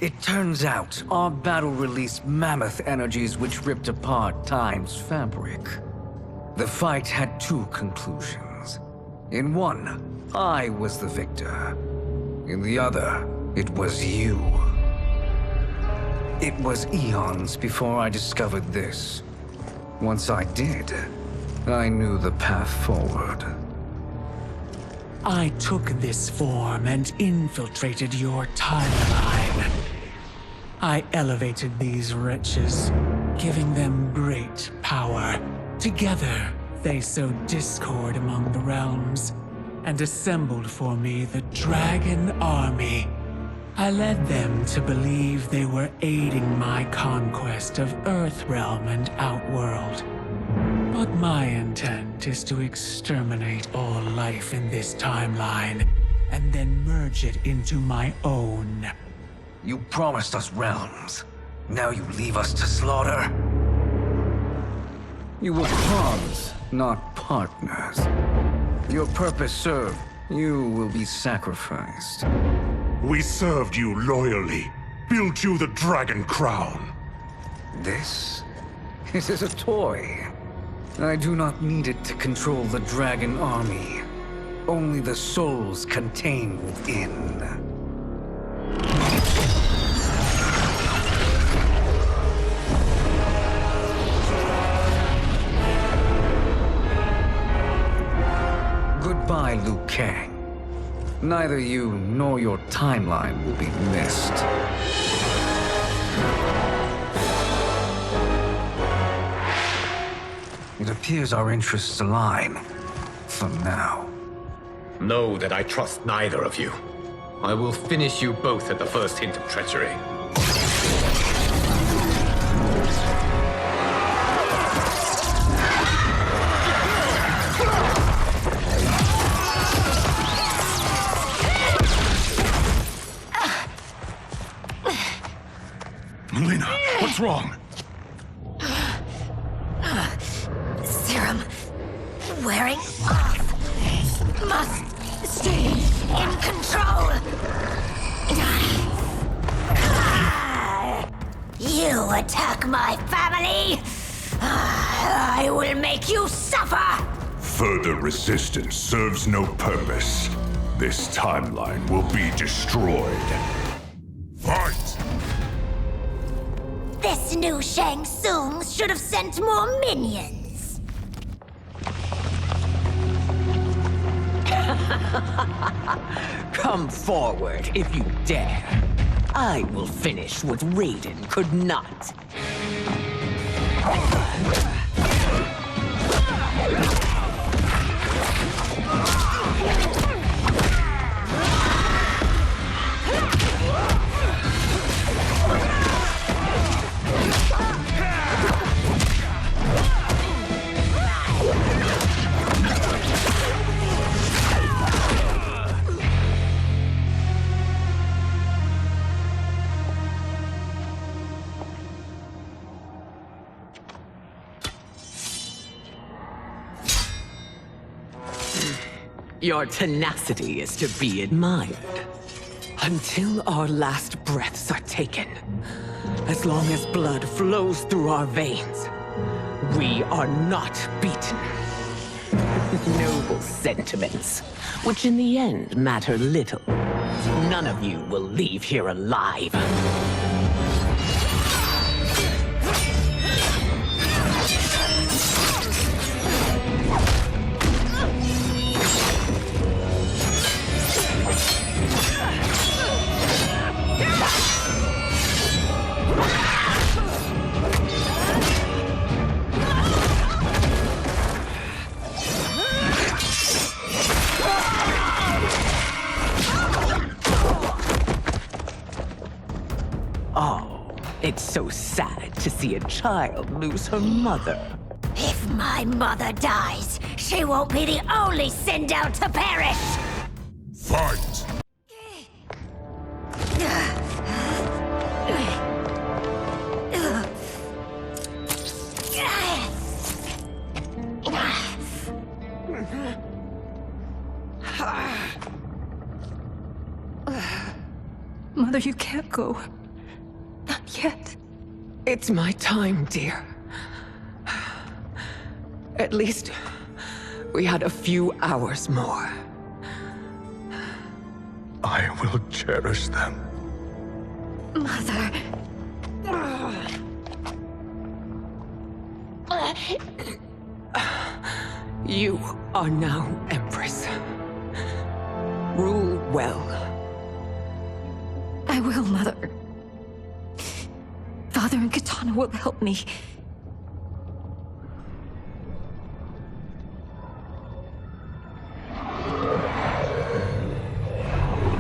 It turns out our battle released mammoth energies which ripped apart time's fabric. The fight had two conclusions. In one, I was the victor. In the other, it was you. It was eons before I discovered this. Once I did, I knew the path forward. I took this form and infiltrated your timeline. I elevated these wretches, giving them great power. Together, they sowed discord among the realms and assembled for me the Dragon Army. I led them to believe they were aiding my conquest of Earthrealm and Outworld. But my intent is to exterminate all life in this timeline, and then merge it into my own. You promised us realms. Now you leave us to slaughter? You were pawns, not partners. Your purpose served. You will be sacrificed. We served you loyally, built you the Dragon Crown. This is a toy. I do not need it to control the Dragon Army. Only the souls contained within. Goodbye, Liu Kang. Neither you nor your timeline will be missed. It appears our interests align. For now. Know that I trust neither of you. I will finish you both at the first hint of treachery. Melina, what's wrong? Serum wearing off. Must stay in control. You attack my family, I will make you suffer! Further resistance serves no purpose. This timeline will be destroyed. Fight! This new Shang Tsung should have sent more minions. Come forward if you dare. I will finish what Raiden could not. Your tenacity is to be admired. Until our last breaths are taken, as long as blood flows through our veins, we are not beaten. Noble sentiments, which in the end matter little. None of you will leave here alive. It's so sad to see a child lose her mother. If my mother dies, she won't be the only send out to perish! Fight! Mother, you can't go. Not yet. It's my time, dear. At least we had a few hours more. I will cherish them. Mother... You are now Empress. Rule well. I will, Mother. Father and Katana will help me.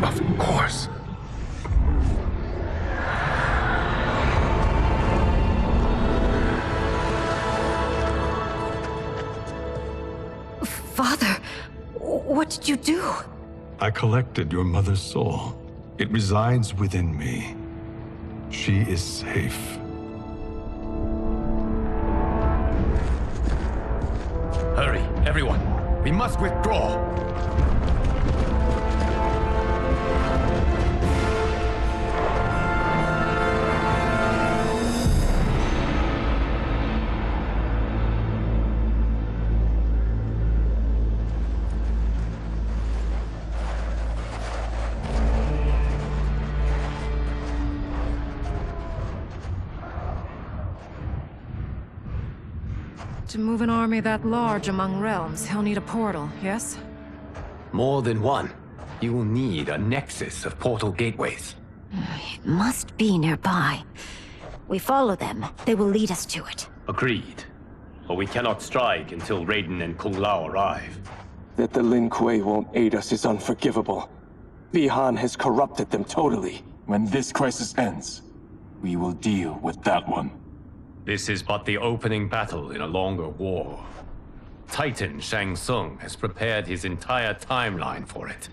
Of course. Father, what did you do? I collected your mother's soul. It resides within me. She is safe. Hurry, everyone. We must withdraw. To move an army that large among realms, he'll need a portal, yes? More than one. You will need a nexus of portal gateways. It must be nearby. We follow them. They will lead us to it. Agreed. But we cannot strike until Raiden and Kung Lao arrive. That the Lin Kuei won't aid us is unforgivable. Bi-Han has corrupted them totally. When this crisis ends, we will deal with that one. This is but the opening battle in a longer war. Titan Shang Tsung has prepared his entire timeline for it.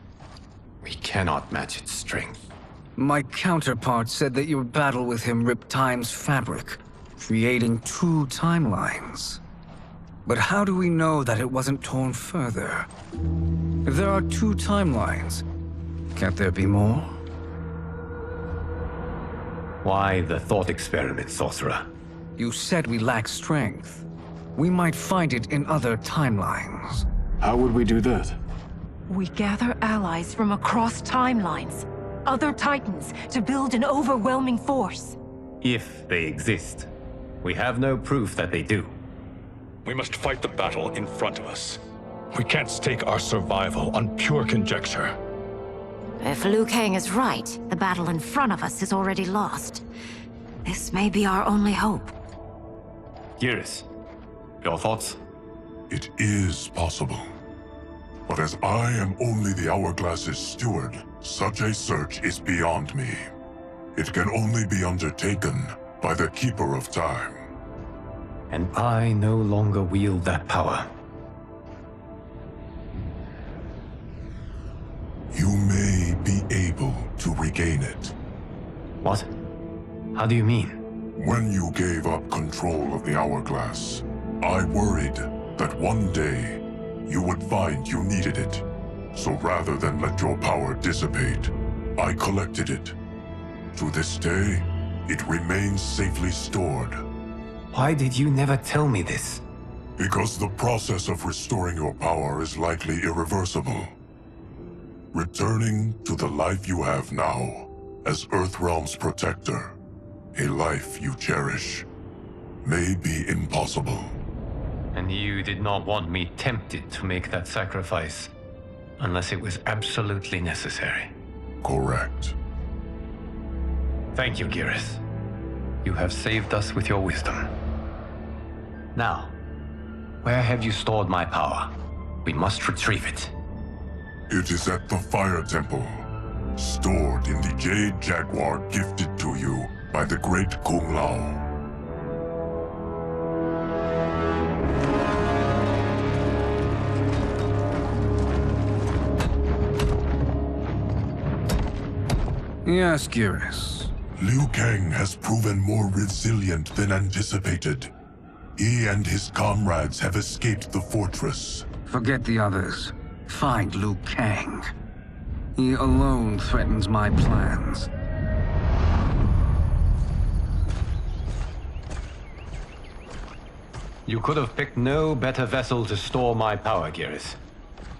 We cannot match its strength. My counterpart said that your battle with him ripped time's fabric, creating two timelines. But how do we know that it wasn't torn further? If there are two timelines, can't there be more? Why the thought experiment, sorcerer? You said we lack strength. We might find it in other timelines. How would we do that? We gather allies from across timelines, other titans, to build an overwhelming force. If they exist. We have no proof that they do. We must fight the battle in front of us. We can't stake our survival on pure conjecture. If Liu Kang is right, the battle in front of us is already lost. This may be our only hope. Geras, your thoughts? It is possible. But as I am only the Hourglass's steward, such a search is beyond me. It can only be undertaken by the Keeper of Time. And I no longer wield that power. You may be able to regain it. What? How do you mean? When you gave up control of the Hourglass, I worried that one day you would find you needed it. So rather than let your power dissipate, I collected it. To this day, it remains safely stored. Why did you never tell me this? Because the process of restoring your power is likely irreversible. Returning to the life you have now, as Earthrealm's protector, a life you cherish, may be impossible. And you did not want me tempted to make that sacrifice, unless it was absolutely necessary. Correct. Thank you, Geras. You have saved us with your wisdom. Now, where have you stored my power? We must retrieve it. It is at the Fire Temple, stored in the Jade Jaguar gifted to you by the great Kung Lao. Yes, Geras. Liu Kang has proven more resilient than anticipated. He and his comrades have escaped the fortress. Forget the others. Find Liu Kang. He alone threatens my plans. You could have picked no better vessel to store my power, Geras.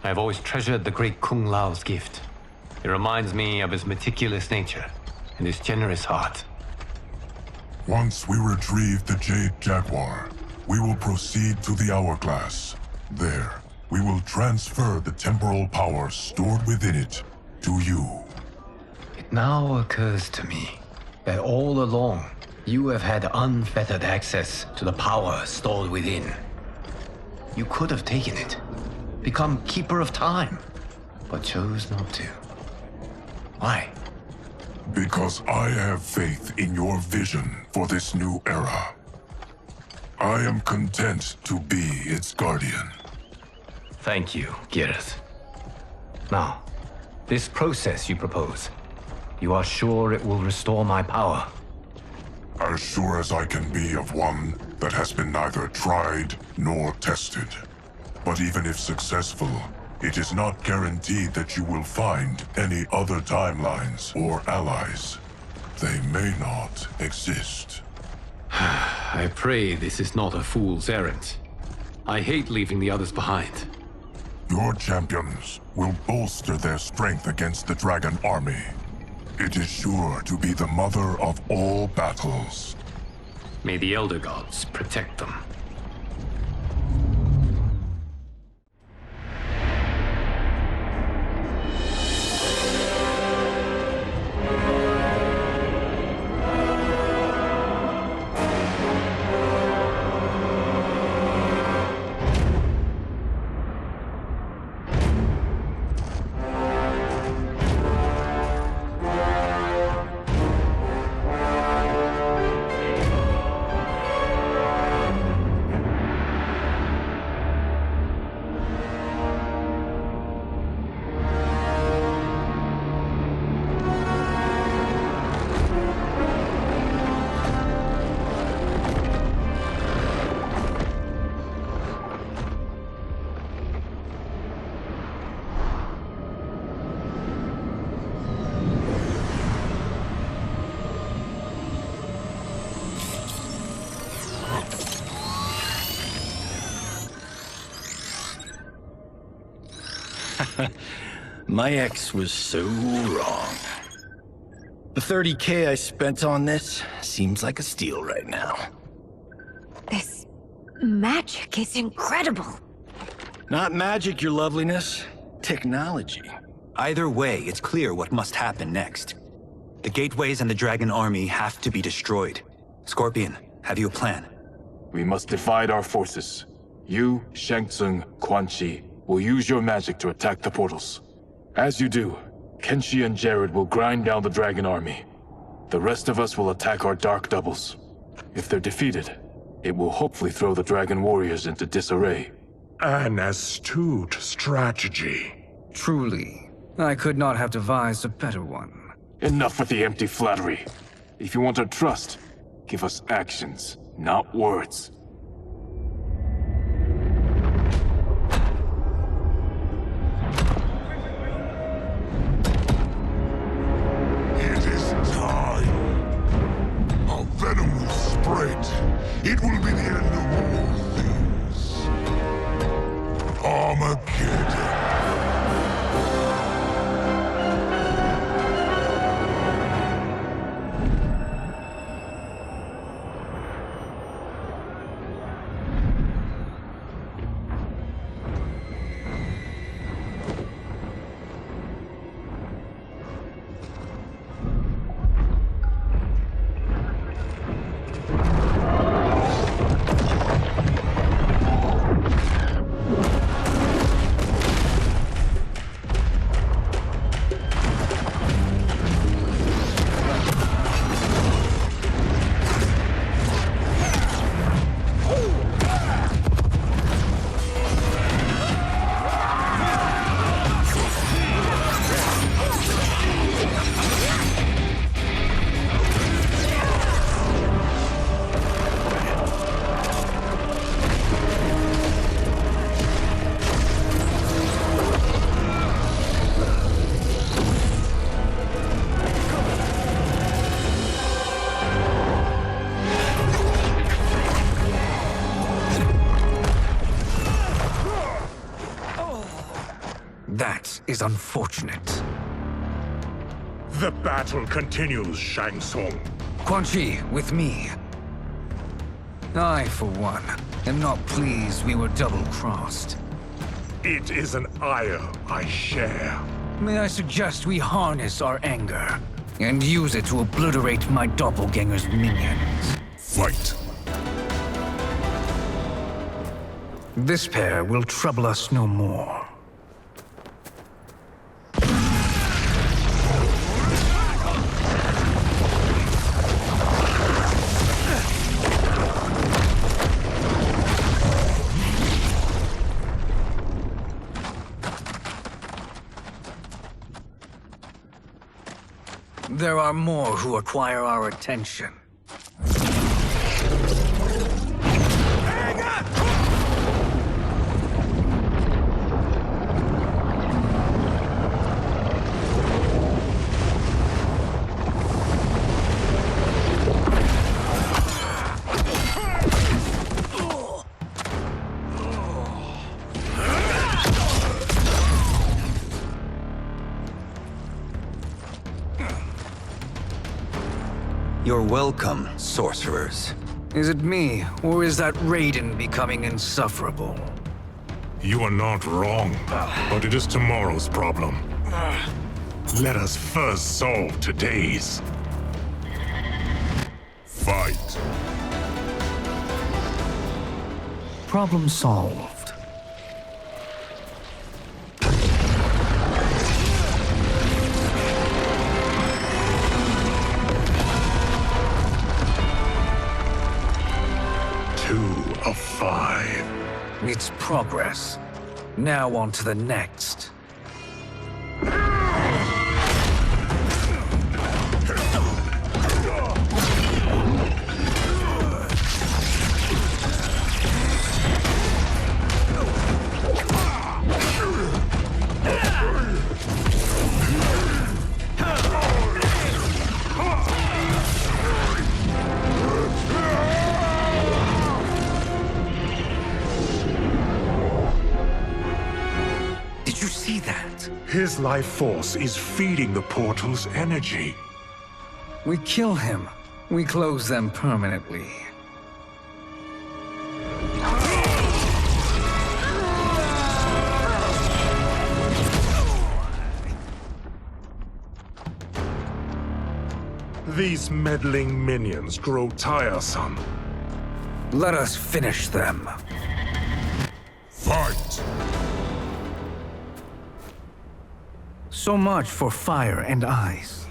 I have always treasured the great Kung Lao's gift. It reminds me of his meticulous nature and his generous heart. Once we retrieve the Jade Jaguar, we will proceed to the Hourglass. There, we will transfer the temporal power stored within it to you. It now occurs to me that all along, you have had unfettered access to the power stored within. You could have taken it, become Keeper of Time, but chose not to. Why? Because I have faith in your vision for this new era. I am content to be its guardian. Thank you, Geras. Now, this process you propose, you are sure it will restore my power? As sure as I can be of one that has been neither tried nor tested. But even if successful, it is not guaranteed that you will find any other timelines or allies. They may not exist. I pray this is not a fool's errand. I hate leaving the others behind. Your champions will bolster their strength against the Dragon Army. It is sure to be the mother of all battles. May the Elder Gods protect them. My ex was so wrong. The 30K I spent on this seems like a steal right now. This magic is incredible. Not magic, your loveliness. Technology. Either way, it's clear what must happen next. The gateways and the dragon army have to be destroyed. Scorpion, have you a plan? We must divide our forces. You, Shang Tsung, Quan Chi, will use your magic to attack the portals. As you do, Kenshi and Jared will grind down the dragon army. The rest of us will attack our dark doubles. If they're defeated, it will hopefully throw the dragon warriors into disarray. An astute strategy. Truly, I could not have devised a better one. Enough with the empty flattery. If you want our trust, give us actions, not words. It is time. Our venom will spread. It will be the end of all things. Armageddon. That is unfortunate. The battle continues, Shang Tsung. Quan Chi, with me. I, for one, am not pleased we were double-crossed. It is an ire I share. May I suggest we harness our anger and use it to obliterate my doppelganger's minions? Fight. This pair will trouble us no more. There are more who acquire our attention. You're welcome, sorcerers. Is it me, or is that Raiden becoming insufferable? You are not wrong, but it is tomorrow's problem. Let us first solve today's. Fight. Problem solved. Of 5. It's progress. Now on to the next. His life force is feeding the portal's energy. We kill him. We close them permanently. These meddling minions grow tiresome. Let us finish them. Fight! So much for fire and ice.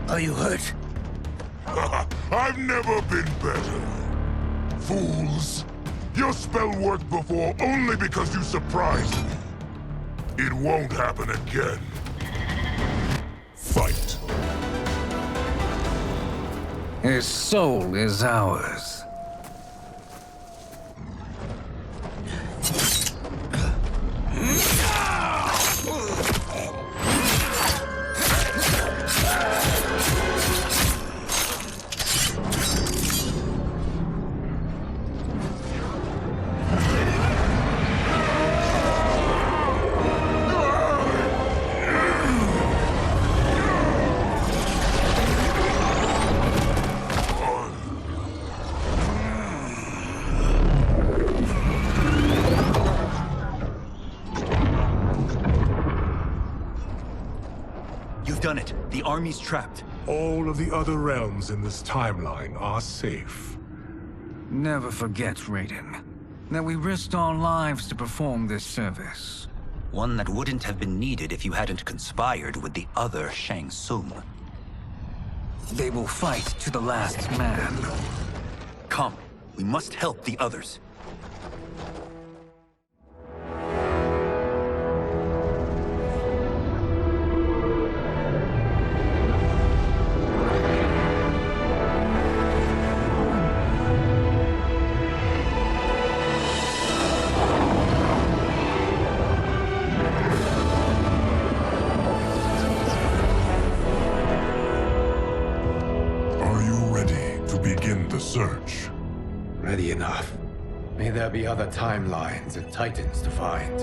Are you hurt? I've never been better. Fools! Your spell worked before only because you surprised me. It won't happen again. Fight! His soul is ours. Done it. The army's trapped. All of the other realms in this timeline are safe. Never forget, Raiden, that we risked our lives to perform this service. One that wouldn't have been needed if you hadn't conspired with the other Shang Tsung. They will fight to the last man. Come, we must help the others. Search. Ready enough. May there be other timelines and titans to find.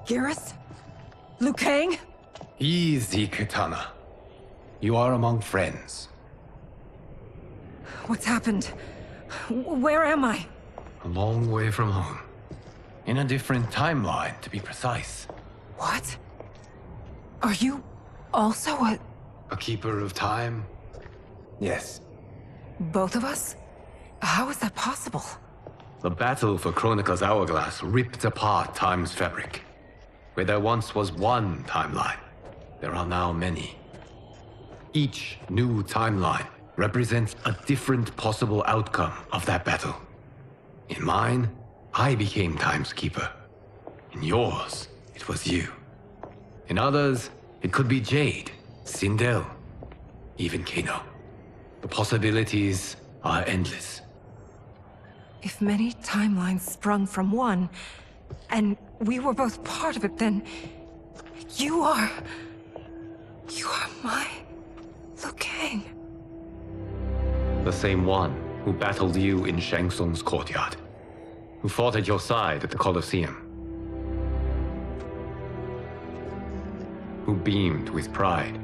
Geras? Liu Kang? Easy, Kitana. You are among friends. What's happened? Where am I? A long way from home. In a different timeline, to be precise. What? Are you also a keeper of time? Yes. both of us? How is that possible? The battle for Chronica's Hourglass ripped apart time's fabric. Where there once was one timeline, there are now many. Each new timeline represents a different possible outcome of that battle. In mine, I became Time's Keeper. In yours, it was you. In others, it could be Jade, Sindel, even Kano. The possibilities are endless. If many timelines sprung from one, and we were both part of it, then you are my Liu Kang. The same one who battled you in Shang Tsung's courtyard, who fought at your side at the Colosseum, who beamed with pride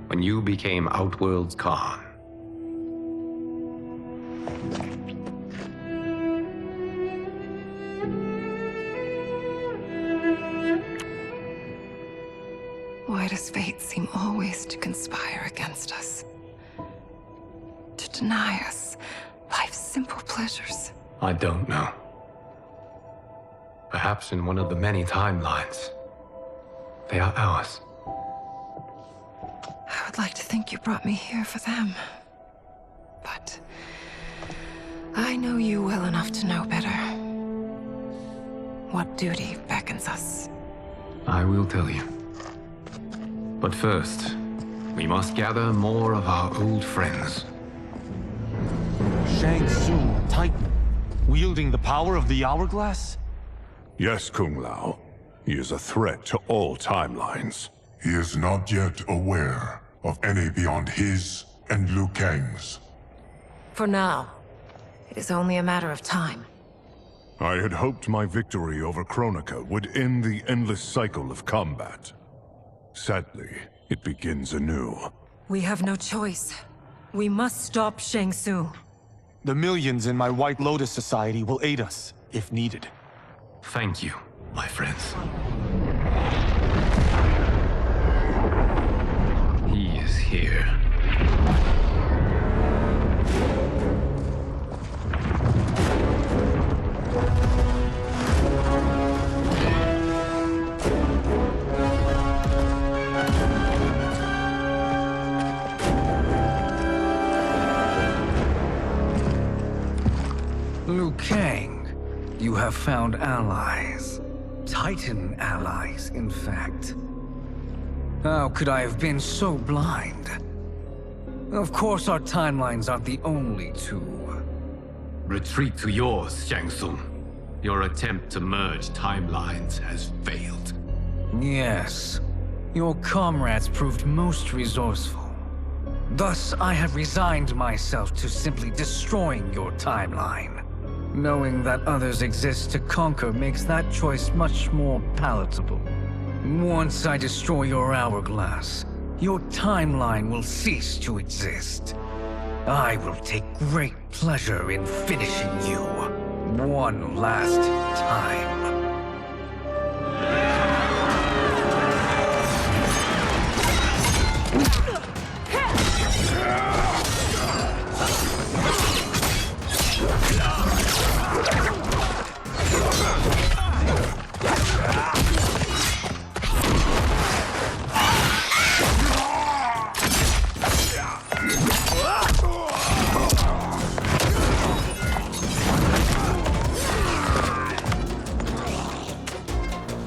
when you became Outworld's Khan. Why does fate seem always to conspire against us? To deny us life's simple pleasures? I don't know. Perhaps in one of the many timelines, they are ours. I would like to think you brought me here for them. But I know you well enough to know better. What duty beckons us? I will tell you. But first, we must gather more of our old friends. Shang Tsung, Titan, wielding the power of the Hourglass? Yes, Kung Lao. He is a threat to all timelines. He is not yet aware of any beyond his and Liu Kang's. For now, it is only a matter of time. I had hoped my victory over Kronika would end the endless cycle of combat. Sadly, it begins anew. We have no choice. We must stop Shang Tsung. The millions in my White Lotus Society will aid us, if needed. Thank you, my friends. He is here. Liu Kang, you have found allies. Titan allies, in fact. How could I have been so blind? Of course our timelines aren't the only two. Retreat to yours, Shang Tsung. Your attempt to merge timelines has failed. Yes. Your comrades proved most resourceful. Thus, I have resigned myself to simply destroying your timeline. Knowing that others exist to conquer makes that choice much more palatable. Once I destroy your hourglass, your timeline will cease to exist. I will take great pleasure in finishing you one last time.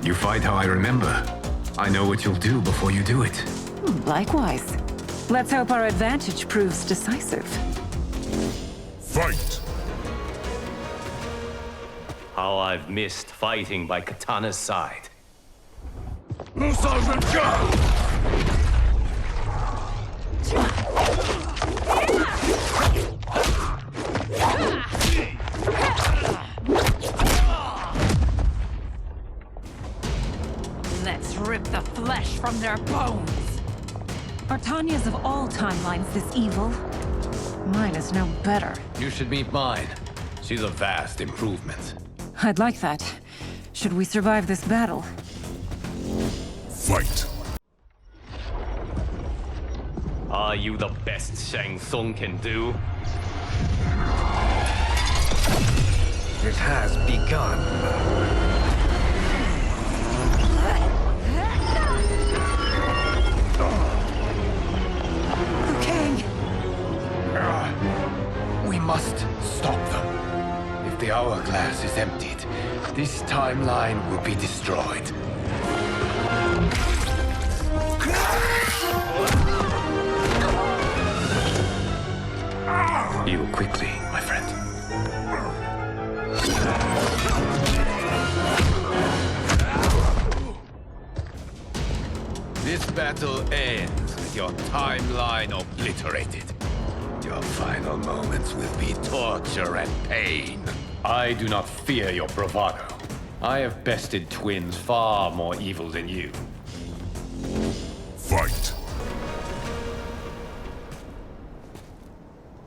You fight how I remember. I know what you'll do before you do it. Likewise. Let's hope our advantage proves decisive. Fight! How I've missed fighting by Katana's side. Let's rip the flesh from their bones. Are Tanya's of all timelines this evil? Mine is no better. You should meet mine. She's a vast improvement. I'd like that. Should we survive this battle? Fight! Are you the best Shang Tsung can do? It has begun. We must stop them. If the hourglass is emptied, this timeline will be destroyed. Heal quickly, my friend. This battle ends with your timeline obliterated. Your final moments will be torture and pain. I do not fear your bravado. I have bested twins far more evil than you. Fight!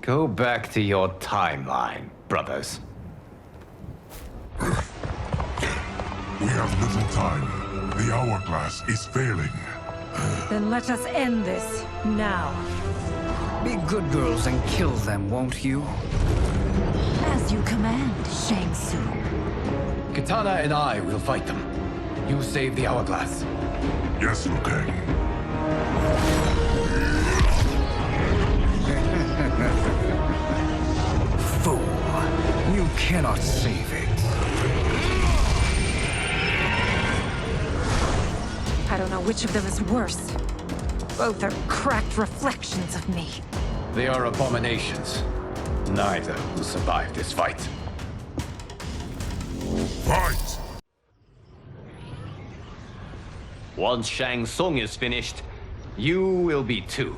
Go back to your timeline, brothers. We have little time. The hourglass is failing. Then let us end this now. Be good girls and kill them, won't you? As you command, Shang Tsung. Katana and I will fight them. You save the hourglass. Yes, Liu Kang. Fool. You cannot save it. I don't know which of them is worse. Both are cracked reflections of me. They are abominations. Neither will survive this fight. Fight! Once Shang Tsung is finished, you will be too.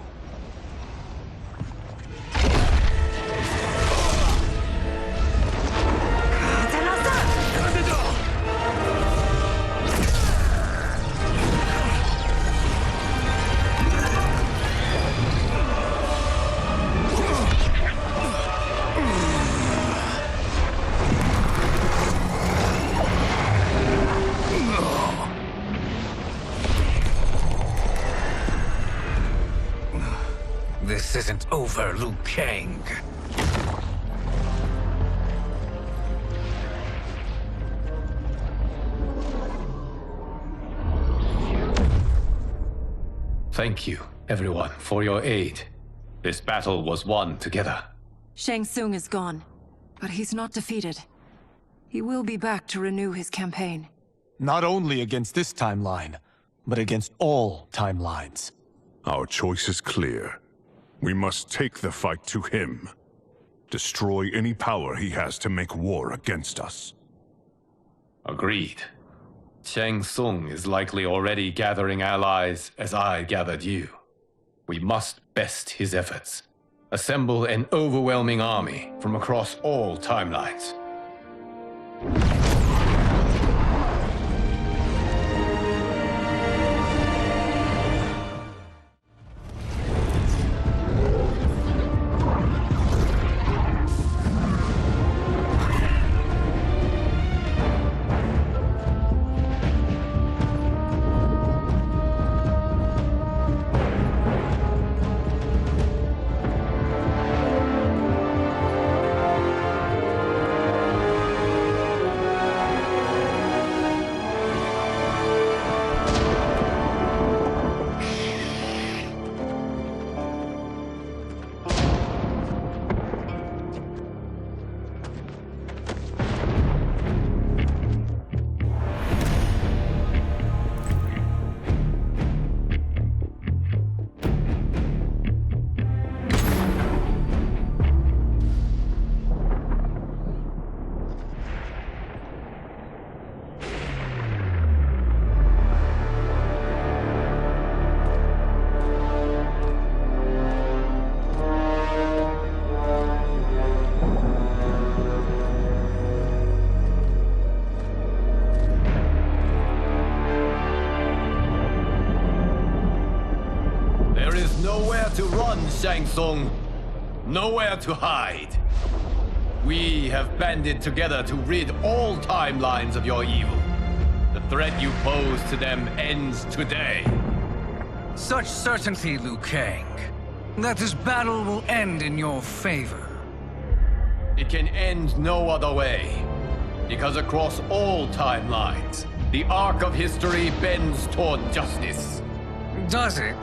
This isn't over, Liu Kang. Thank you, everyone, for your aid. This battle was won together. Shang Tsung is gone, but he's not defeated. He will be back to renew his campaign. Not only against this timeline, but against all timelines. Our choice is clear. We must take the fight to him. Destroy any power he has to make war against us. Agreed. Shang Tsung is likely already gathering allies as I gathered you. We must best his efforts. Assemble an overwhelming army from across all timelines. Nowhere to run, Shang Tsung. Nowhere to hide. We have banded together to rid all timelines of your evil. The threat you pose to them ends today. Such certainty, Liu Kang, that this battle will end in your favor. It can end no other way. Because across all timelines, the arc of history bends toward justice. Does it?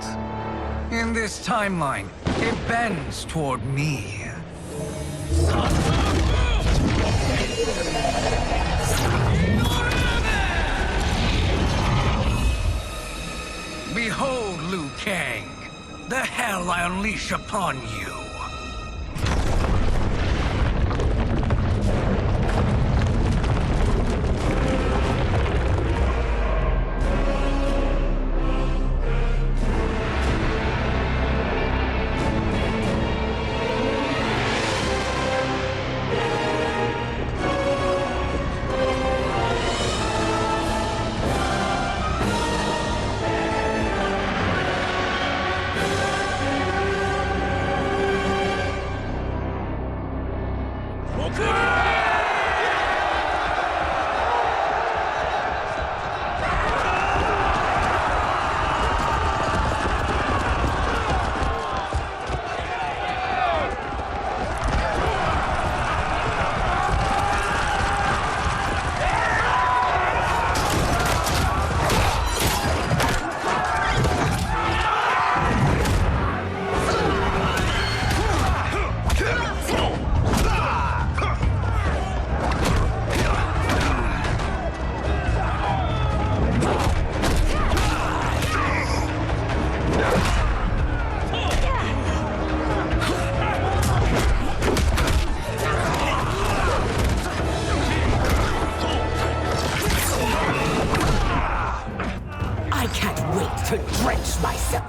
In this timeline, it bends toward me. Behold, Liu Kang, the hell I unleash upon you.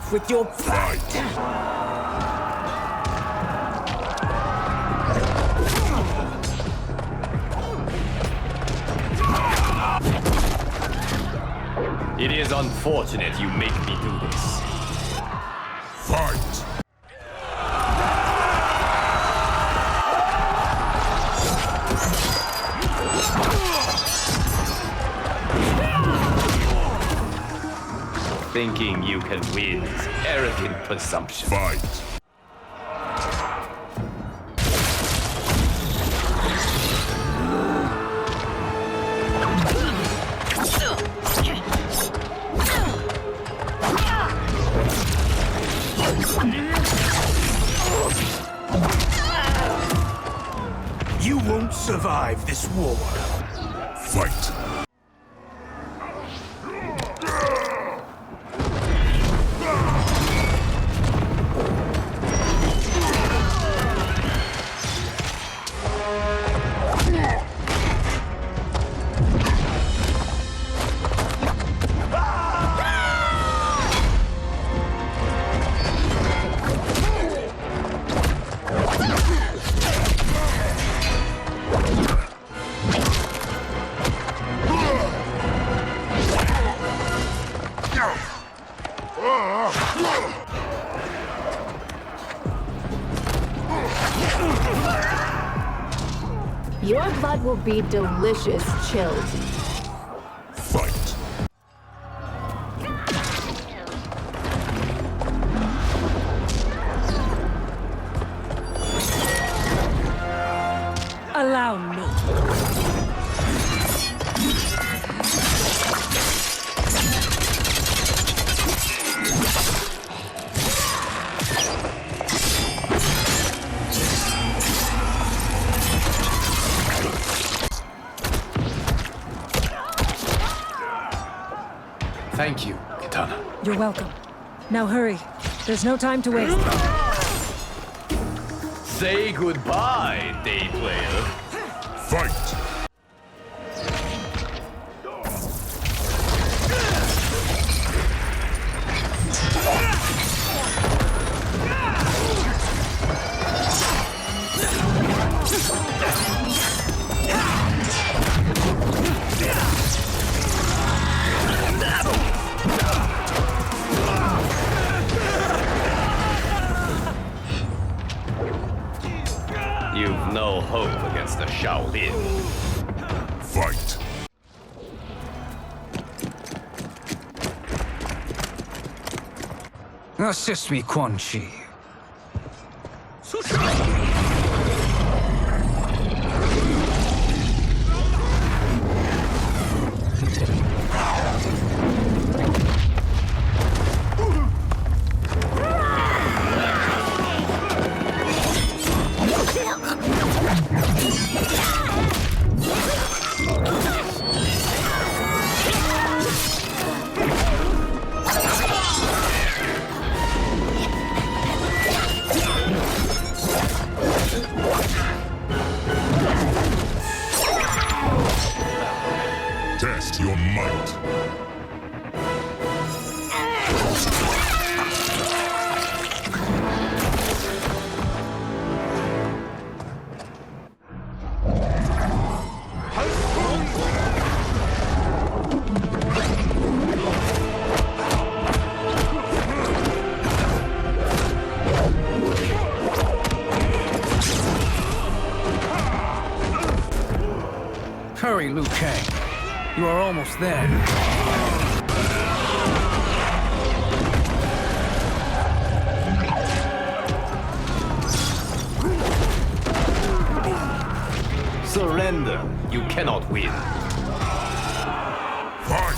off with your fight! It is unfortunate you make me do this. Fight! Thinking you can win is arrogant presumption. Fight! You won't survive this war. Fight! Your blood will be delicious chilled. Fight! Allow me. Thank you, Kitana. You're welcome. Now hurry. There's no time to waste. Say goodbye, day player. Fight! You've no hope against the Shaolin. Fight! Assist me, Quan Chi. Test your might. Hurry, Liu Kang. You are almost there. Surrender. You cannot win. Fight!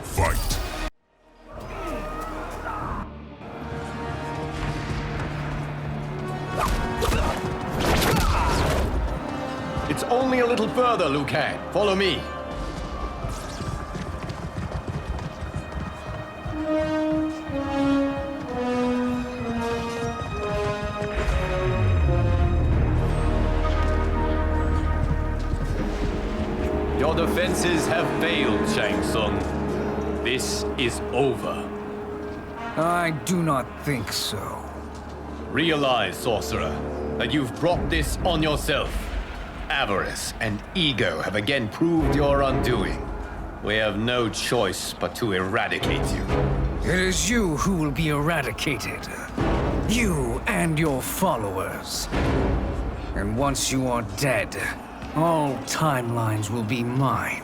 Fight! It's only a little further, Liu Kang. Follow me. defenses have failed, Shang Tsung. This is over. I do not think so. Realize, sorcerer, that you've brought this on yourself. Avarice and ego have again proved your undoing. We have no choice but to eradicate you. It is you who will be eradicated. You and your followers. And once you are dead, all timelines will be mine.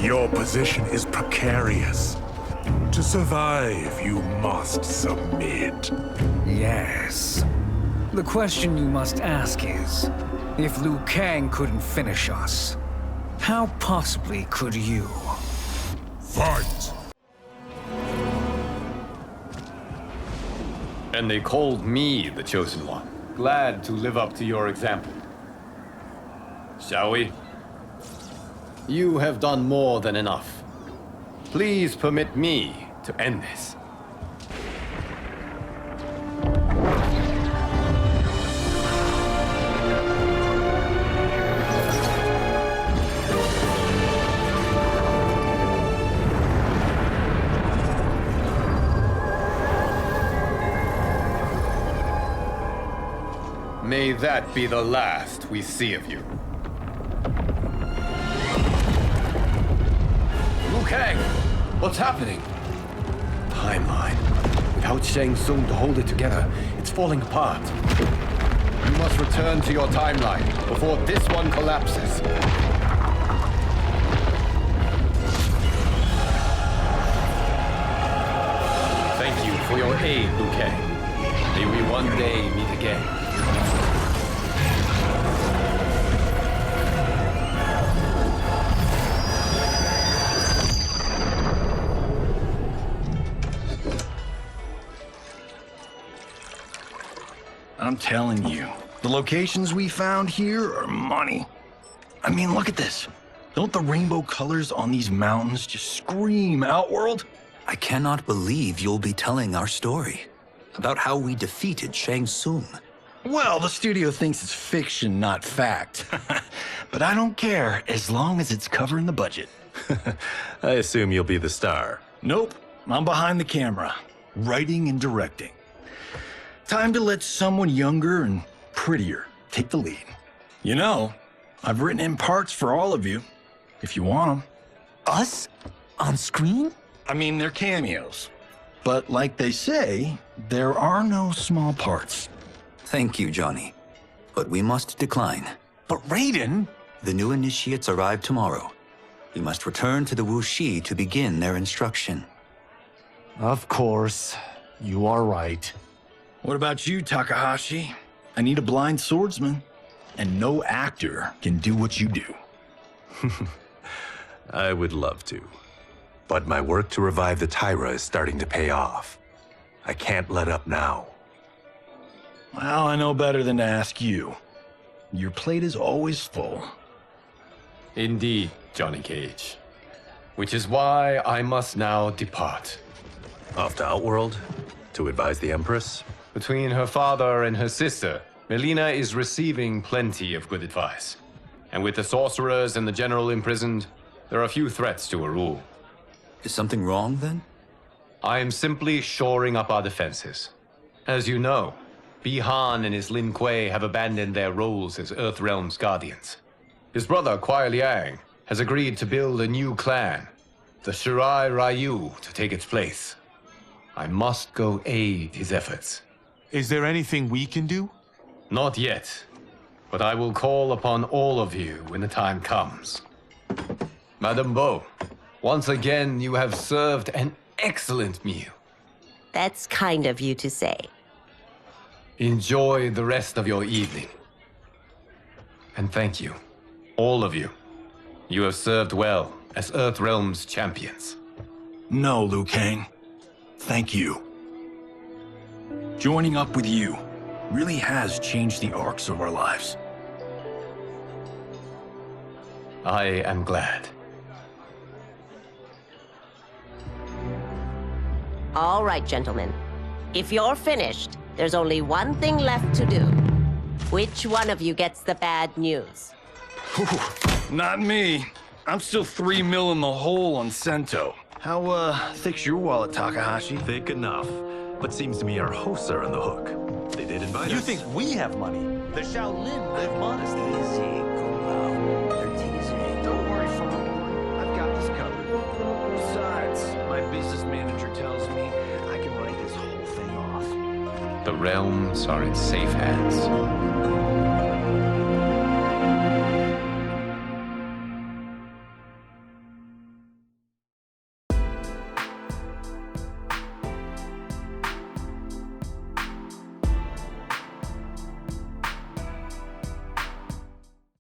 Your position is precarious. To survive, you must submit. Yes. The question you must ask is, if Liu Kang couldn't finish us, how possibly could you? Fight! And they called me the Chosen One. Glad to live up to your example. Shall we? You have done more than enough. Please permit me to end this. May that be the last we see of you. Liu Kang! What's happening? Timeline. Without Shang Tsung to hold it together, it's falling apart. You must return to your timeline before this one collapses. Thank you for your aid, Liu Kang. May we one day meet again. I'm telling you, the locations we found here are money. I mean, look at this. Don't the rainbow colors on these mountains just scream Outworld? I cannot believe you'll be telling our story about how we defeated Shang Tsung. Well, the studio thinks it's fiction, not fact. But I don't care, as long as it's covering the budget. I assume you'll be the star. Nope, I'm behind the camera, writing and directing. Time to let someone younger and prettier take the lead. You know, I've written in parts for all of you, if you want them. Us? On screen? I mean, they're cameos. But like they say, there are no small parts. Thank you, Johnny. But we must decline. But Raiden? The new initiates arrive tomorrow. We must return to the Wuxi to begin their instruction. Of course. You are right. What about you, Takahashi? I need a blind swordsman, and no actor can do what you do. I would love to. But my work to revive the Tyra is starting to pay off. I can't let up now. Well, I know better than to ask you. Your plate is always full. Indeed, Johnny Cage. Which is why I must now depart. Off to Outworld? To advise the Empress? Between her father and her sister, Melina is receiving plenty of good advice. And with the sorcerers and the general imprisoned, there are few threats to a rule. Is something wrong, then? I am simply shoring up our defenses. As you know, Bihan and his Lin Kuei have abandoned their roles as Earthrealm's guardians. His brother, Kuai Liang, has agreed to build a new clan, the Shirai Ryu, to take its place. I must go aid his efforts. Is there anything we can do? Not yet, but I will call upon all of you when the time comes. Madame Bo, once again you have served an excellent meal. That's kind of you to say. Enjoy the rest of your evening. And thank you, all of you. You have served well as Earthrealm's champions. No, Liu Kang. Thank you. Joining up with you really has changed the arcs of our lives. I am glad. All right, gentlemen. If you're finished, there's only one thing left to do. Which one of you gets the bad news? Not me. I'm still 3 mil in the hole on Sento. How, thick's your wallet, Takahashi? Thick enough. But seems to me our hosts are on the hook. They did invite us. You think we have money? The Shaolin live modestly. Easy, Kung They're teasing. Don't worry, Father. I've got this covered. Besides, my business manager tells me I can write this whole thing off. The realms are in safe hands.